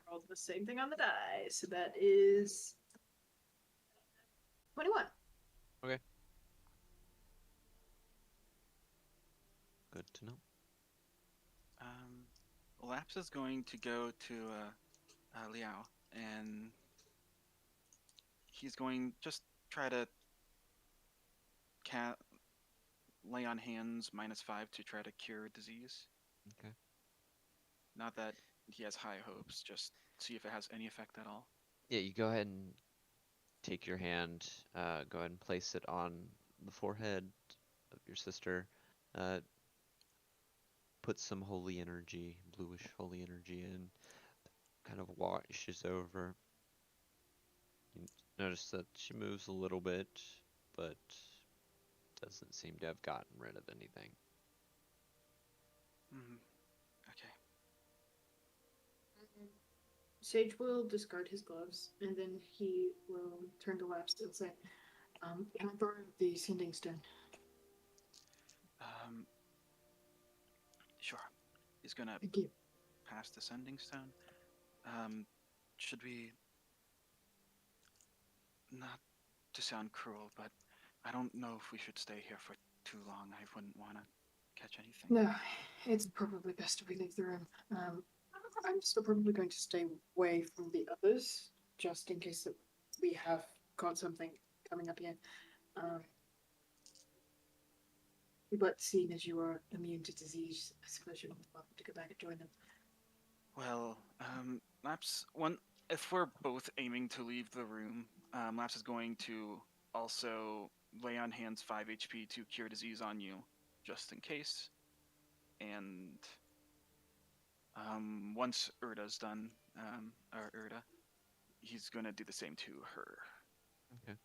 Rolled the same thing on the die, so that is 21. Okay. Good to know. Lapse is going to go to Liao, and he's going just try to lay on hands -5 to try to cure disease. Okay. Not that he has high hopes, just see if it has any effect at all. Yeah, you go ahead and take your hand, go ahead and place it on the forehead of your sister. Put some holy energy, bluish holy energy in, kind of washes over. You notice that she moves a little bit, but doesn't seem to have gotten rid of anything. Okay. Sage will discard his gloves, and then he will turn to Lapse and say, "Can I borrow the sending stone?" Sure. He's gonna Thank you. pass the sending stone. Should we, not to sound cruel, but I don't know if we should stay here for too long. I wouldn't want to catch anything. No, it's probably best if we leave the room. I'm still probably going to stay away from the others, just in case that we have got something coming up again. But seeing as you are immune to disease, I suppose you're welcome to go back and join them. Well, Lapse, if we're both aiming to leave the room, Lapse is going to also lay on hands 5 HP to cure disease on you, just in case. And once Urda's done, or Urda, he's gonna do the same to her. Okay.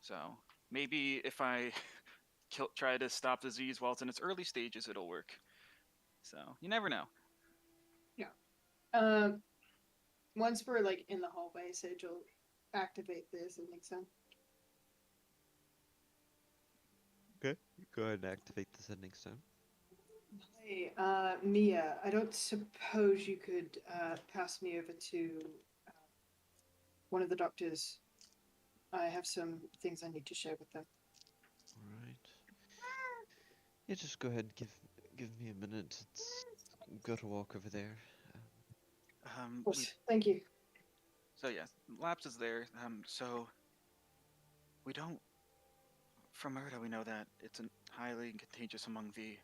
So maybe if I try to stop disease while it's in its early stages, it'll work. So you never know. Once we're like in the hallway, Sage will activate this and make sense. Okay. Go ahead and activate the sending stone. Hey, Mia, I don't suppose you could pass me over to one of the doctors. I have some things I need to share with them. All right. Yeah, just go ahead and give me a minute. It's go to walk over there. Of course. Thank you. So yeah, Laps is there. So we don't. From Urda, we know that it's highly contagious among the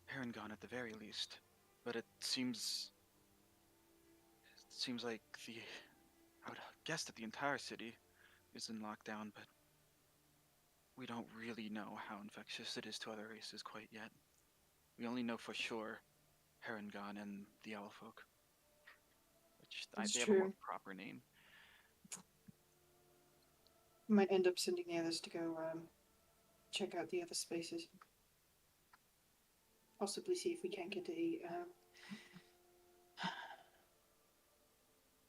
Paragon at the very least, but it seems like I would guess that the entire city is in lockdown, but we don't really know how infectious it is to other races quite yet. We only know for sure Paragon and the Owl folk, which they have a more proper name. Might end up sending the others to go check out the other spaces. Possibly see if we can get a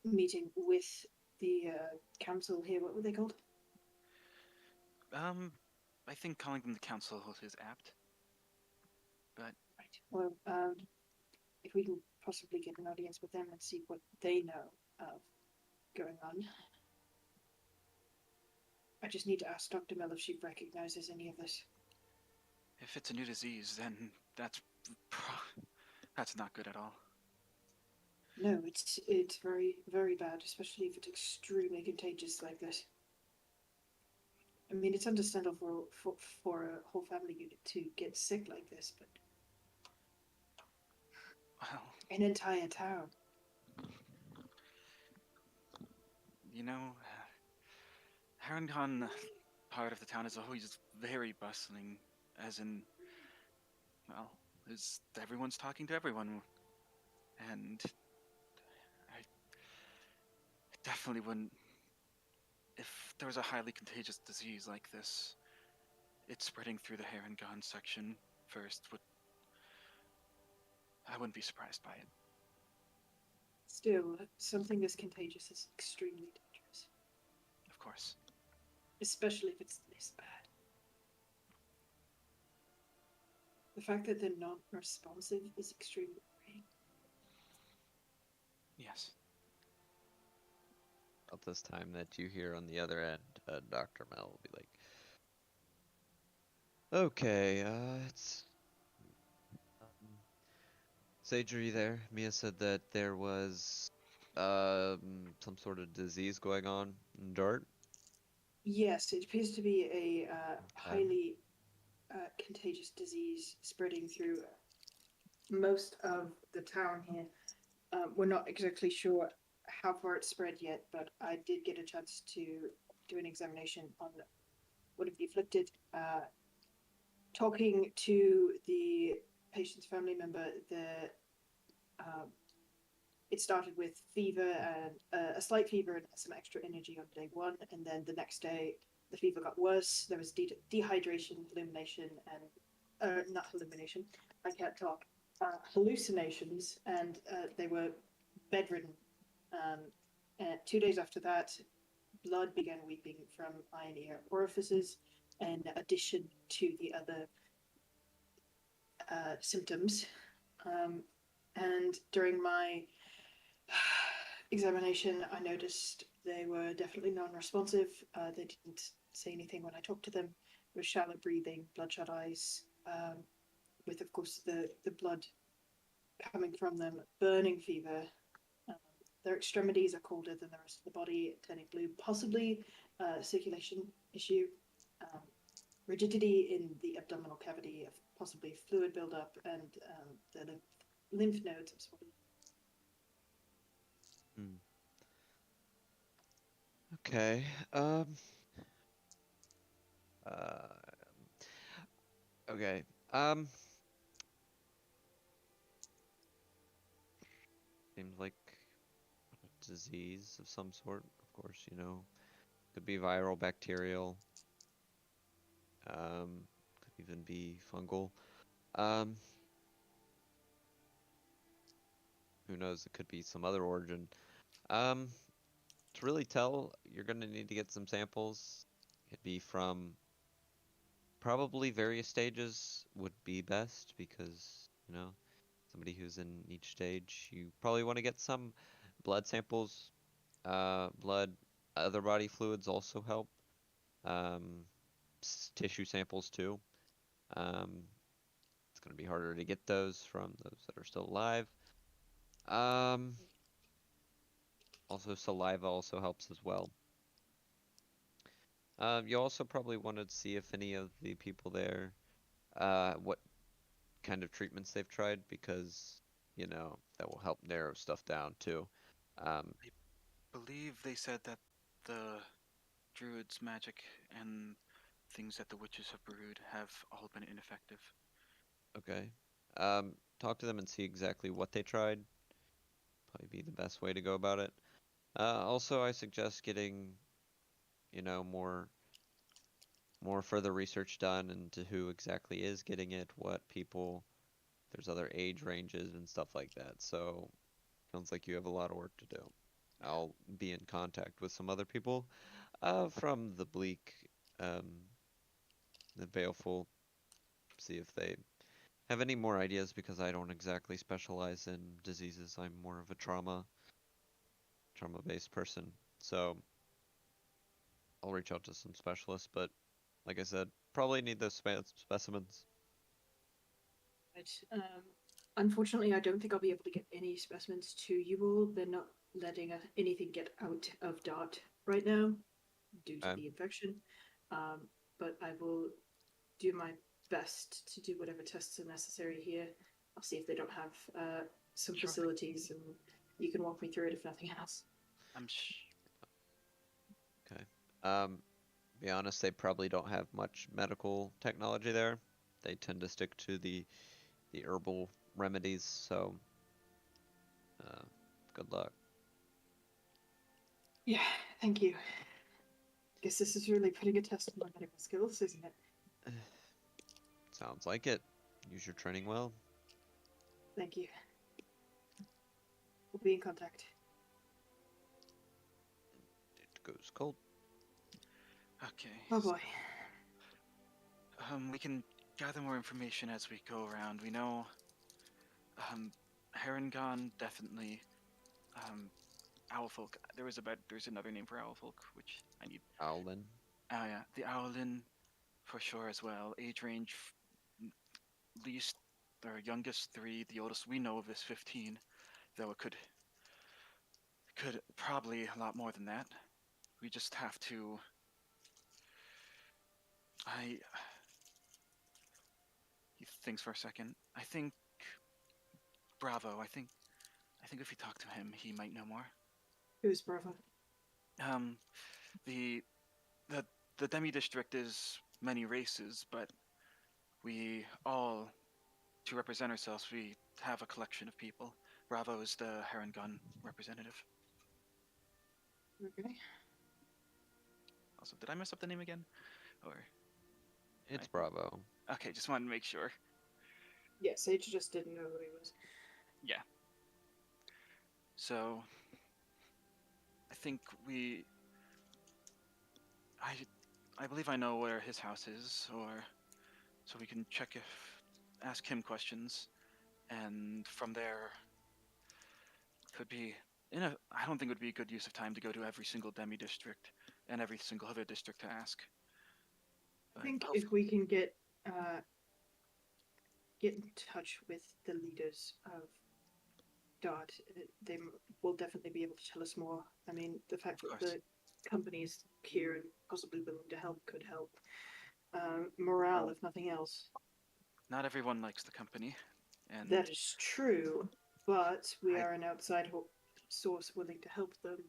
meeting with the council here. What were they called? I think calling them the council is apt. But right. Well, if we can possibly get an audience with them and see what they know of going on. I just need to ask Dr. Mill if she recognizes any of this. If it's a new disease, then that's not good at all. No, it's very, very bad, especially if it's extremely contagious like this. I mean, it's understandable for a whole family unit to get sick like this, but well, an entire town. You know, Paragon part of the town is always very bustling, as in, well, everyone's talking to everyone, and I definitely wouldn't. If there was a highly contagious disease like this, it's spreading through the Paragon section first. I wouldn't be surprised by it. Still, something this contagious is extremely dangerous. Of course. Especially if it's this bad. The fact that they're not responsive is extremely worrying. Yes. About this time that you hear on the other end, Dr. Mel will be like, okay, it's... Sage, are you there? Mia said that there was some sort of disease going on in Dart. Yes, it appears to be a highly contagious disease spreading through most of the town here. We're not exactly sure how far it's spread yet, but I did get a chance to do an examination on one of the afflicted. Talking to the patient's family member, it started with fever and a slight fever and some extra energy on day one, and then the next day the fever got worse. There was dehydration, hallucination, and not hallucination. I can't talk. Hallucinations, and they were bedridden. 2 days after that, blood began weeping from eye and ear orifices, in addition to the other symptoms. And during my examination, I noticed they were definitely non-responsive. They didn't say anything when I talked to them. It was shallow breathing, bloodshot eyes, with, of course, the blood coming from them, burning fever. Their extremities are colder than the rest of the body, turning blue, possibly circulation issue, rigidity in the abdominal cavity, possibly fluid buildup, and the lymph nodes are swollen. Okay. Okay. Seems like a disease of some sort. Of course, you know, could be viral, bacterial. Could even be fungal. Um, who knows? It could be some other origin. Um, to really tell, you're gonna need to get some samples. It'd be from probably various stages would be best because, you know, somebody who's in each stage, you probably want to get some blood samples. Blood, other body fluids also help. Tissue samples too. It's going to be harder to get those from those that are still alive. Also saliva also helps as well. You also probably wanted to see if any of the people there, what kind of treatments they've tried, because, you know, that will help narrow stuff down too. Believe they said that the druid's magic and things that the witches have brewed have all been ineffective. Okay. Talk to them and see exactly what they tried. Probably be the best way to go about it. Also, I suggest getting, you know, more further research done into who exactly is getting it, what people, there's other age ranges and stuff like that. So, sounds like you have a lot of work to do. I'll be in contact with some other people from the Bleak, the Baleful, see if they have any more ideas, because I don't exactly specialize in diseases. I'm more of a trauma-based person. So I'll reach out to some specialists, but like I said, probably need those specimens. Right. Unfortunately, I don't think I'll be able to get any specimens to you all. They're not letting anything get out of Dart right now due to the infection. But I will do my best to do whatever tests are necessary here. I'll see if they don't have some Sure. facilities, and you can walk me through it if nothing else. Okay. Be honest, they probably don't have much medical technology there. They tend to stick to the herbal remedies, so good luck. Yeah, thank you. Guess this is really putting a test on my medical skills, isn't it? Sounds like it. Use your training well. Thank you. We'll be in contact. It goes cold. Okay. Oh boy. We can gather more information as we go around. We know, Harengon definitely, Owlfolk. There's another name for Owlfolk, which I need. Owlin. Oh yeah, the Owlin, for sure as well. Age range, least, or youngest 3. The oldest we know of is 15, though it could probably a lot more than that. We just have to. He thinks for a second. I think Bravo. I think if we talk to him, he might know more. Who's Bravo? The Demi District is many races, but we all, to represent ourselves, we have a collection of people. Bravo is the Harengon representative. Okay. Also, did I mess up the name again? Or it's Bravo. Okay, just wanted to make sure. Yeah, Sage just didn't know who he was. Yeah. So, I think I believe I know where his house is, so we can ask him questions, and from there, I don't think it would be a good use of time to go to every single Demi district and every single other district to ask. I think if we can get in touch with the leaders of Dart, they will definitely be able to tell us more. I mean, the fact that the companies here and possibly willing to help could help. Morale, if nothing else. Not everyone likes the company, and that is true, but we are an outside source willing to help them,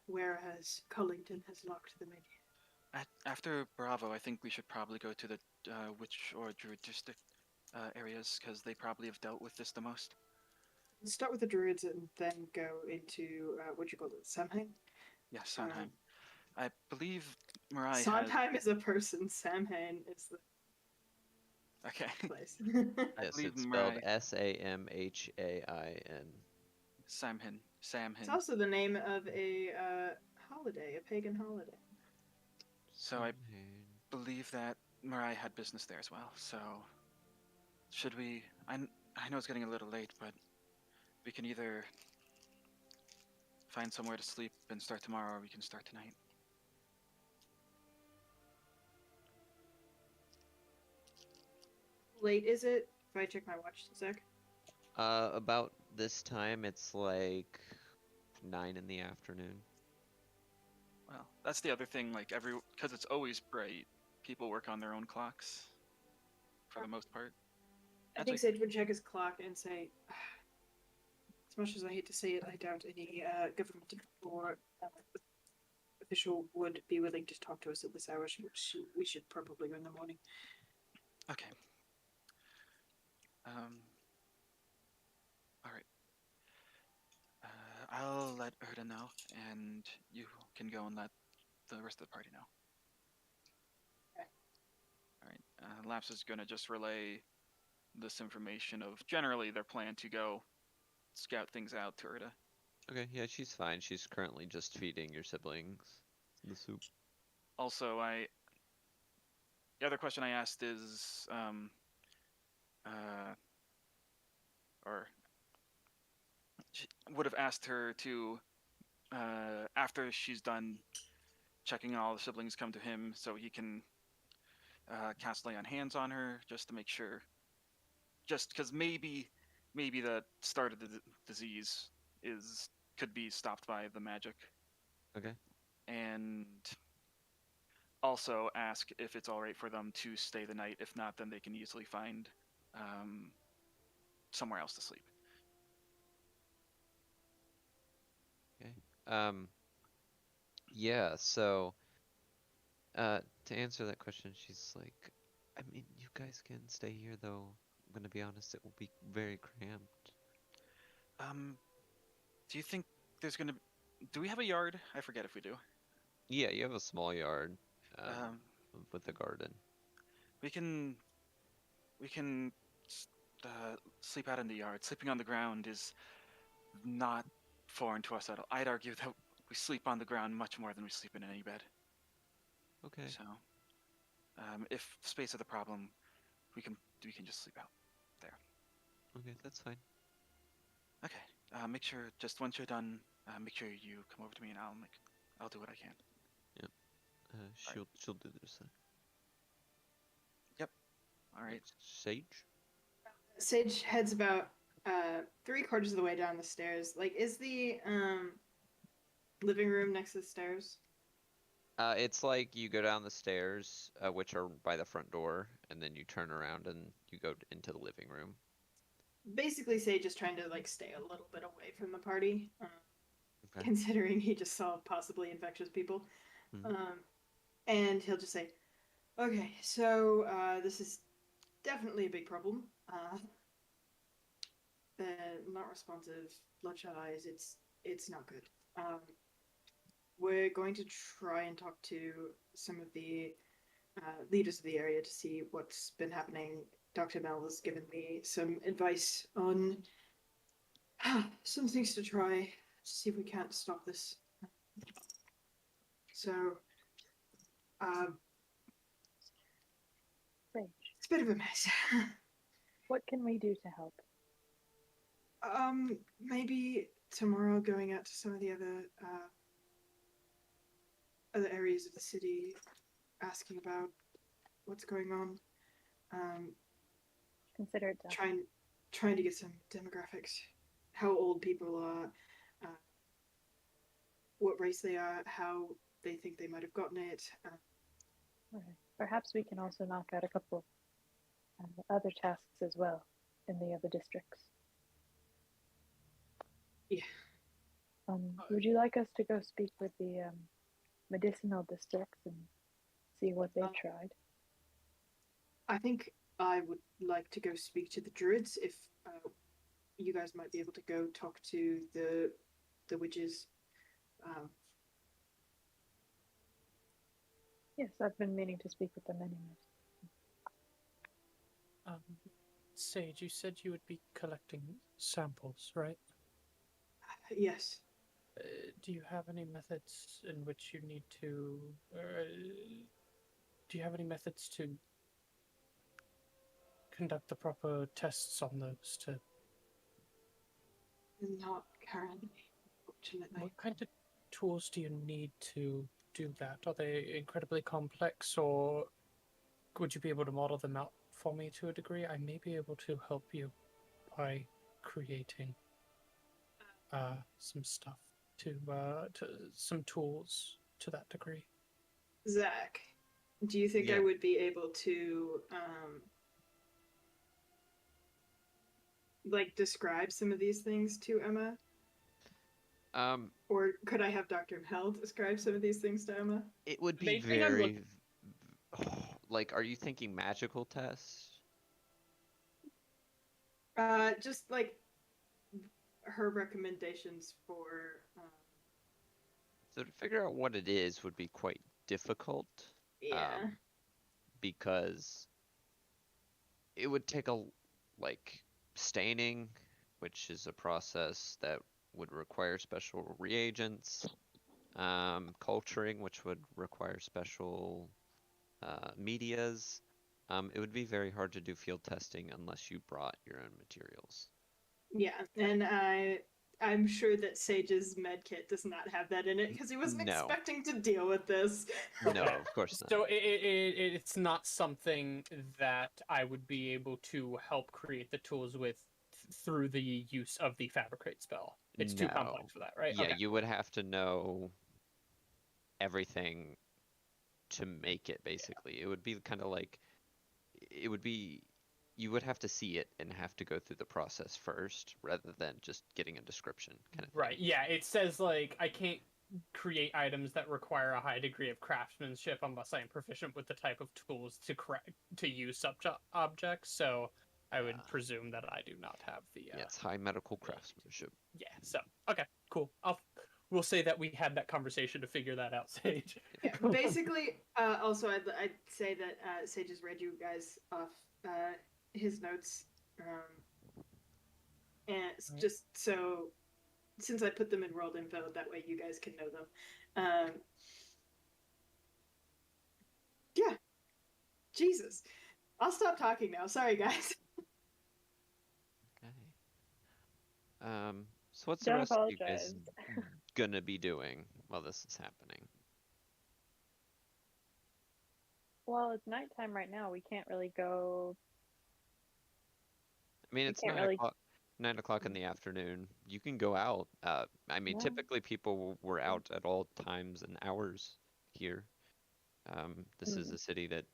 whereas Cullington has locked them in. After Bravo, I think we should probably go to the Witch or Druid District areas, because they probably have dealt with this the most. Let's start with the druids and then go into what do you call it, Samhain? Yeah, Sondheim. I believe Mirai has... Sondheim is a person. Samhain is the Okay. place. I Yes, believe it's spelled Mirai... Samhain. Samhain. It's also the name of a holiday, a pagan holiday. So I believe that Mirai had business there as well. So should we? I know it's getting a little late, but we can either find somewhere to sleep and start tomorrow, or we can start tonight. Late is it? If I check my watch, Zach. About this time, it's like 9 in the afternoon. Well, that's the other thing. Like because it's always bright, people work on their own clocks, for the most part. I think Sage would check his clock and say, as much as I hate to say it, I doubt any government or official would be willing to talk to us at this hour. We should probably go in the morning. Okay. All right. I'll let Erda know, and you can go and let the rest of the party know. Okay. All right. Laps is gonna just relay this information of generally their plan to go scout things out to Erda. Okay, yeah, she's fine. She's currently just feeding your siblings the soup. Also, the other question I asked is, or would have asked her to, after she's done checking all the siblings, come to him so he can cast lay on hands on her, just to make sure. Just because maybe the start of the disease could be stopped by the magic. Okay. And also ask if it's all right for them to stay the night. If not, then they can easily find somewhere else to sleep. Okay. Yeah, so to answer that question, she's like, I mean, you guys can stay here though. I'm gonna be honest, it will be very cramped. Do you think there's gonna... Do we have a yard? I forget if we do. Yeah, you have a small yard with a garden. We can sleep out in the yard. Sleeping on the ground is not foreign to us at all. I'd argue that we sleep on the ground much more than we sleep in any bed. Okay. So, if space is the problem, we can just sleep out there. Okay, that's fine. Okay. Make sure, just once you're done, make sure you come over to me and I'll do what I can. Yep. She'll do this then. Yep. All right. Sage? Sage heads about 3/4 of the way down the stairs. Like, is the living room next to the stairs? It's like you go down the stairs, which are by the front door, and then you turn around and you go into the living room. Basically, Sage is trying to like stay a little bit away from the party, Okay. considering he just saw possibly infectious people. And he'll just say, "Okay, so this is definitely a big problem. They're not responsive, bloodshot eyes. It's not good. We're going to try and talk to some of the leaders of the area to see what's been happening. Dr. Mel has given me some advice on some things to try to see if we can't stop this. So, Sage, it's a bit of a mess. what can we do to help? Maybe tomorrow going out to some of the other areas of the city, asking about what's going on. Consider it done. Trying to get some demographics, how old people are, what race they are, how they think they might have gotten it. Alright. Perhaps we can also knock out a couple other tasks as well in the other districts. Yeah. Would you like us to go speak with the medicinal districts and see what they've Uh, tried. I think I would like to go speak to the druids if you guys might be able to go talk to the witches. Um, Yes, I've been meaning to speak with them anyways. Sage, you said you would be collecting samples, right? yes. Do you have any methods in which you need to... do you have any methods to conduct the proper tests on those to... Not currently, fortunately. What kind of tools do you need to do that? Are they incredibly complex, or would you be able to model them out for me to a degree? I may be able to help you by creating some stuff to some tools to that degree. Zach, do you think I Yeah. would be able to like describe some of these things to Emma? Or could I have Dr. Mel describe some of these things to Emma? It would be Main thing I'm very like, are you thinking magical tests? Just like her recommendations for So to figure out what it is would be quite difficult. yeah. Because it would take like staining, which is a process that would require special reagents, culturing, which would require special medias. It would be very hard to do field testing unless you brought your own materials. Yeah, and I'm sure that Sage's med kit does not have that in it because he wasn't No. expecting to deal with this. No, of course not. So it's not something that I would be able to help create the tools with through the use of the fabricate spell. It's too No. complex for that, right? Yeah, Okay. you would have to know everything to make it, basically. It would be kind of like, it would be, you would have to see it and have to go through the process first rather than just getting a description kind of thing. Right, yeah, it says like I can't create items that require a high degree of craftsmanship unless I am proficient with the type of tools to use such objects, so I would presume that I do not have the Yeah, it's high medical craftsmanship. yeah, so okay, cool. We'll say that we had that conversation to figure that out, Sage. Yeah, basically, also I'd say that Sage has read you guys off his notes, and it's Right. just so since I put them in world info, that way you guys can know them. Yeah, Jesus, I'll stop talking now. Sorry, guys. Okay. So what's the Don't rest of you guys apologize. gonna be doing while this is happening? Well, it's nighttime right now. We can't really go. I mean, it's can't 9 really- o'clock. 9 o'clock in the afternoon. You can go out. I mean, No. typically people were out at all times and hours here. This is a city that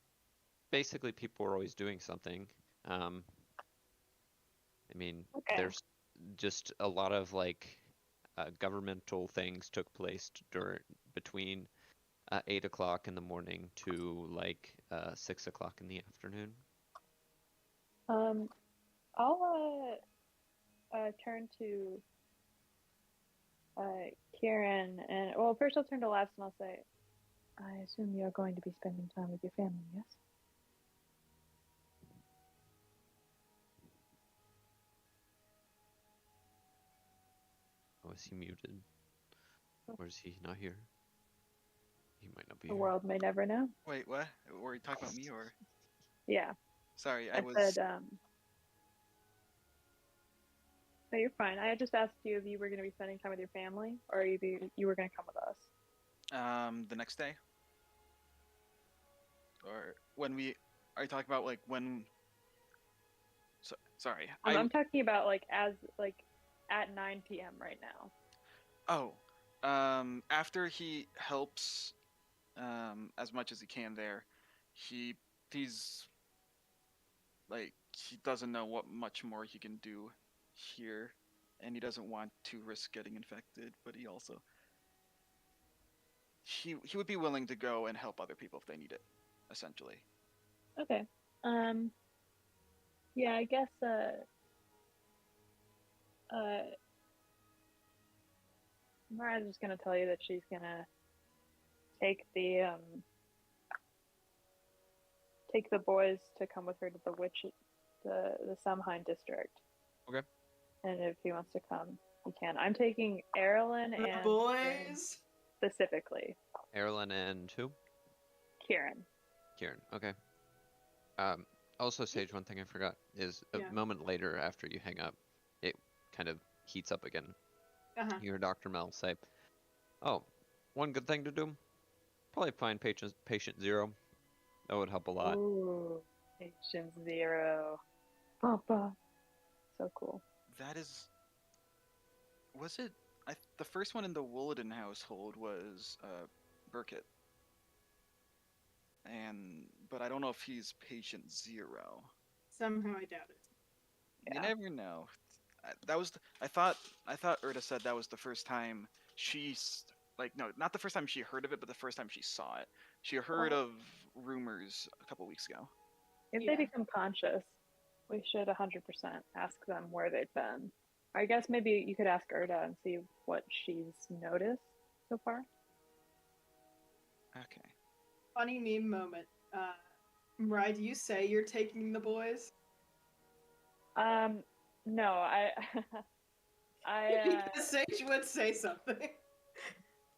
basically people are always doing something. I mean, Okay. there's just a lot of like governmental things took place between 8 o'clock in the morning to like 6 o'clock in the afternoon. I'll turn to Kieran, and well, first I'll turn to Labs and I'll say, I assume you're going to be spending time with your family, yes? Oh, is he muted? Or is he not here? He might not be The here. world may never know. Wait, what? Were you talking about me or? Yeah, Sorry, I was. said, no, you're fine. I just asked you if you were going to be spending time with your family, or if you were going to come with us. The next day? Or when we. Are you talking about like when. Sorry. I'm talking about like at 9 p.m. right now. Oh. After he helps as much as he can there, he's like he doesn't know what much more he can do here, and he doesn't want to risk getting infected, but he would be willing to go and help other people if they need it, essentially. Okay. Yeah, I guess Mariah's just gonna tell you that she's gonna take the boys to come with her to the Samhain district. Okay. And if he wants to come, he can. I'm taking Erlen The and boys. specifically Erlen and who? Kieran. Kieran. Okay. Also, Sage, one thing I forgot is a Yeah. moment later after you hang up, it kind of heats up again. Uh-huh. You hear Dr. Mel say, "Oh, one good thing to do, probably find patient 0. That would help a lot." Ooh, Patient 0. Papa. So cool. That is. Was it? The first one in the Wooladin household was Burkett. But I don't know if he's patient 0. Somehow I doubt it. Yeah. You never know. I thought Erda said that was the first time no, not the first time she heard of it, but the first time she saw it. She heard of rumors a couple weeks ago. If Yeah. they become conscious, we should 100% ask them where they've been. I guess maybe you could ask Erda and see what she's noticed so far. Okay. Funny meme moment. Mariah, do you say you're taking the boys? No, Because Sage would say something.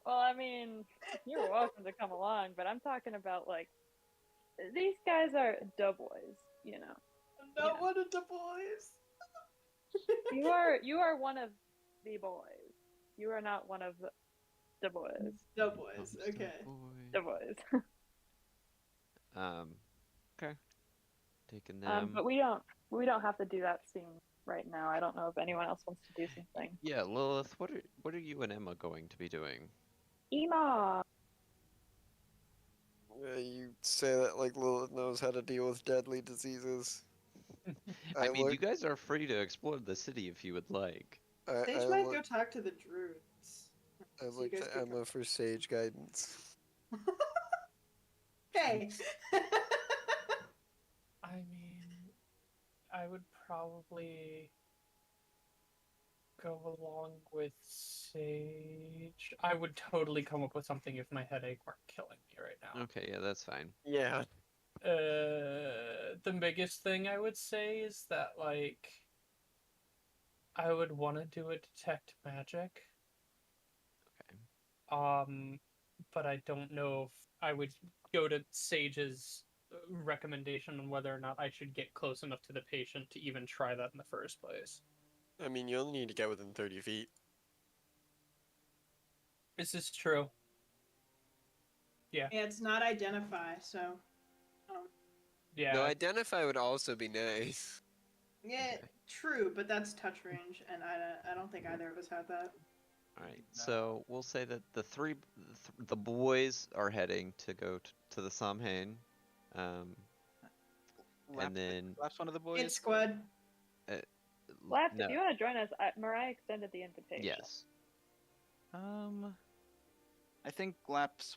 well, I mean, you're welcome to come along, but I'm talking about, like, these guys are the boys, you know. Not Yeah. one of the boys. You are one of the boys. You are not one of the boys. The boys. Okay. The boys. Okay. Taking them. But we don't have to do that scene right now. I don't know if anyone else wants to do something. Yeah, Lilith, what are you and Emma going to be doing? Ema. You say that like Lilith knows how to deal with deadly diseases. I mean, you look- guys are free to explore the city if you would like. Sage might go talk to the druids. I So you look guys to could Emma for sage guidance. Hey. I mean, I would probably go along with Sage. I would totally come up with something if my headache weren't killing me right now. Okay, yeah, that's fine. Yeah. The biggest thing I would say is that, like, I would want to do a detect magic. Okay. But I don't know if I would go to Sage's recommendation on whether or not I should get close enough to the patient to even try that in the first place. I mean, you only need to get within 30 feet. Is this true? Yeah. Yeah, it's not identify, so. Yeah. No, identify would also be nice. Yeah, Okay. true, but that's touch range, and I don't think either of us have that. All right. No. So we'll say that the boys are heading to go to the Samhain, and then last one of the boys. Hit squad. Laugh, no, if you want to join us, Mariah extended the invitation. yes. I think Glaps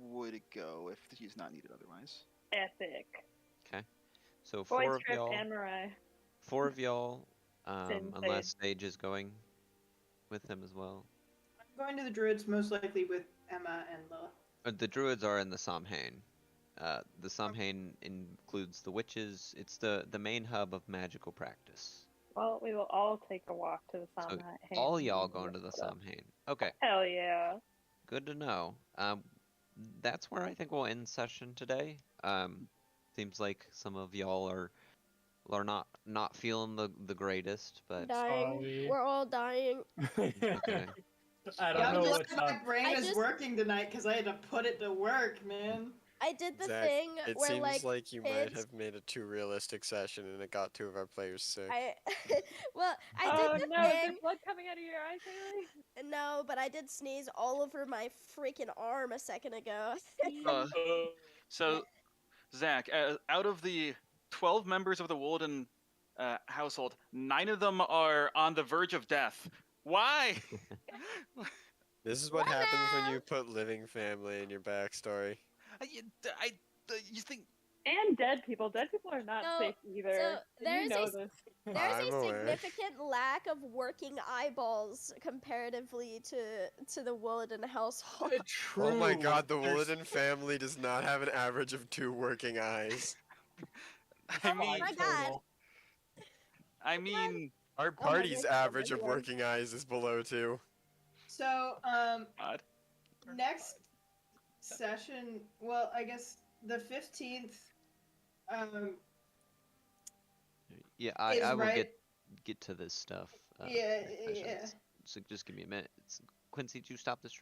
would go if he's not needed otherwise. Epic. Okay. So Boys four of trip y'all. and Mariah. 4 of y'all, Sin unless Sage is going with him as well. I'm going to the druids most likely with Emma and Lilith. The druids are in the Samhain. The Samhain includes the witches. It's the main hub of magical practice. Well, we will all take a walk to the So Samhain. all y'all going to the Samhain. Okay, Hell yeah. good to know. That's where I think we'll end session today. Seems like some of y'all are not feeling the greatest, but Dying. Sorry. We're all dying. okay. I don't Yeah, I'm know glad what's my up. brain I is just- working tonight because I had to put it to work, man. I did the Zach, thing It where seems like you might kids- have made a too realistic session and it got 2 of our players sick. I well, I Oh did the no, is thing. there blood coming out of your eyes, Haley? No, but I did sneeze all over my freaking arm a second ago. Uh, So, Zach, out of the 12 members of the Walden household, 9 of them are on the verge of death. Why? This is what happens when you put living family in your backstory. You think And dead people. Dead people are not So- safe either. so And there's you know a- this. There's I'm a aware. significant lack of working eyeballs comparatively to the Wooladin household. True. Oh my god, the There's- Wooladin family does not have an average of 2 working eyes. I Oh mean my god. total. I mean Our my party's goodness, oh my average of God. working eyes is below 2. So, odd. next session, well, I guess the 15th, Yeah, is I will right. get to this stuff. Yeah, next session. yeah. So just give me a minute. Quincy, did you stop the stream?